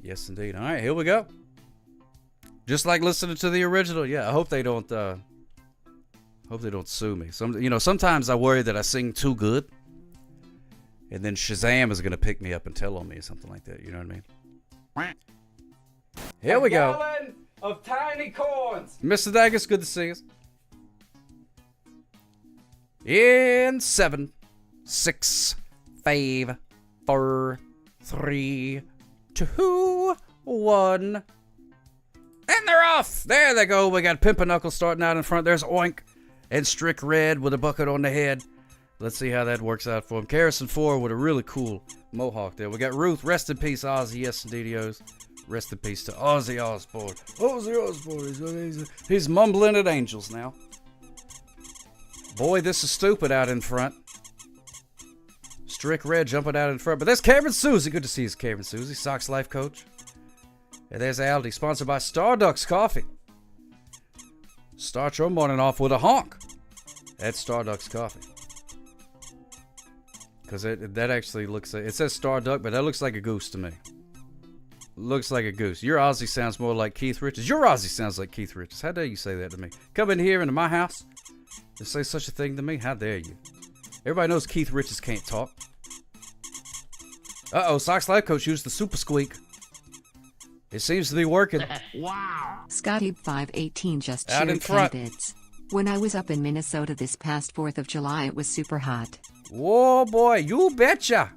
Yes, indeed. All right, here we go. Just like listening to the original. Yeah, I hope they don't Hope they don't sue me. Sometimes I worry that I sing too good, and then Shazam is gonna pick me up and tell on me or something like that. You know what I mean? Here we go. Gallon of tiny corns. Mr. Daggers, good to see us. In 7, 6, 5, 4, 3, 2, 1. And they're off. There they go. We got Pimpernel starting out in front. There's Oink and Strick Red with a bucket on the head. Let's see how that works out for him. Harrison Ford with a really cool mohawk there. We got Ruth. Rest in peace, Ozzy. Yes, indeedios. Rest in peace to Ozzy Osbourne. Ozzy Osbourne. He's mumbling at Angels now. Boy, this is stupid out in front. Strick Red jumping out in front. But there's Cameron Susie. Good to see you, Cameron Susie. Sox Life Coach. And there's Aldi, sponsored by Starducks Coffee. Start your morning off with a honk at Starducks Coffee. Because that actually looks like... It says Starduck, but that looks like a goose to me. Looks like a goose. Your Ozzy sounds more like Keith Richards. Your Ozzy sounds like Keith Richards. How dare you say that to me? Come in here into my house and say such a thing to me? How dare you? Everybody knows Keith Richards can't talk. Uh-oh, Sox Life Coach used the super squeak. It seems to be working. Wow. Scotty 518 just out cheered in front. 10 bits. When I was up in Minnesota this past 4th of July, it was super hot. Whoa, boy, you betcha.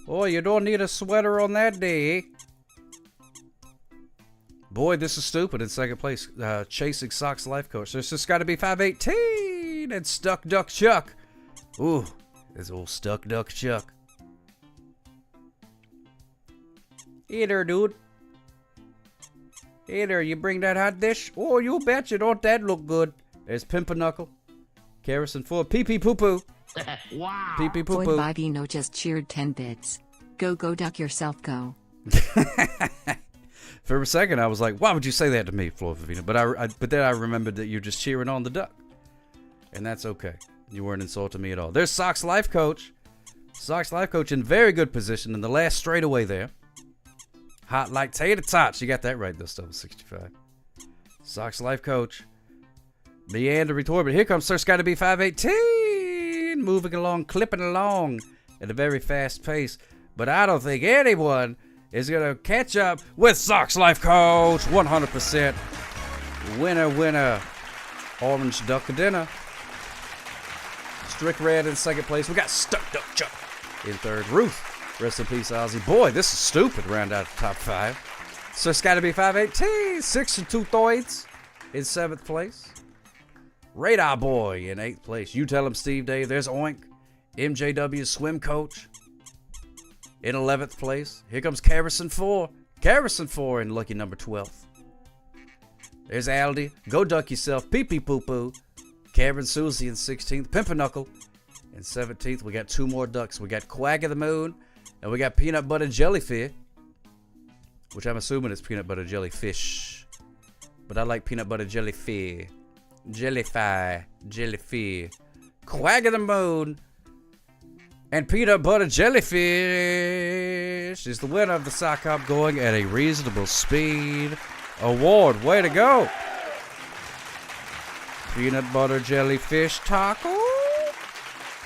Oh, you don't need a sweater on that day. Boy, this is stupid in second place. Chasing Sox Life Coach. There's just got to be 518 and Stuck Duck Chuck. Ooh, there's old Stuck Duck Chuck. Hey there, dude. Hey there, you bring that hot dish? Oh, you betcha. Don't that look good? There's Pimpernel. Harrison Ford. Pee-pee poo-poo. Wow. Pee-pee Boy, poo-poo. Bobino just cheered 10 bits. Go duck yourself, go. For a second, I was like, why would you say that to me, Floyd Vivino? But then I remembered that you're just cheering on the duck. And that's okay. You weren't insulting me at all. There's Sox Life Coach. Sox Life Coach in very good position in the last straightaway there. Hot like tater tots. You got that right, though, Double 65. Sox Life Coach. Meandering toward, but here comes Sir Scotty B 518. Moving along, clipping along at a very fast pace. But I don't think anyone is going to catch up with Sox Life Coach. 100%. Winner. Orange Duck Dinner. Strick Red in second place. We got Stuck Duck Chuck in third. Ruth. Rest in peace, Ozzy. Boy, this is stupid. Round out the top 5. So it's got to be 518. 6 and 2 thirds in 7th place. Radar Boy in 8th place. You tell him, Steve Dave. There's Oink. MJW Swim Coach in 11th place. Here comes Harrison 4. Harrison 4 in lucky number 12th. There's Aldi. Go duck yourself. Pee-pee poo-poo. Cameron Susie in 16th. Pimpernel in 17th. We got 2 more ducks. We got Quack of the Moon. And we got Peanut Butter Jellyfish. Which I'm assuming is Peanut Butter Jellyfish. But I like Peanut Butter Jellyfish. Jellyfish. Quack of the Moon. And Peanut Butter Jellyfish is the winner of the Sock Hop going at a reasonable speed award. Way to go. Peanut Butter Jellyfish Taco?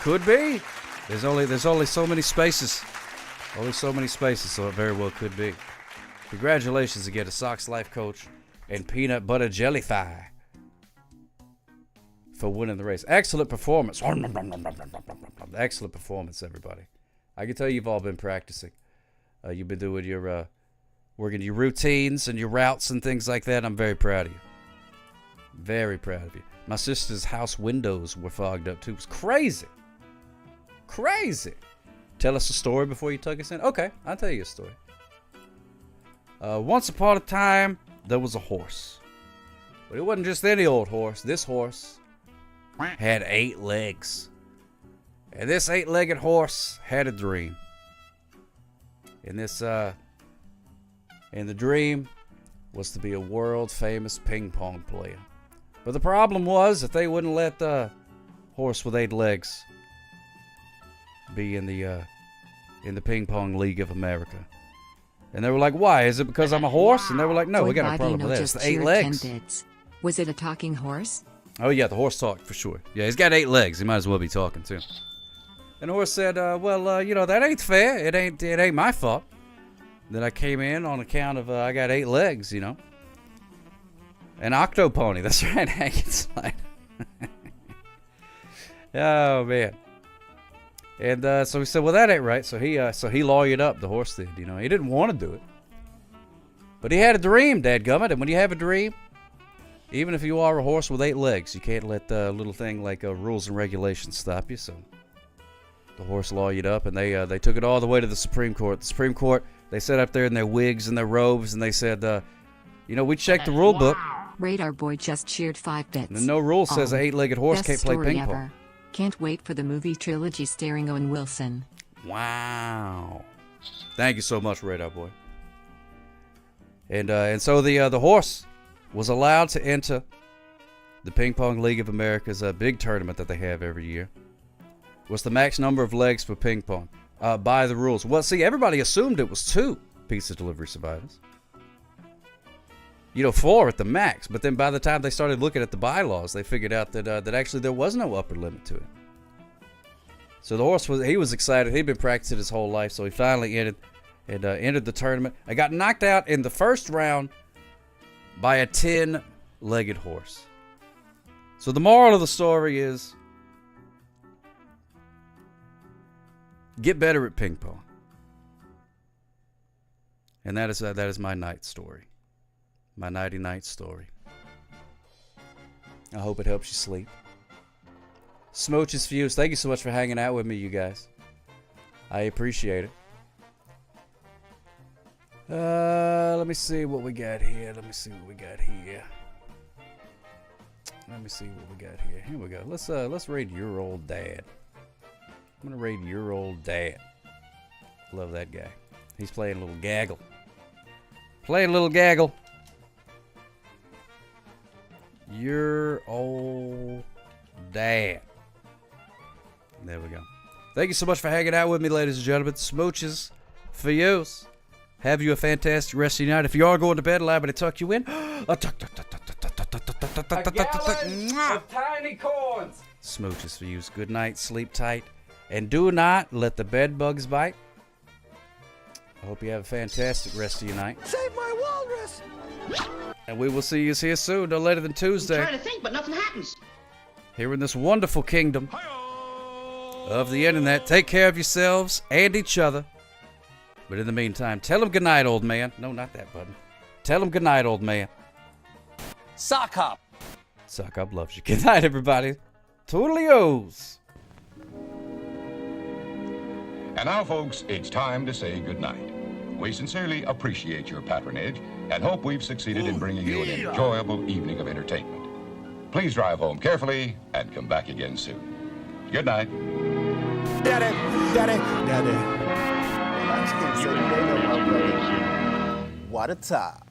Could be. There's only so many spaces. Only so many spaces, so it very well could be. Congratulations again to Sox Life Coach and Peanut Butter Jellyfish for winning the race. Excellent performance. Excellent performance, everybody. I can tell you've all been practicing. You've been doing your working your routines and your routes and things like that. I'm very proud of you. Very proud of you. My sister's house windows were fogged up too. It was crazy. Crazy. Tell us a story before you tuck us in? Okay, I'll tell you a story. Once upon a time, there was a horse. But it wasn't just any old horse. This horse had 8 legs. And this 8-legged horse had a dream. And the dream was to be a world-famous ping-pong player. But the problem was that they wouldn't let the horse with 8 legs be in the Ping Pong League of America. And they were like, why? Is it because I'm a horse? And they were like, no, we got no problem with that. It's the 8 legs. Was it a talking horse? Oh, yeah, the horse talked for sure. Yeah, he's got 8 legs. He might as well be talking, too. And the horse said, well, you know, that ain't fair. It ain't my fault that I came in on account of I got 8 legs, you know. An octopony. That's right, Hackenslide. Oh, man. And so he said, well, that ain't right. So he lawyered up, the horse did, you know. He didn't want to do it. But he had a dream, dadgummit. And when you have a dream, even if you are a horse with 8 legs, you can't let a little thing like rules and regulations stop you. So the horse lawyered up, and they took it all the way to the Supreme Court. The Supreme Court, they sat up there in their wigs and their robes, and they said, you know, we checked the rule book. Radar Boy just cheered 5 bits. And no rule says an 8-legged horse Best can't play story ping pong. ever. Can't wait for the movie trilogy starring Owen Wilson. Wow. Thank you so much, Radar Boy. And so the horse was allowed to enter the Ping Pong League of America's big tournament that they have every year. What's the max number of legs for ping pong? By the rules. Well, see, everybody assumed it was 2 pizza delivery survivors. You know, 4 at the max. But then by the time they started looking at the bylaws, they figured out that actually there was no upper limit to it. So the horse was excited. He'd been practicing his whole life, so he finally entered the tournament. I got knocked out in the first round by a 10-legged horse. So the moral of the story is, get better at ping pong. And that is my night story. My nighty-night story. I hope it helps you sleep. Smooches Fuse, thank you so much for hanging out with me, you guys. I appreciate it. Let me see what we got here. Here we go. Let's raid Your Old Dad. I'm gonna raid Your Old Dad. Love that guy. He's playing a little gaggle. Your Old Dad. There we go. Thank you so much for hanging out with me, ladies and gentlemen. Smooches for you. Have you a fantastic rest of your night. If you are going to bed, allow me to tuck you in. A gallon of tiny corns. Smooches for you. Good night. Sleep tight. And do not let the bed bugs bite. I hope you have a fantastic rest of your night. Save my walrus! And we will see you here soon, no later than Tuesday. I'm trying to think, but nothing happens. Here in this wonderful kingdom of the internet. Take care of yourselves and each other. But in the meantime, tell him goodnight, old man. No, not that button. Tell him goodnight, old man. Sock hop. Sock Hop loves you. Good night, everybody. Toodaloo-os. And now, folks, it's time to say goodnight. We sincerely appreciate your patronage and hope we've succeeded in bringing you an enjoyable evening of entertainment. Please drive home carefully and come back again soon. Good night. Daddy. What a time.